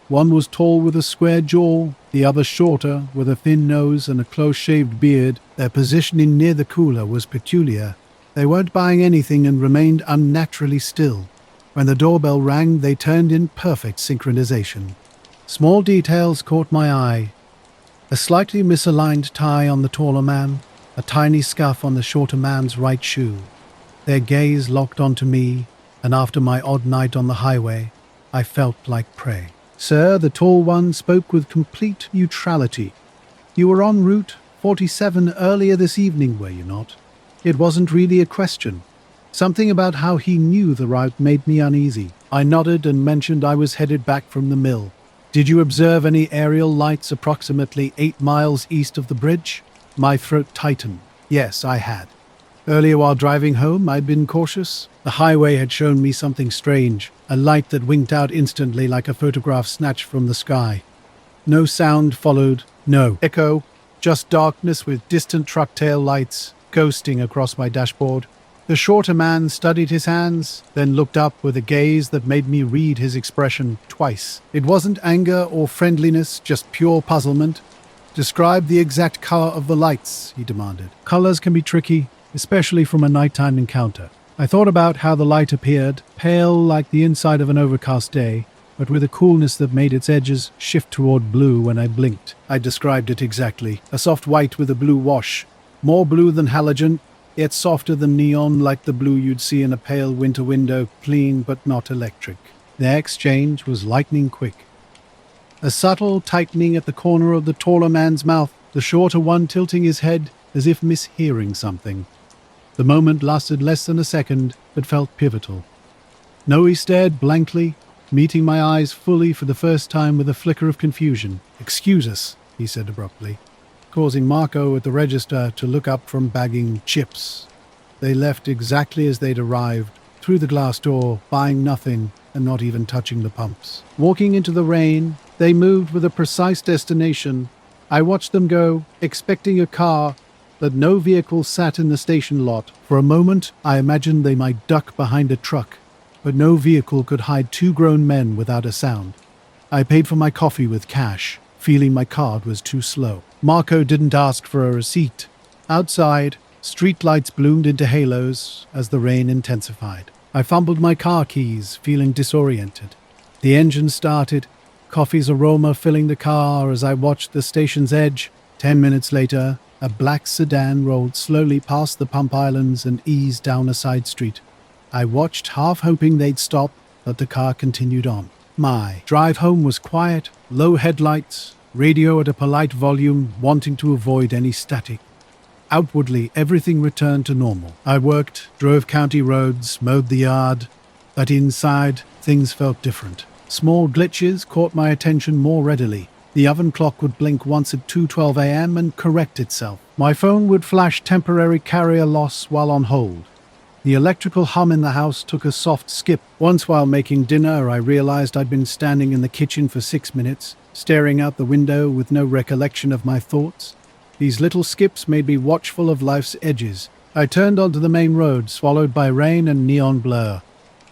One was tall with a square jaw, the other shorter, with a thin nose and a close-shaved beard. Their positioning near the cooler was peculiar. They weren't buying anything and remained unnaturally still. When the doorbell rang, they turned in perfect synchronization. Small details caught my eye. A slightly misaligned tie on the taller man, a tiny scuff on the shorter man's right shoe. Their gaze locked onto me, and after my odd night on the highway, I felt like prey. Sir, the tall one spoke with complete neutrality. You were en route 47 earlier this evening, were you not? It wasn't really a question. Something about how he knew the route made me uneasy. I nodded and mentioned I was headed back from the mill. Did you observe any aerial lights approximately 8 miles east of the bridge? My throat tightened. Yes, I had. Earlier while driving home, I'd been cautious. The highway had shown me something strange, a light that winked out instantly like a photograph snatched from the sky. No sound followed, no echo, just darkness with distant truck tail lights ghosting across my dashboard. The shorter man studied his hands, then looked up with a gaze that made me read his expression twice. It wasn't anger or friendliness, just pure puzzlement. Describe the exact color of the lights, he demanded. Colors can be tricky, especially from a nighttime encounter. I thought about how the light appeared, pale like the inside of an overcast day, but with a coolness that made its edges shift toward blue when I blinked. I described it exactly. A soft white with a blue wash. More blue than halogen, yet softer than neon, like the blue you'd see in a pale winter window, clean but not electric. Their exchange was lightning quick. A subtle tightening at the corner of the taller man's mouth, the shorter one tilting his head as if mishearing something. The moment lasted less than a second, but felt pivotal. Noe stared blankly, meeting my eyes fully for the first time with a flicker of confusion. "Excuse us," he said abruptly, causing Marco at the register to look up from bagging chips. They left exactly as they'd arrived, through the glass door, buying nothing and not even touching the pumps. Walking into the rain, they moved with a precise destination. I watched them go, expecting a car, but no vehicle sat in the station lot. For a moment, I imagined they might duck behind a truck, but no vehicle could hide two grown men without a sound. I paid for my coffee with cash, feeling my card was too slow. Marco didn't ask for a receipt. Outside, streetlights bloomed into halos as the rain intensified. I fumbled my car keys, feeling disoriented. The engine started, coffee's aroma filling the car as I watched the station's edge. 10 minutes later, a black sedan rolled slowly past the pump islands and eased down a side street. I watched, half hoping they'd stop, but the car continued on. My drive home was quiet, low headlights, radio at a polite volume, wanting to avoid any static. Outwardly, everything returned to normal. I worked, drove county roads, mowed the yard, but inside, things felt different. Small glitches caught my attention more readily. The oven clock would blink once at 2:12 a.m. and correct itself. My phone would flash temporary carrier loss while on hold. The electrical hum in the house took a soft skip. Once while making dinner, I realized I'd been standing in the kitchen for 6 minutes, staring out the window with no recollection of my thoughts. These little skips made me watchful of life's edges. I turned onto the main road, swallowed by rain and neon blur.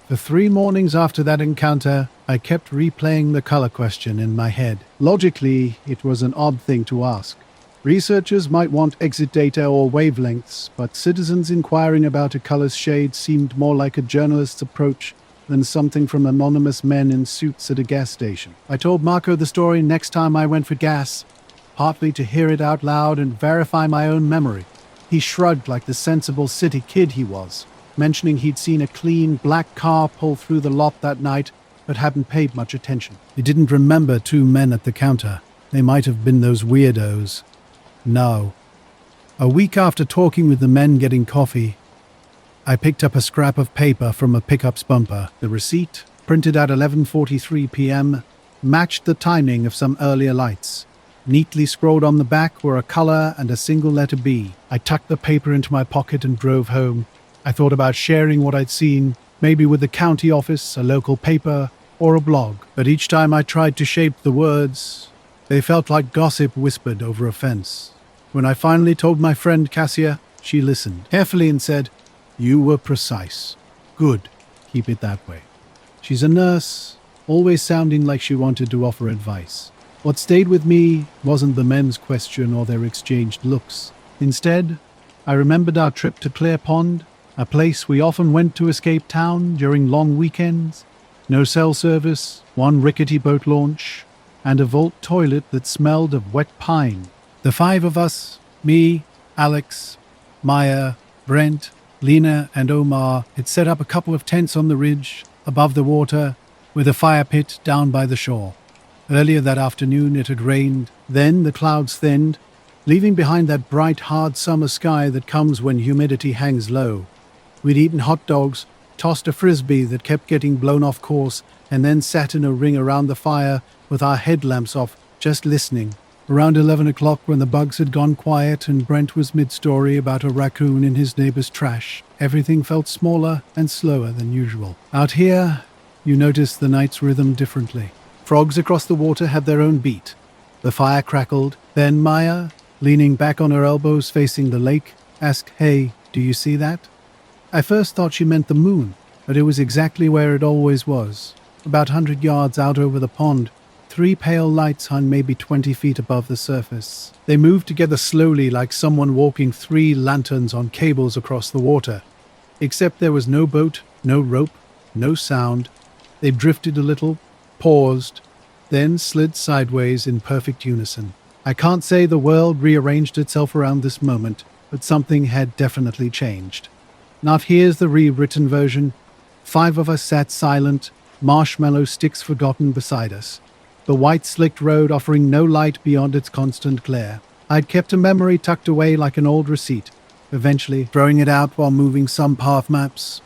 For 3 mornings after that encounter, I kept replaying the color question in my head. Logically, it was an odd thing to ask. Researchers might want exit data or wavelengths, but citizens inquiring about a color's shade seemed more like a journalist's approach than something from anonymous men in suits at a gas station. I told Marco the story next time I went for gas, partly to hear it out loud and verify my own memory. He shrugged like the sensible city kid he was, mentioning he'd seen a clean black car pull through the lot that night, but hadn't paid much attention. He didn't remember 2 men at the counter. They might have been those weirdos. No. A week after talking with the men getting coffee, I picked up a scrap of paper from a pickup's bumper. The receipt, printed at 11:43 p.m., matched the timing of some earlier lights. Neatly scrawled on the back were a color and a single letter B. I tucked the paper into my pocket and drove home. I thought about sharing what I'd seen, maybe with the county office, a local paper, or a blog. But each time I tried to shape the words, they felt like gossip whispered over a fence. When I finally told my friend Cassia, she listened carefully and said, "You were precise. Good. Keep it that way." She's a nurse, always sounding like she wanted to offer advice. What stayed with me wasn't the men's question or their exchanged looks. Instead, I remembered our trip to Clear Pond, a place we often went to escape town during long weekends. No cell service, one rickety boat launch, and a vault toilet that smelled of wet pine. The 5 of us, me, Alex, Maya, Brent, Lena, and Omar, had set up a couple of tents on the ridge, above the water, with a fire pit down by the shore. Earlier that afternoon it had rained, then the clouds thinned, leaving behind that bright, hard summer sky that comes when humidity hangs low. We'd eaten hot dogs, tossed a frisbee that kept getting blown off course, and then sat in a ring around the fire with our headlamps off, just listening. Around 11 o'clock, when the bugs had gone quiet and Brent was mid-story about a raccoon in his neighbor's trash, everything felt smaller and slower than usual. Out here, you noticed the night's rhythm differently. Frogs across the water had their own beat. The fire crackled. Then Maya, leaning back on her elbows facing the lake, asked, "Hey, do you see that?" I first thought she meant the moon, but it was exactly where it always was. About 100 yards out over the pond, 3 pale lights hung maybe 20 feet above the surface. They moved together slowly like someone walking 3 lanterns on cables across the water. Except there was no boat, no rope, no sound. They drifted a little, paused, then slid sideways in perfect unison. I can't say the world rearranged itself around this moment, but something had definitely changed. Now here's the rewritten version. 5 of us sat silent, marshmallow sticks forgotten beside us. The white slicked road offering no light beyond its constant glare. I'd kept a memory tucked away like an old receipt, eventually throwing it out while moving some path maps.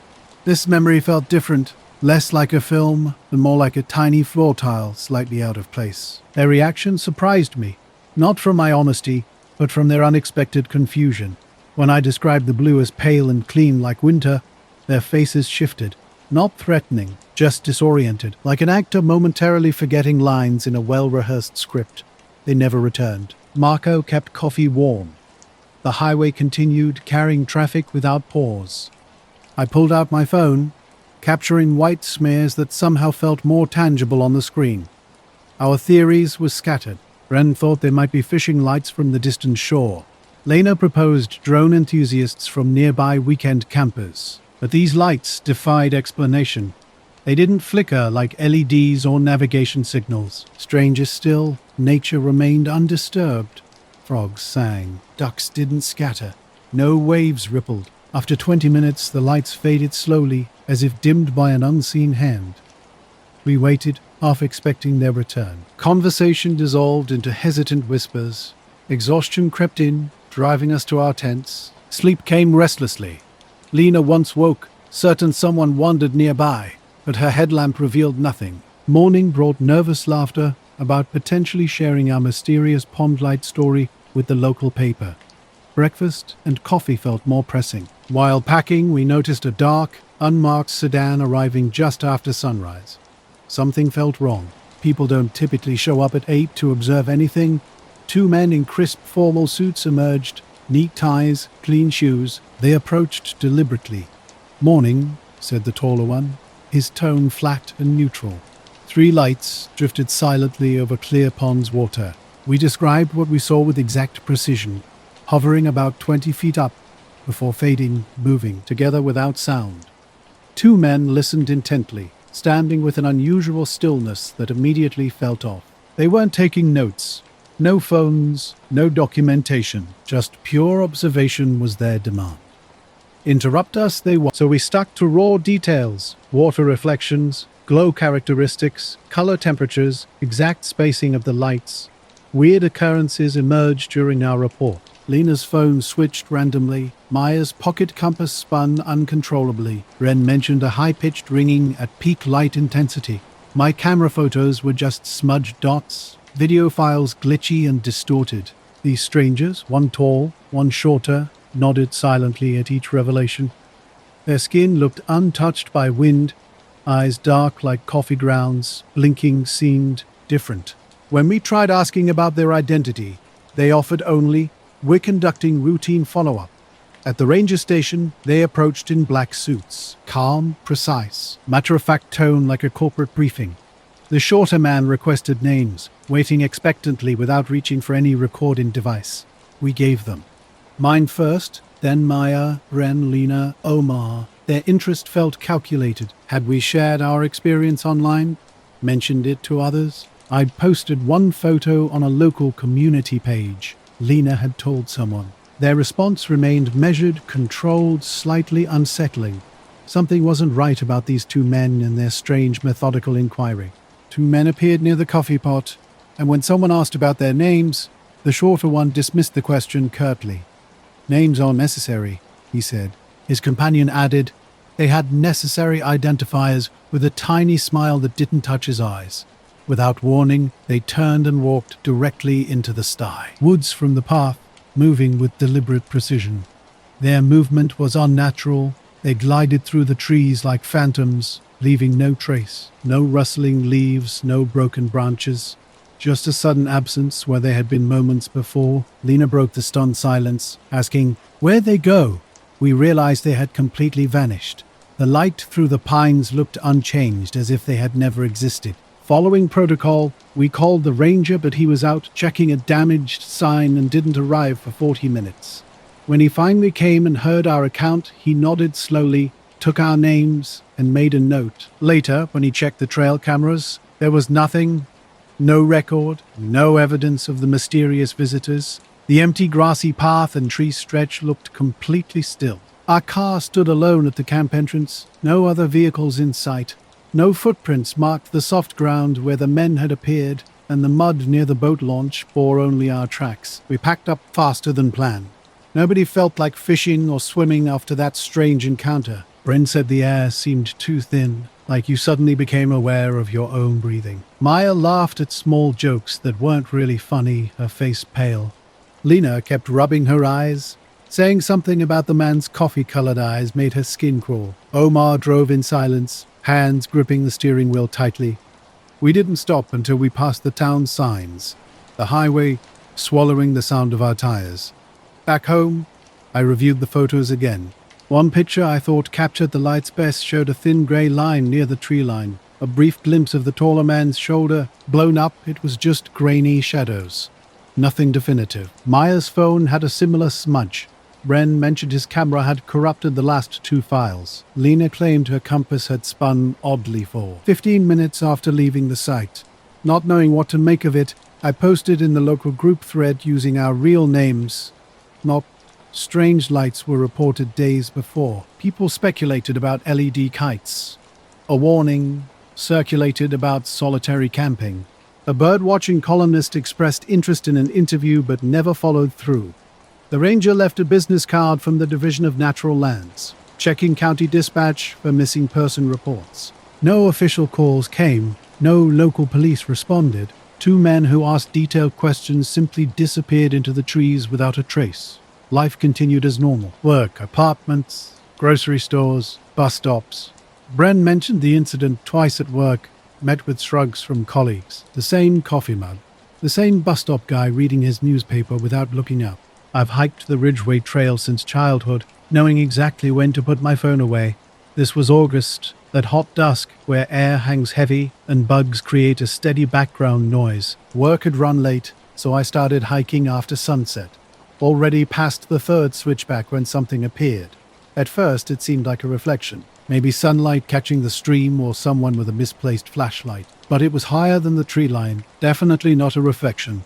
This memory felt different, less like a film and more like a tiny floor tile slightly out of place. Their reaction surprised me, not from my honesty, but from their unexpected confusion. When I described the blue as pale and clean like winter, their faces shifted. Not threatening, just disoriented, like an actor momentarily forgetting lines in a well-rehearsed script. They never returned. Marco kept coffee warm. The highway continued, carrying traffic without pause. I pulled out my phone, capturing white smears that somehow felt more tangible on the screen. Our theories were scattered. Ren thought they might be fishing lights from the distant shore. Lena proposed drone enthusiasts from nearby weekend campers. But these lights defied explanation. They didn't flicker like LEDs or navigation signals. Stranger still, nature remained undisturbed. Frogs sang. Ducks didn't scatter. No waves rippled. After 20 minutes, the lights faded slowly, as if dimmed by an unseen hand. We waited, half expecting their return. Conversation dissolved into hesitant whispers. Exhaustion crept in, driving us to our tents. Sleep came restlessly. Lena once woke, certain someone wandered nearby, but her headlamp revealed nothing. Morning brought nervous laughter about potentially sharing our mysterious pond light story with the local paper. Breakfast and coffee felt more pressing. While packing, we noticed a dark, unmarked sedan arriving just after sunrise. Something felt wrong. People don't typically show up at 8 to observe anything. 2 men in crisp formal suits emerged, neat ties, clean shoes. They approached deliberately. "Morning," said the taller one, his tone flat and neutral. 3 lights drifted silently over clear pond's water. We described what we saw with exact precision, hovering about 20 feet up, before fading, moving, together without sound. 2 men listened intently, standing with an unusual stillness that immediately felt off. They weren't taking notes. No phones, no documentation, just pure observation was their demand. Interrupt us they want, so we stuck to raw details, water reflections, glow characteristics, color temperatures, exact spacing of the lights. Weird occurrences emerged during our report. Lena's phone switched randomly. Maya's pocket compass spun uncontrollably. Ren mentioned a high-pitched ringing at peak light intensity. My camera photos were just smudged dots, video files glitchy and distorted. These strangers, one tall, one shorter, nodded silently at each revelation. Their skin looked untouched by wind, eyes dark like coffee grounds, blinking seemed different. When we tried asking about their identity, they offered only, "We're conducting routine follow-up." At the ranger station, they approached in black suits, calm, precise, matter-of-fact tone like a corporate briefing. The shorter man requested names, waiting expectantly without reaching for any recording device. We gave them. Mine first, then Maya, Ren, Lena, Omar. Their interest felt calculated. Had we shared our experience online, mentioned it to others? I'd posted one photo on a local community page. Lena had told someone. Their response remained measured, controlled, slightly unsettling. Something wasn't right about these 2 men and their strange, methodical inquiry. 2 men appeared near the coffee pot, and when someone asked about their names, the shorter one dismissed the question curtly. "Names aren't necessary," he said. His companion added, "They had necessary identifiers," with a tiny smile that didn't touch his eyes. Without warning, they turned and walked directly into the sty. Woods from the path, moving with deliberate precision. Their movement was unnatural. They glided through the trees like phantoms, leaving no trace. No rustling leaves, no broken branches. Just a sudden absence where they had been moments before. Lena broke the stunned silence, asking, "Where'd they go?" We realized they had completely vanished. The light through the pines looked unchanged, as if they had never existed. Following protocol, we called the ranger, but he was out checking a damaged sign and didn't arrive for 40 minutes. When he finally came and heard our account, he nodded slowly, took our names, and made a note. Later, when he checked the trail cameras, there was nothing, no record, no evidence of the mysterious visitors. The empty grassy path and tree stretch looked completely still. Our car stood alone at the camp entrance, no other vehicles in sight. No footprints marked the soft ground where the men had appeared, and the mud near the boat launch bore only our tracks. We packed up faster than planned. Nobody felt like fishing or swimming after that strange encounter. Bren said the air seemed too thin, like you suddenly became aware of your own breathing. Maya laughed at small jokes that weren't really funny, her face pale. Lena kept rubbing her eyes. Saying something about the man's coffee-colored eyes made her skin crawl. Omar drove in silence, hands gripping the steering wheel tightly. We didn't stop until we passed the town signs, the highway swallowing the sound of our tires. Back home, I reviewed the photos again. One picture I thought captured the lights best showed a thin grey line near the tree line. A brief glimpse of the taller man's shoulder. Blown up, it was just grainy shadows. Nothing definitive. Maya's phone had a similar smudge. Bren mentioned his camera had corrupted the last 2 files. Lena claimed her compass had spun oddly for 15 minutes after leaving the site. Not knowing what to make of it, I posted in the local group thread using our real names. Not strange lights were reported days before. People speculated about LED kites. A warning circulated about solitary camping. A bird-watching columnist expressed interest in an interview but never followed through. The ranger left a business card from the Division of Natural Lands, checking county dispatch for missing person reports. No official calls came, no local police responded. 2 men who asked detailed questions simply disappeared into the trees without a trace. Life continued as normal. Work, apartments, grocery stores, bus stops. Bren mentioned the incident twice at work, met with shrugs from colleagues. The same coffee mug, the same bus stop guy reading his newspaper without looking up. I've hiked the Ridgeway Trail since childhood, knowing exactly when to put my phone away. This was August, that hot dusk where air hangs heavy and bugs create a steady background noise. Work had run late, so I started hiking after sunset. Already past the 3rd switchback when something appeared. At first it seemed like a reflection, maybe sunlight catching the stream or someone with a misplaced flashlight. But it was higher than the tree line, definitely not a reflection.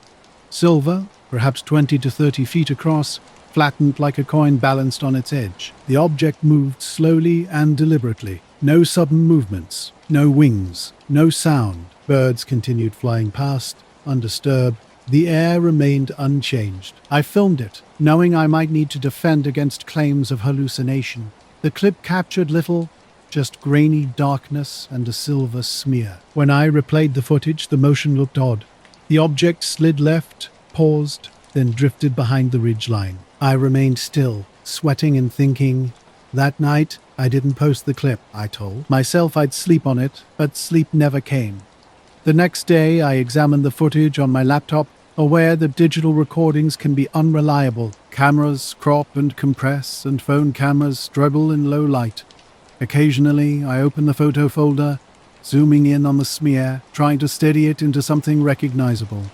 Silver, perhaps 20 to 30 feet across, flattened like a coin balanced on its edge. The object moved slowly and deliberately. No sudden movements, no wings, no sound. Birds continued flying past, undisturbed. The air remained unchanged. I filmed it, knowing I might need to defend against claims of hallucination. The clip captured little, just grainy darkness and a silver smear. When I replayed the footage, the motion looked odd. The object slid left, paused, then drifted behind the ridge line. I remained still, sweating and thinking. That night, I didn't post the clip, I told myself I'd sleep on it, but sleep never came. The next day, I examined the footage on my laptop, aware that digital recordings can be unreliable. Cameras crop and compress, and phone cameras struggle in low light. Occasionally, I open the photo folder, zooming in on the smear, trying to steady it into something recognizable.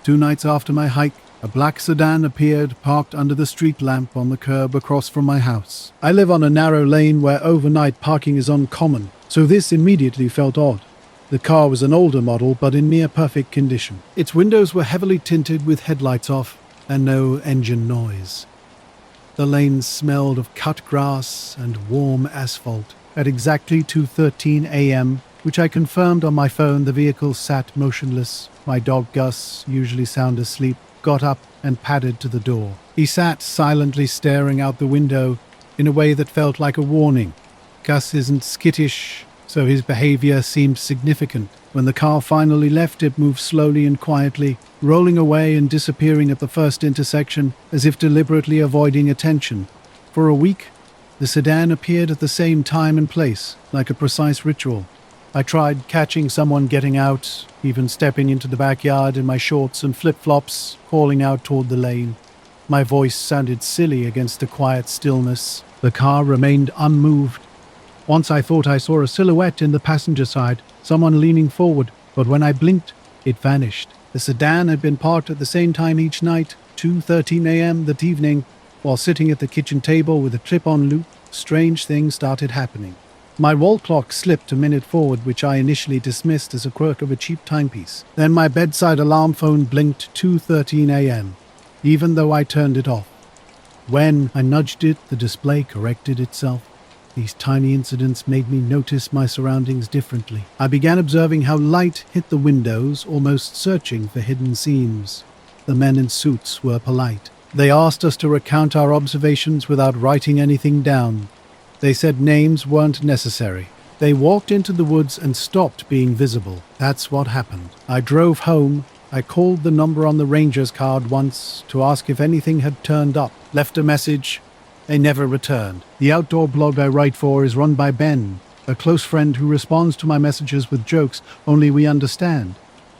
2 nights after my hike, a black sedan appeared parked under the street lamp on the curb across from my house. I live on a narrow lane where overnight parking is uncommon, so this immediately felt odd. The car was an older model, but in near perfect condition. Its windows were heavily tinted with headlights off, and no engine noise. The lane smelled of cut grass and warm asphalt. At exactly 2:13 a.m., which I confirmed on my phone, the vehicle sat motionless. My dog Gus, usually sound asleep, got up and padded to the door. He sat silently staring out the window in a way that felt like a warning. Gus isn't skittish, so his behavior seemed significant. When the car finally left, it moved slowly and quietly, rolling away and disappearing at the first intersection, as if deliberately avoiding attention. For a week, the sedan appeared at the same time and place, like a precise ritual. I tried catching someone getting out, even stepping into the backyard in my shorts and flip-flops, calling out toward the lane. My voice sounded silly against the quiet stillness. The car remained unmoved. Once I thought I saw a silhouette in the passenger side, someone leaning forward, but when I blinked, it vanished. The sedan had been parked at the same time each night, 2:13 a.m. that evening. While sitting at the kitchen table with a clip-on loop, strange things started happening. My wall clock slipped a minute forward, which I initially dismissed as a quirk of a cheap timepiece. Then my bedside alarm phone blinked 2:13 a.m. even though I turned it off. When I nudged it, the display corrected itself. These tiny incidents made me notice my surroundings differently. I began observing how light hit the windows, almost searching for hidden seams. The men in suits were polite. They asked us to recount our observations without writing anything down. They said names weren't necessary. They walked into the woods and stopped being visible. That's what happened. I drove home. I called the number on the ranger's card once to ask if anything had turned up. Left a message. They never returned. The outdoor blog I write for is run by Ben, a close friend who responds to my messages with jokes only we understand.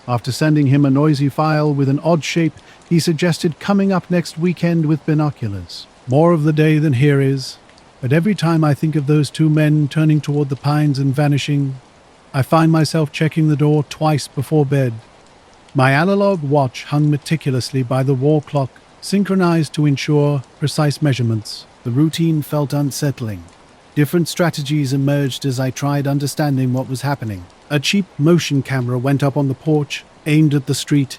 After sending him a noisy file with an odd shape, he suggested coming up next weekend with binoculars. More of the day than here is, but every time I think of those two men turning toward the pines and vanishing, I find myself checking the door twice before bed. My analog watch hung meticulously by the wall clock, synchronized to ensure precise measurements. The routine felt unsettling. Different strategies emerged as I tried understanding what was happening. A cheap motion camera went up on the porch, aimed at the street.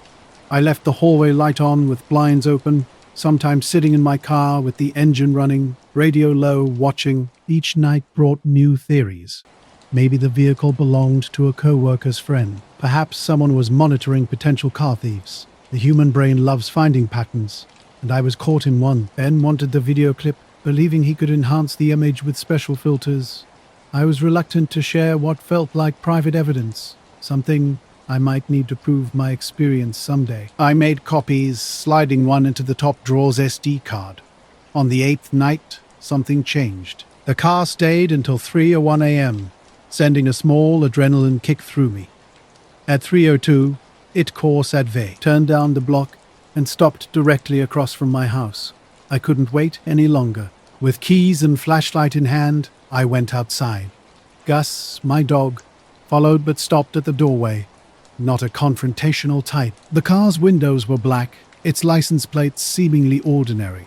I left the hallway light on with blinds open, sometimes sitting in my car with the engine running, radio low, watching. Each night brought new theories. Maybe the vehicle belonged to a co-worker's friend. Perhaps someone was monitoring potential car thieves. The human brain loves finding patterns, and I was caught in one. Ben wanted the video clip, believing he could enhance the image with special filters. I was reluctant to share what felt like private evidence, something I might need to prove my experience someday. I made copies, sliding one into the top drawer's SD card. On the 8th night, something changed. The car stayed until 3:01 a.m., sending a small adrenaline kick through me. At 3:02, it course adve, turned down the block, and stopped directly across from my house. I couldn't wait any longer. With keys and flashlight in hand, I went outside. Gus, my dog, followed but stopped at the doorway. Not a confrontational type. The car's windows were black, its license plates seemingly ordinary.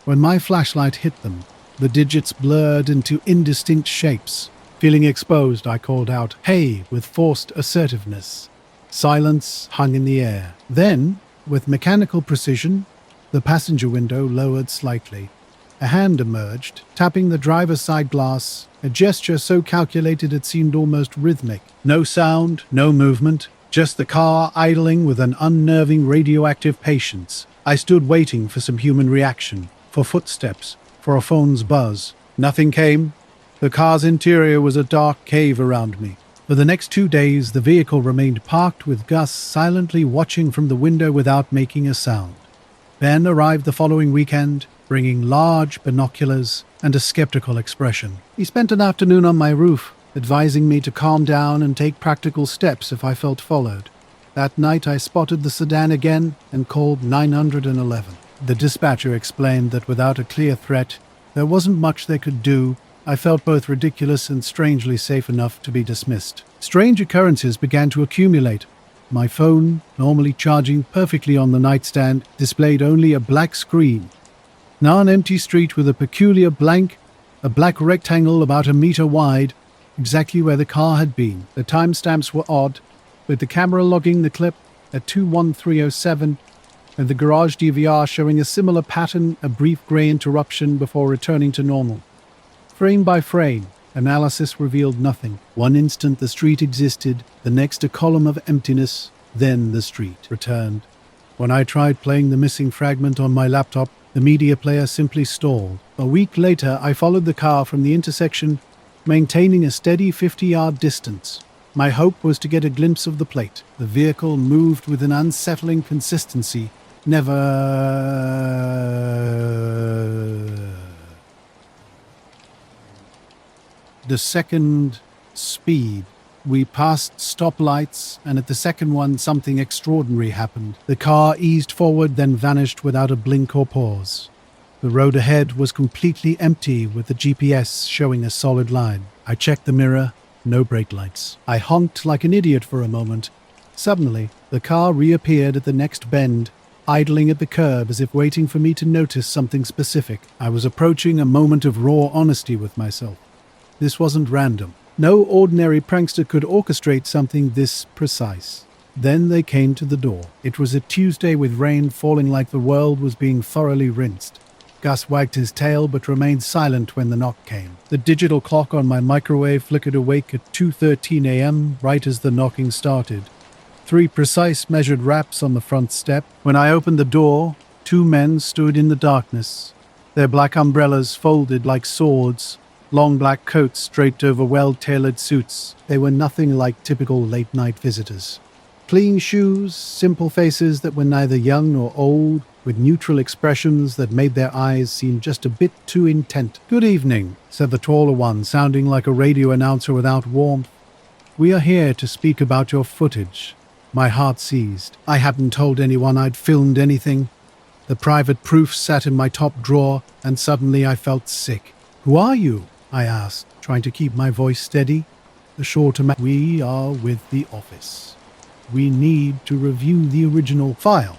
When my flashlight hit them, the digits blurred into indistinct shapes. Feeling exposed, I called out, "Hey," with forced assertiveness. Silence hung in the air. Then, with mechanical precision, the passenger window lowered slightly. A hand emerged, tapping the driver's side glass, a gesture so calculated it seemed almost rhythmic. No sound, no movement, just the car idling with an unnerving radioactive patience. I stood waiting for some human reaction, for footsteps, for a phone's buzz. Nothing came. The car's interior was a dark cave around me. For the next 2 days, the vehicle remained parked with Gus silently watching from the window without making a sound. Ben arrived the following weekend, bringing large binoculars and a skeptical expression. He spent an afternoon on my roof, advising me to calm down and take practical steps if I felt followed. That night I spotted the sedan again and called 911. The dispatcher explained that without a clear threat, there wasn't much they could do. I felt both ridiculous and strangely safe enough to be dismissed. Strange occurrences began to accumulate. My phone, normally charging perfectly on the nightstand, displayed only a black screen. Now an empty street with a peculiar blank, a black rectangle about a meter wide, exactly where the car had been. The timestamps were odd, with the camera logging the clip at 2:13:07 and the garage DVR showing a similar pattern, a brief grey interruption before returning to normal. Frame by frame, analysis revealed nothing. One instant the street existed, the next a column of emptiness, then the street returned. When I tried playing the missing fragment on my laptop, the media player simply stalled. A week later, I followed the car from the intersection, maintaining a steady 50-yard distance. My hope was to get a glimpse of the plate. The vehicle moved with an unsettling consistency. Never... The second, speed. We passed stoplights, and at the second one something extraordinary happened. The car eased forward, then vanished without a blink or pause. The road ahead was completely empty, with the GPS showing a solid line. I checked the mirror, no brake lights. I honked like an idiot for a moment. Suddenly, the car reappeared at the next bend, idling at the curb as if waiting for me to notice something specific. I was approaching a moment of raw honesty with myself. This wasn't random. No ordinary prankster could orchestrate something this precise. Then they came to the door. It was a Tuesday with rain falling like the world was being thoroughly rinsed. Gus wagged his tail but remained silent when the knock came. The digital clock on my microwave flickered awake at 2:13 a.m. right as the knocking started. 3 precise measured raps on the front step. When I opened the door, 2 men stood in the darkness, their black umbrellas folded like swords, long black coats draped over well-tailored suits. They were nothing like typical late-night visitors. Clean shoes, simple faces that were neither young nor old, with neutral expressions that made their eyes seem just a bit too intent. "Good evening," said the taller one, sounding like a radio announcer without warmth. "We are here to speak about your footage." My heart seized. I hadn't told anyone I'd filmed anything. The private proof sat in my top drawer, and suddenly I felt sick. "Who are you?" I asked, trying to keep my voice steady. The shorter man. "We are with the office. We need to review the original file."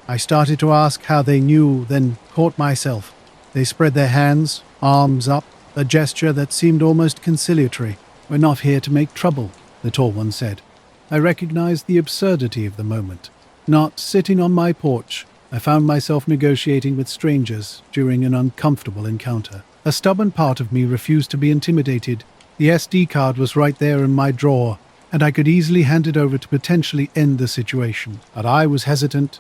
I started to ask how they knew, then caught myself. They spread their hands, arms up, a gesture that seemed almost conciliatory. "We're not here to make trouble," the tall one said. I recognized the absurdity of the moment. Not sitting on my porch, I found myself negotiating with strangers during an uncomfortable encounter. A stubborn part of me refused to be intimidated. The SD card was right there in my drawer, and I could easily hand it over to potentially end the situation. But I was hesitant.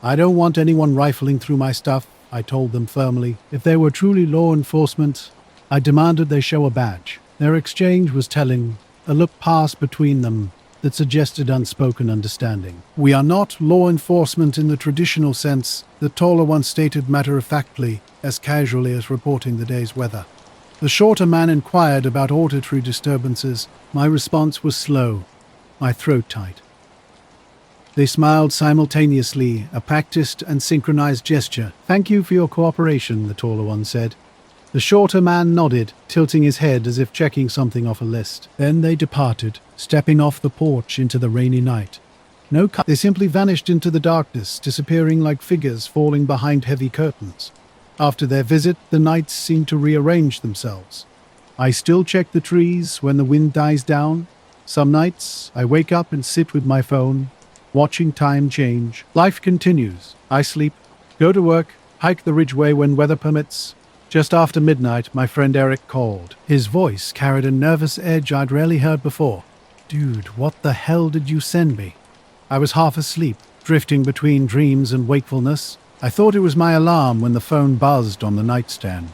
"I don't want anyone rifling through my stuff," I told them firmly. If they were truly law enforcement, I demanded they show a badge. Their exchange was telling. A look passed between them that suggested unspoken understanding. "We are not law enforcement in the traditional sense," the taller one stated matter-of-factly, as casually as reporting the day's weather. The shorter man inquired about auditory disturbances. My response was slow, my throat tight. They smiled simultaneously, a practiced and synchronized gesture. "Thank you for your cooperation," the taller one said. The shorter man nodded, tilting his head as if checking something off a list. Then they departed, stepping off the porch into the rainy night. They simply vanished into the darkness, disappearing like figures falling behind heavy curtains. After their visit, the nights seemed to rearrange themselves. I still check the trees when the wind dies down. Some nights, I wake up and sit with my phone, watching time change. Life continues. I sleep, go to work, hike the Ridgeway when weather permits. Just after midnight, my friend Eric called. His voice carried a nervous edge I'd rarely heard before. "Dude, what the hell did you send me?" I was half asleep, drifting between dreams and wakefulness. I thought it was my alarm when the phone buzzed on the nightstand.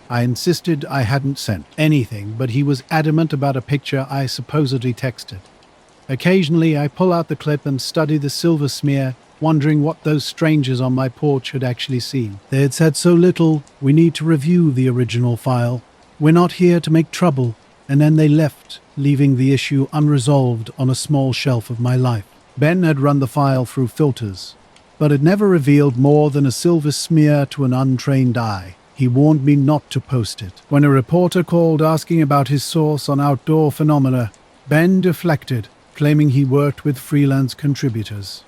I insisted I hadn't sent anything, but he was adamant about a picture I supposedly texted. Occasionally, I pull out the clip and study the silver smear, wondering what those strangers on my porch had actually seen. They had said so little, "We need to review the original file. We're not here to make trouble," and then they left, leaving the issue unresolved on a small shelf of my life. Ben had run the file through filters, but it never revealed more than a silver smear to an untrained eye. He warned me not to post it. When a reporter called asking about his source on outdoor phenomena, Ben deflected, claiming he worked with freelance contributors.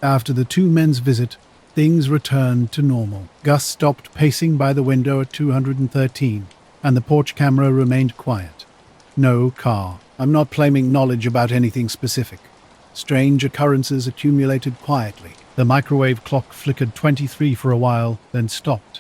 After the 2 men's visit, things returned to normal. Gus stopped pacing by the window at 213, and the porch camera remained quiet. No car. I'm not claiming knowledge about anything specific. Strange occurrences accumulated quietly. The microwave clock flickered 23 for a while, then stopped.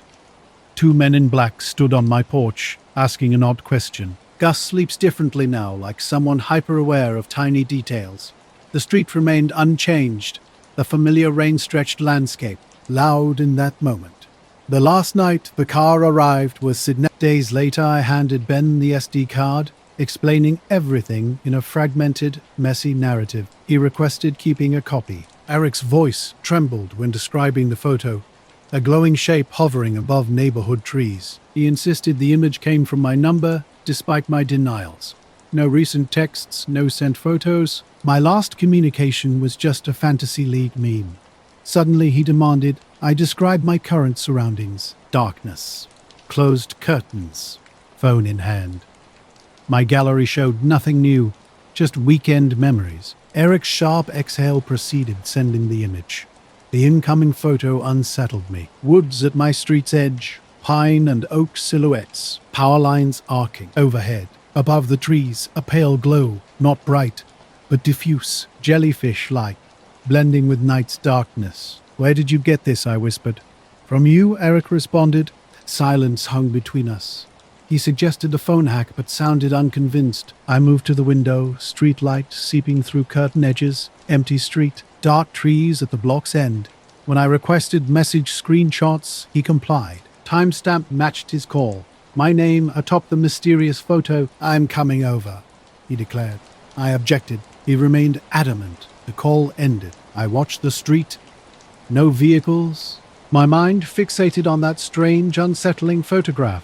2 men in black stood on my porch, asking an odd question. Gus sleeps differently now, like someone hyper-aware of tiny details. The street remained unchanged, the familiar rain-stretched landscape, loud in that moment. The last night the car arrived was Sydney. Days later I handed Ben the SD card, explaining everything in a fragmented, messy narrative. He requested keeping a copy. Eric's voice trembled when describing the photo, a glowing shape hovering above neighborhood trees. He insisted the image came from my number, despite my denials. No recent texts, no sent photos. My last communication was just a Fantasy League meme. Suddenly he demanded I describe my current surroundings. Darkness. Closed curtains. Phone in hand. My gallery showed nothing new, just weekend memories. Eric's sharp exhale proceeded, sending the image. The incoming photo unsettled me. Woods at my street's edge, pine and oak silhouettes, power lines arcing overhead. Above the trees, a pale glow, not bright, but diffuse, jellyfish-like. blending with night's darkness. "Where did you get this?" I whispered. "From you," Eric responded. Silence hung between us. He suggested a phone hack but sounded unconvinced. I moved to the window, street light seeping through curtain edges, empty street, dark trees at the block's end. When I requested message screenshots, he complied. Timestamp matched his call. My name atop the mysterious photo. "I'm coming over," he declared. I objected. He remained adamant. The call ended. I watched the street. No vehicles. My mind fixated on that strange, unsettling photograph.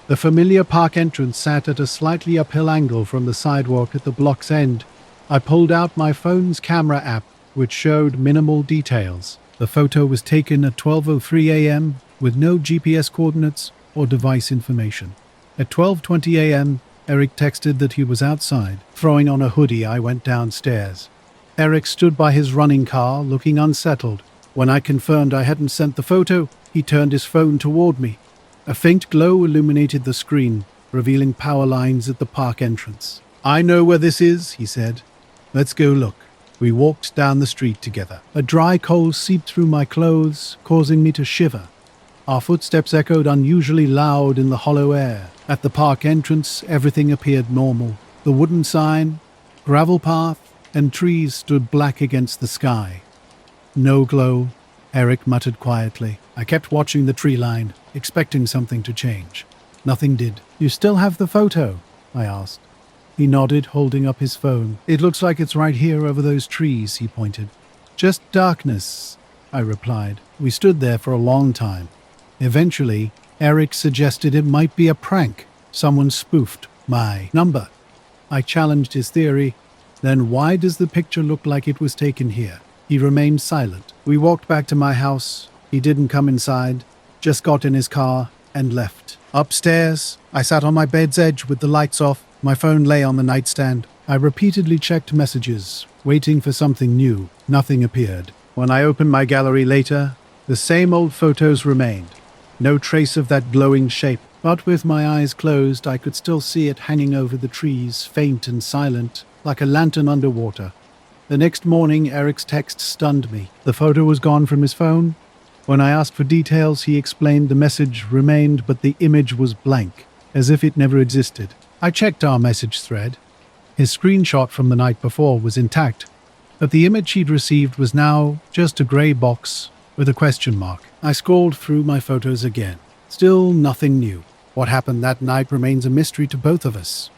The familiar park entrance sat at a slightly uphill angle from the sidewalk at the block's end. I pulled out my phone's camera app, which showed minimal details. The photo was taken at 12:03 a.m. with no GPS coordinates or device information. At 12:20 a.m., Eric texted that he was outside. Throwing on a hoodie, I went downstairs. Eric stood by his running car, looking unsettled. When I confirmed I hadn't sent the photo, he turned his phone toward me. A faint glow illuminated the screen, revealing power lines at the park entrance. "I know where this is," he said. "Let's go look." We walked down the street together. A dry cold seeped through my clothes, causing me to shiver. Our footsteps echoed unusually loud in the hollow air. At the park entrance, everything appeared normal. The wooden sign, gravel path, and trees stood black against the sky. "No glow," Eric muttered quietly. I kept watching the tree line, expecting something to change. Nothing did. "You still have the photo?" I asked. He nodded, holding up his phone. "It looks like it's right here over those trees," he pointed. "Just darkness," I replied. We stood there for a long time. Eventually, Eric suggested it might be a prank. Someone spoofed my number. I challenged his theory. "Then why does the picture look like it was taken here?" He remained silent. We walked back to my house. He didn't come inside, just got in his car and left. Upstairs, I sat on my bed's edge with the lights off. My phone lay on the nightstand. I repeatedly checked messages, waiting for something new. Nothing appeared. When I opened my gallery later, the same old photos remained. No trace of that glowing shape. But with my eyes closed, I could still see it hanging over the trees, faint and silent, like a lantern underwater. The next morning, Eric's text stunned me. The photo was gone from his phone. When I asked for details, he explained the message remained, but the image was blank, as if it never existed. I checked our message thread. His screenshot from the night before was intact, but the image he'd received was now just a grey box with a question mark. I scrolled through my photos again. Still nothing new. What happened that night remains a mystery to both of us.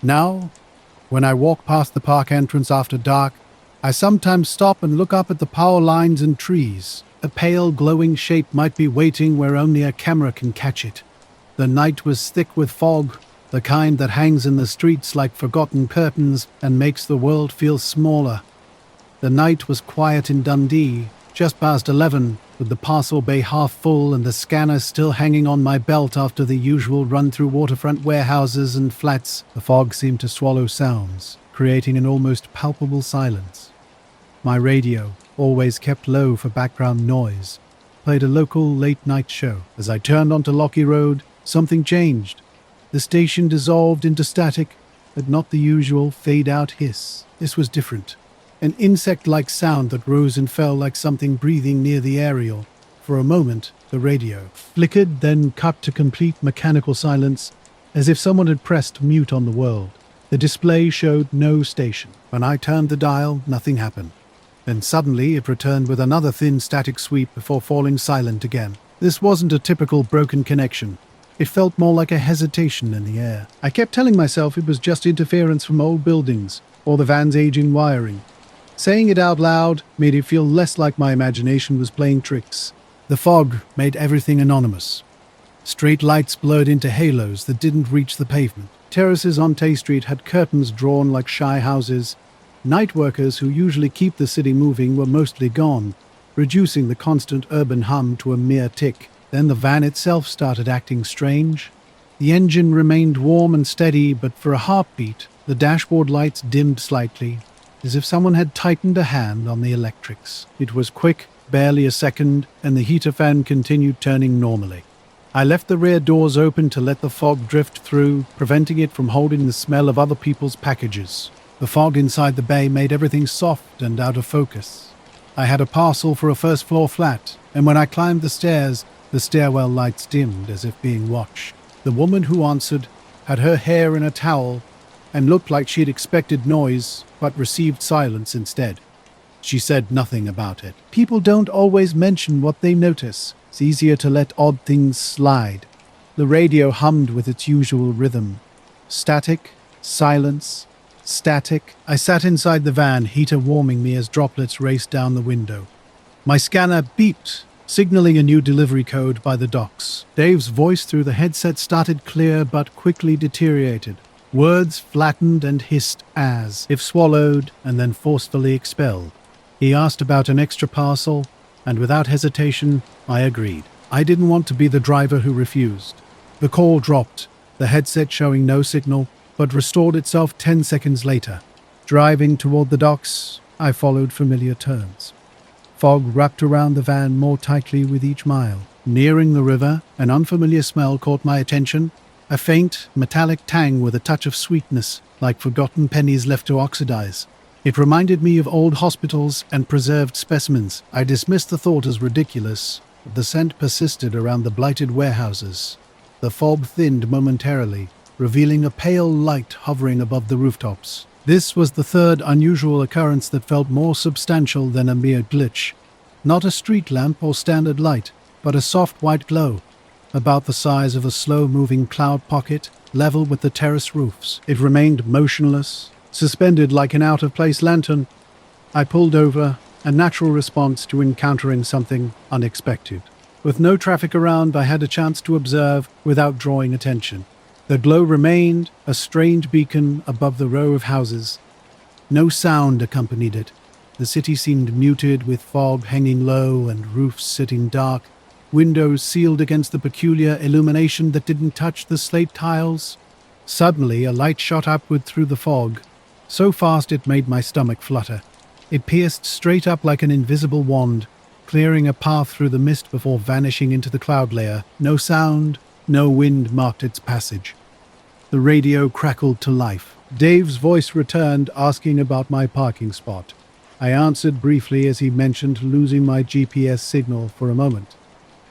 Now, when I walk past the park entrance after dark, I sometimes stop and look up at the power lines and trees. A pale, glowing shape might be waiting where only a camera can catch it. The night was thick with fog, the kind that hangs in the streets like forgotten curtains and makes the world feel smaller. The night was quiet in Dundee, just past 11, with the parcel bay half full and the scanner still hanging on my belt after the usual run through waterfront warehouses and flats. The fog seemed to swallow sounds, creating an almost palpable silence. My radio, always kept low for background noise, played a local late-night show. As I turned onto Lockey Road, something changed. The station dissolved into static, but not the usual fade-out hiss. This was different. An insect-like sound that rose and fell like something breathing near the aerial. For a moment, the radio flickered, then cut to complete mechanical silence, as if someone had pressed mute on the world. The display showed no station. When I turned the dial, nothing happened. Then suddenly it returned with another thin static sweep before falling silent again. This wasn't a typical broken connection. It felt more like a hesitation in the air. I kept telling myself it was just interference from old buildings, or the van's aging wiring. Saying it out loud made it feel less like my imagination was playing tricks. The fog made everything anonymous. Straight lights blurred into halos that didn't reach the pavement. Terraces on Tay Street had curtains drawn like shy houses. Night workers who usually keep the city moving were mostly gone, reducing the constant urban hum to a mere tick. Then the van itself started acting strange. The engine remained warm and steady, but for a heartbeat, the dashboard lights dimmed slightly, as if someone had tightened a hand on the electrics. It was quick, barely a second, and the heater fan continued turning normally. I left the rear doors open to let the fog drift through, preventing it from holding the smell of other people's packages. The fog inside the bay made everything soft and out of focus. I had a parcel for a first-floor flat, and when I climbed the stairs, the stairwell lights dimmed as if being watched. The woman who answered had her hair in a towel and looked like she'd expected noise but received silence instead. She said nothing about it. People don't always mention what they notice. It's easier to let odd things slide. The radio hummed with its usual rhythm. Static, silence, static. I sat inside the van, heater warming me as droplets raced down the window. My scanner beeped, signaling a new delivery code by the docks. Dave's voice through the headset started clear but quickly deteriorated. Words flattened and hissed as if swallowed and then forcefully expelled. He asked about an extra parcel, and without hesitation, I agreed. I didn't want to be the driver who refused. The call dropped, the headset showing no signal, but restored itself 10 seconds later. Driving toward the docks, I followed familiar turns. Fog wrapped around the van more tightly with each mile. Nearing the river, an unfamiliar smell caught my attention, a faint, metallic tang with a touch of sweetness, like forgotten pennies left to oxidize. It reminded me of old hospitals and preserved specimens. I dismissed the thought as ridiculous, but the scent persisted around the blighted warehouses. The fog thinned momentarily, revealing a pale light hovering above the rooftops. This was the third unusual occurrence that felt more substantial than a mere glitch. Not a street lamp or standard light, but a soft white glow, about the size of a slow-moving cloud pocket, level with the terrace roofs. It remained motionless, suspended like an out-of-place lantern. I pulled over, a natural response to encountering something unexpected. With no traffic around, I had a chance to observe without drawing attention. The glow remained, a strange beacon above the row of houses. No sound accompanied it. The city seemed muted, with fog hanging low and roofs sitting dark, windows sealed against the peculiar illumination that didn't touch the slate tiles. Suddenly, a light shot upward through the fog, so fast it made my stomach flutter. It pierced straight up like an invisible wand, clearing a path through the mist before vanishing into the cloud layer. No sound, no wind marked its passage. The radio crackled to life. Dave's voice returned, asking about my parking spot. I answered briefly as he mentioned losing my GPS signal for a moment.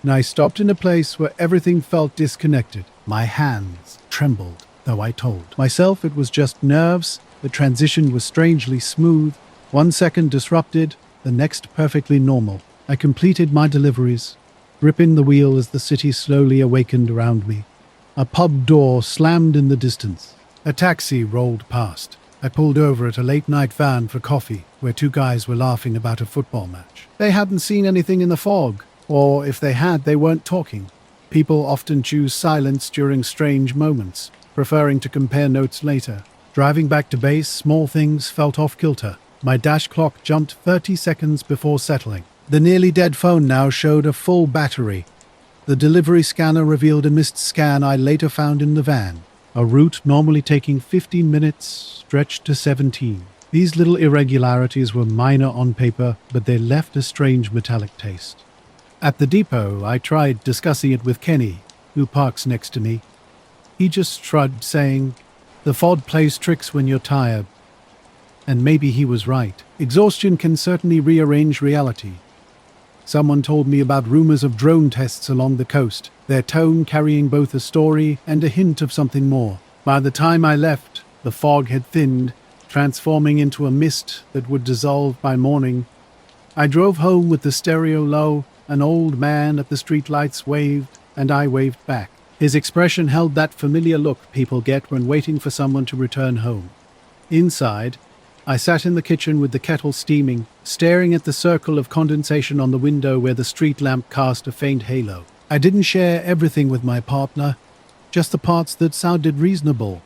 And I stopped in a place where everything felt disconnected. My hands trembled, though I told myself it was just nerves. The transition was strangely smooth. 1 second disrupted, the next perfectly normal. I completed my deliveries, gripping the wheel as the city slowly awakened around me. A pub door slammed in the distance. A taxi rolled past. I pulled over at a late-night van for coffee, where 2 guys were laughing about a football match. They hadn't seen anything in the fog, or if they had, they weren't talking. People often choose silence during strange moments, preferring to compare notes later. Driving back to base, small things felt off-kilter. My dash clock jumped 30 seconds before settling. The nearly dead phone now showed a full battery. The delivery scanner revealed a missed scan I later found in the van. A route normally taking 15 minutes stretched to 17. These little irregularities were minor on paper, but they left a strange metallic taste. At the depot, I tried discussing it with Kenny, who parks next to me. He just shrugged, saying, "The fog plays tricks when you're tired." And maybe he was right. Exhaustion can certainly rearrange reality. Someone told me about rumors of drone tests along the coast, their tone carrying both a story and a hint of something more. By the time I left, the fog had thinned, transforming into a mist that would dissolve by morning. I drove home with the stereo low. An old man at the streetlights waved, and I waved back. His expression held that familiar look people get when waiting for someone to return home. Inside, I sat in the kitchen with the kettle steaming, staring at the circle of condensation on the window where the street lamp cast a faint halo. I didn't share everything with my partner, just the parts that sounded reasonable.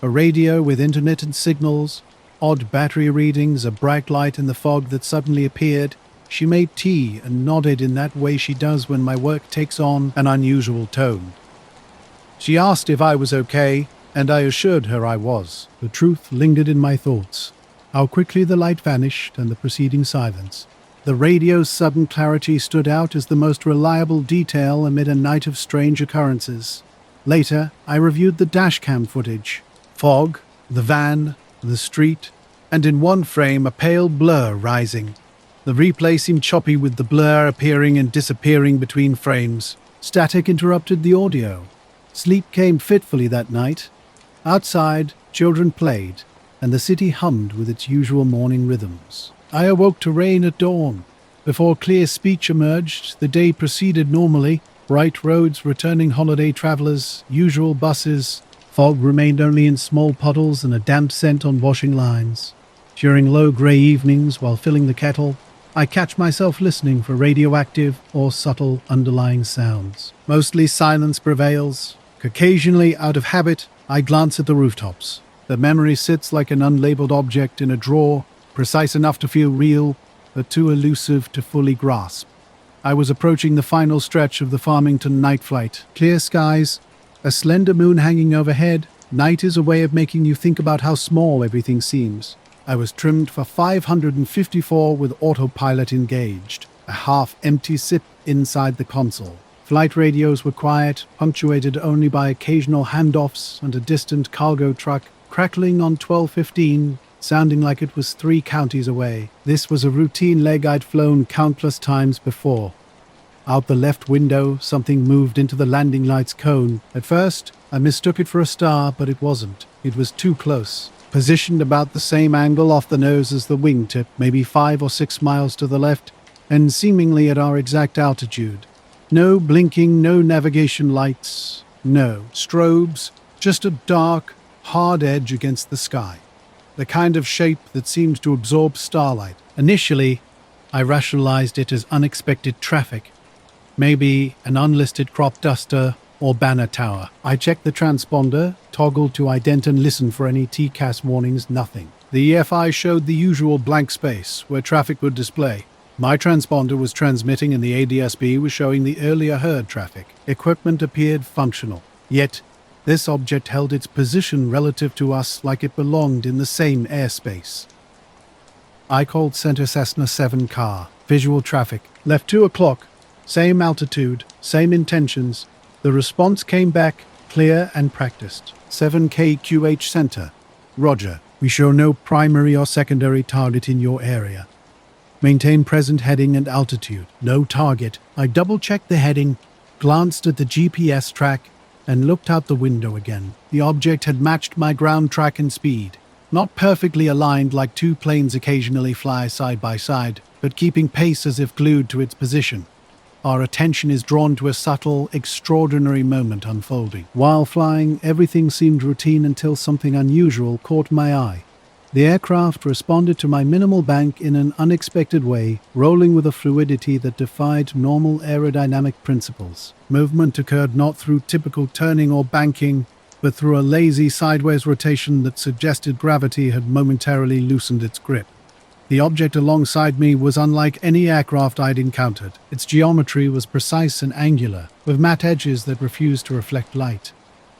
A radio with intermittent signals, odd battery readings, a bright light in the fog that suddenly appeared. She made tea and nodded in that way she does when my work takes on an unusual tone. She asked if I was okay, and I assured her I was. The truth lingered in my thoughts. How quickly the light vanished and the preceding silence. The radio's sudden clarity stood out as the most reliable detail amid a night of strange occurrences. Later, I reviewed the dashcam footage. Fog, the van, the street, and in one frame a pale blur rising. The replay seemed choppy with the blur appearing and disappearing between frames. Static interrupted the audio. Sleep came fitfully that night. Outside, children played, and the city hummed with its usual morning rhythms. I awoke to rain at dawn. Before clear speech emerged, the day proceeded normally. Bright roads, returning holiday travelers, usual buses. Fog remained only in small puddles and a damp scent on washing lines. During low grey evenings, while filling the kettle, I catch myself listening for radioactive or subtle underlying sounds. Mostly silence prevails. Occasionally, out of habit, I glance at the rooftops. The memory sits like an unlabeled object in a drawer, precise enough to feel real, but too elusive to fully grasp. I was approaching the final stretch of the Farmington night flight. Clear skies, a slender moon hanging overhead. Night is a way of making you think about how small everything seems. I was trimmed for 554 with autopilot engaged, a half-empty sip inside the console. Flight radios were quiet, punctuated only by occasional handoffs and a distant cargo truck crackling on 1215, sounding like it was 3 counties away. This was a routine leg I'd flown countless times before. Out the left window, something moved into the landing light's cone. At first, I mistook it for a star, but it wasn't. It was too close. Positioned about the same angle off the nose as the wingtip, maybe 5 or 6 miles to the left, and seemingly at our exact altitude. No blinking, no navigation lights, no strobes, just a dark, hard edge against the sky. The kind of shape that seemed to absorb starlight. Initially, I rationalized it as unexpected traffic, maybe an unlisted crop duster or banner tower. I checked the transponder, toggled to ident and listened for any TCAS warnings, nothing. The EFI showed the usual blank space where traffic would display. My transponder was transmitting and the ADSB was showing the earlier heard traffic. Equipment appeared functional. Yet, this object held its position relative to us like it belonged in the same airspace. I called Center Cessna 7 car. Visual traffic. Left 2 o'clock. Same altitude. Same intentions. The response came back clear and practiced. 7KQH Center. Roger. We show no primary or secondary target in your area. Maintain present heading and altitude. No target. I double-checked the heading, glanced at the GPS track, and looked out the window again. The object had matched my ground track and speed. Not perfectly aligned like 2 planes occasionally fly side by side, but keeping pace as if glued to its position. Our attention is drawn to a subtle, extraordinary moment unfolding. While flying, everything seemed routine until something unusual caught my eye. The aircraft responded to my minimal bank in an unexpected way, rolling with a fluidity that defied normal aerodynamic principles. Movement occurred not through typical turning or banking, but through a lazy sideways rotation that suggested gravity had momentarily loosened its grip. The object alongside me was unlike any aircraft I'd encountered. Its geometry was precise and angular, with matte edges that refused to reflect light.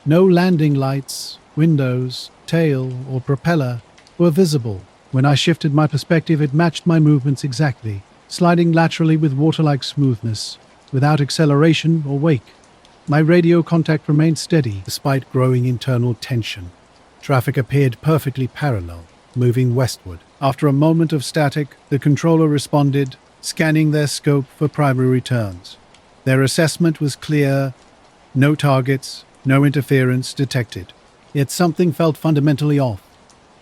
No landing lights, windows, tail, or propeller were visible. When I shifted my perspective, it matched my movements exactly, sliding laterally with water-like smoothness, without acceleration or wake. My radio contact remained steady, despite growing internal tension. Traffic appeared perfectly parallel, moving westward. After a moment of static, the controller responded, scanning their scope for primary returns. Their assessment was clear: no targets, no interference detected. Yet something felt fundamentally off.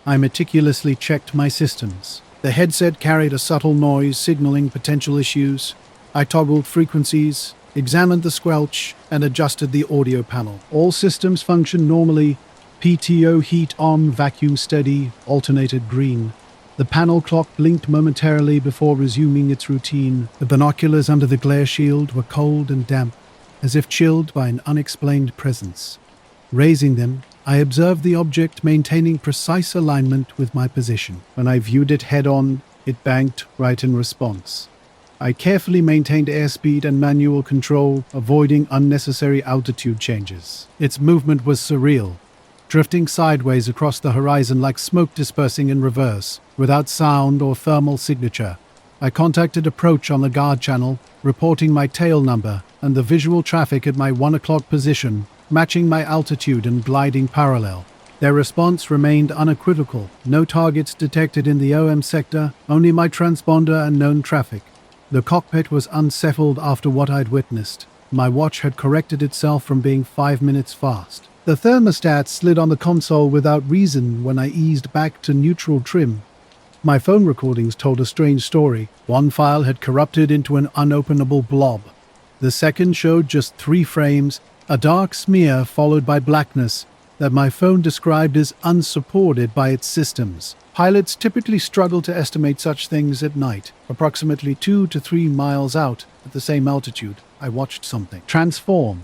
I meticulously checked my systems. The headset carried a subtle noise signaling potential issues. I toggled frequencies, examined the squelch, and adjusted the audio panel. All systems functioned normally. PTO heat on, vacuum steady, alternated green. The panel clock blinked momentarily before resuming its routine. The binoculars under the glare shield were cold and damp, as if chilled by an unexplained presence. Raising them, I observed the object maintaining precise alignment with my position. When I viewed it head-on, it banked right in response. I carefully maintained airspeed and manual control, avoiding unnecessary altitude changes. Its movement was surreal, drifting sideways across the horizon like smoke dispersing in reverse, without sound or thermal signature. I contacted approach on the guard channel, reporting my tail number and the visual traffic at my 1 o'clock position, matching my altitude and gliding parallel. Their response remained unequivocal. No targets detected in the OM sector, only my transponder and known traffic. The cockpit was unsettled after what I'd witnessed. My watch had corrected itself from being 5 minutes fast. The thermostat slid on the console without reason when I eased back to neutral trim. My phone recordings told a strange story. One file had corrupted into an unopenable blob. The second showed just 3 frames, a dark smear followed by blackness that my phone described as unsupported by its systems. Pilots typically struggle to estimate such things at night, approximately 2 to 3 miles out at the same altitude. I watched something transform.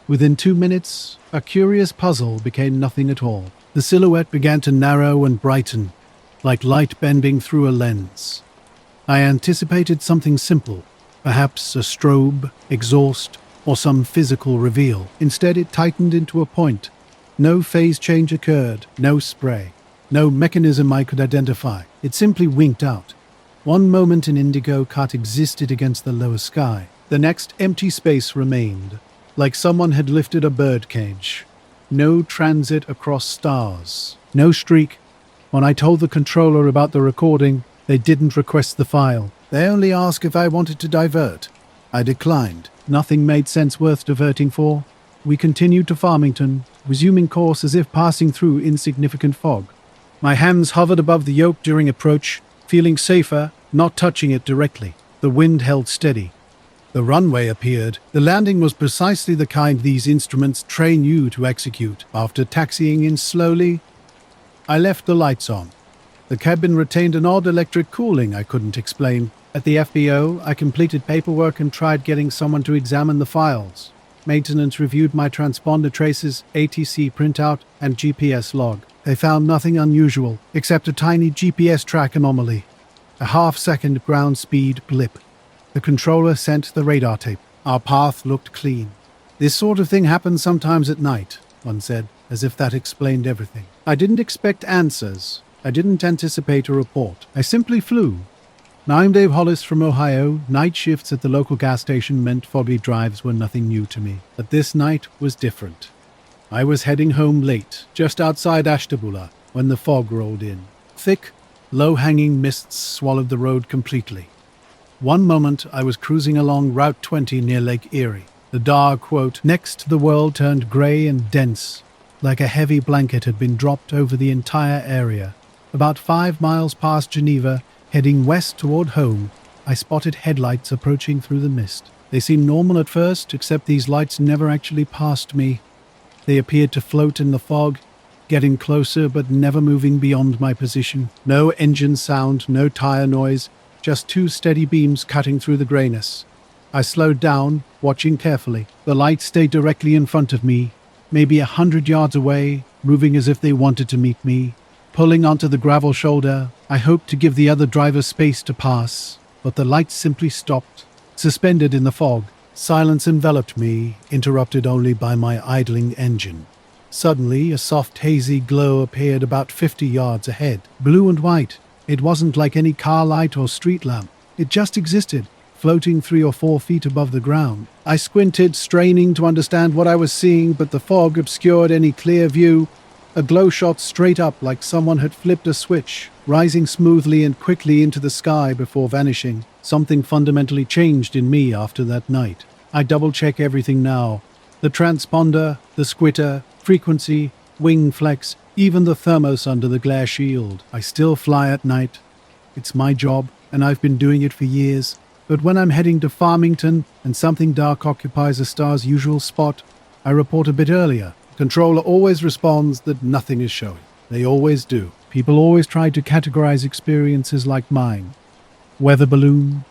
Within 2 minutes, a curious puzzle became nothing at all. The silhouette began to narrow and brighten, like light bending through a lens. I anticipated something simple, perhaps a strobe, exhaust, or some physical reveal. Instead, it tightened into a point. No phase change occurred, no spray, no mechanism I could identify. It simply winked out. One moment an indigo cut existed against the lower sky. The next, empty space remained, like someone had lifted a birdcage. No transit across stars, no streak. When I told the controller about the recording, they didn't request the file. They only asked if I wanted to divert. I declined. Nothing made sense worth diverting for. We continued to Farmington, resuming course as if passing through insignificant fog. My hands hovered above the yoke during approach, feeling safer, not touching it directly. The wind held steady. The runway appeared. The landing was precisely the kind these instruments train you to execute. After taxiing in slowly, I left the lights on. The cabin retained an odd electric cooling I couldn't explain. At the FBO, I completed paperwork and tried getting someone to examine the files. Maintenance reviewed my transponder traces, ATC printout, and GPS log. They found nothing unusual, except a tiny GPS track anomaly. A half-second ground speed blip. The controller sent the radar tape. Our path looked clean. This sort of thing happens sometimes at night, one said, as if that explained everything. I didn't expect answers. I didn't anticipate a report. I simply flew. I'm Dave Hollis from Ohio. Night shifts at the local gas station meant foggy drives were nothing new to me. But this night was different. I was heading home late, just outside Ashtabula, when the fog rolled in. Thick, low-hanging mists swallowed the road completely. One moment I was cruising along Route 20 near Lake Erie. The dark, quote, next to the world turned grey and dense, like a heavy blanket had been dropped over the entire area. About 5 miles past Geneva, heading west toward home, I spotted headlights approaching through the mist. They seemed normal at first, except these lights never actually passed me. They appeared to float in the fog, getting closer but never moving beyond my position. No engine sound, no tire noise, just 2 steady beams cutting through the grayness. I slowed down, watching carefully. The lights stayed directly in front of me, maybe 100 yards away, moving as if they wanted to meet me. Pulling onto the gravel shoulder, I hoped to give the other driver space to pass, but the lights simply stopped, suspended in the fog. Silence enveloped me, interrupted only by my idling engine. Suddenly, a soft, hazy glow appeared about 50 yards ahead, blue and white. It wasn't like any car light or street lamp. It just existed, floating 3 or 4 feet above the ground. I squinted, straining to understand what I was seeing, but the fog obscured any clear view. A glow shot straight up like someone had flipped a switch, rising smoothly and quickly into the sky before vanishing. Something fundamentally changed in me after that night. I double-check everything now. The transponder, the squitter, frequency, wing flex, even the thermos under the glare shield. I still fly at night. It's my job, and I've been doing it for years. But when I'm heading to Farmington and something dark occupies a star's usual spot, I report a bit earlier. Controller always responds that nothing is showing. They always do. People always try to categorize experiences like mine. Weather balloon,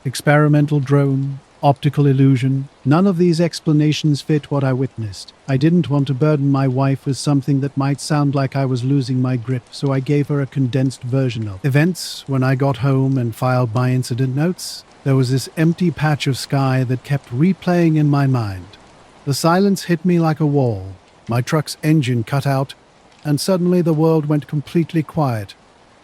experimental drone, optical illusion. None of these explanations fit what I witnessed. I didn't want to burden my wife with something that might sound like I was losing my grip, so I gave her a condensed version of events. When I got home and filed my incident notes, there was this empty patch of sky that kept replaying in my mind. The silence hit me like a wall. My truck's engine cut out, and suddenly the world went completely quiet.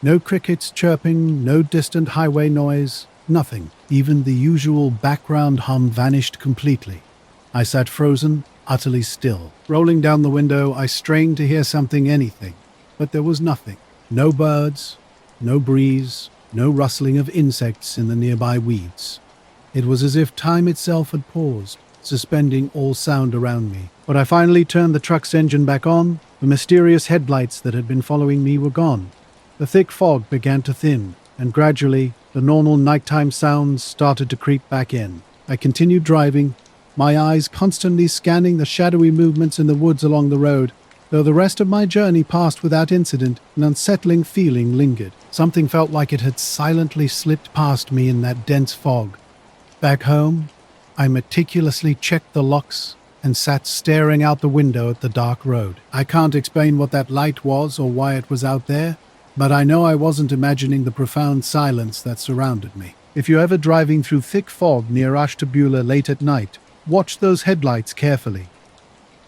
No crickets chirping, no distant highway noise, nothing. Even the usual background hum vanished completely. I sat frozen, utterly still. Rolling down the window, I strained to hear anything, but there was nothing. No birds, no breeze, no rustling of insects in the nearby weeds. It was as if time itself had paused, suspending all sound around me. When I finally turned the truck's engine back on, the mysterious headlights that had been following me were gone. The thick fog began to thin, and gradually, the normal nighttime sounds started to creep back in. I continued driving, my eyes constantly scanning the shadowy movements in the woods along the road. Though the rest of my journey passed without incident, an unsettling feeling lingered. Something felt like it had silently slipped past me in that dense fog. Back home, I meticulously checked the locks and sat staring out the window at the dark road. I can't explain what that light was or why it was out there, but I know I wasn't imagining the profound silence that surrounded me. If you're ever driving through thick fog near Ashtabula late at night, watch those headlights carefully.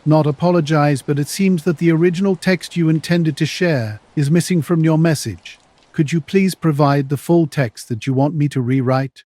Not apologize, but it seems that the original text you intended to share is missing from your message. Could you please provide the full text that you want me to rewrite?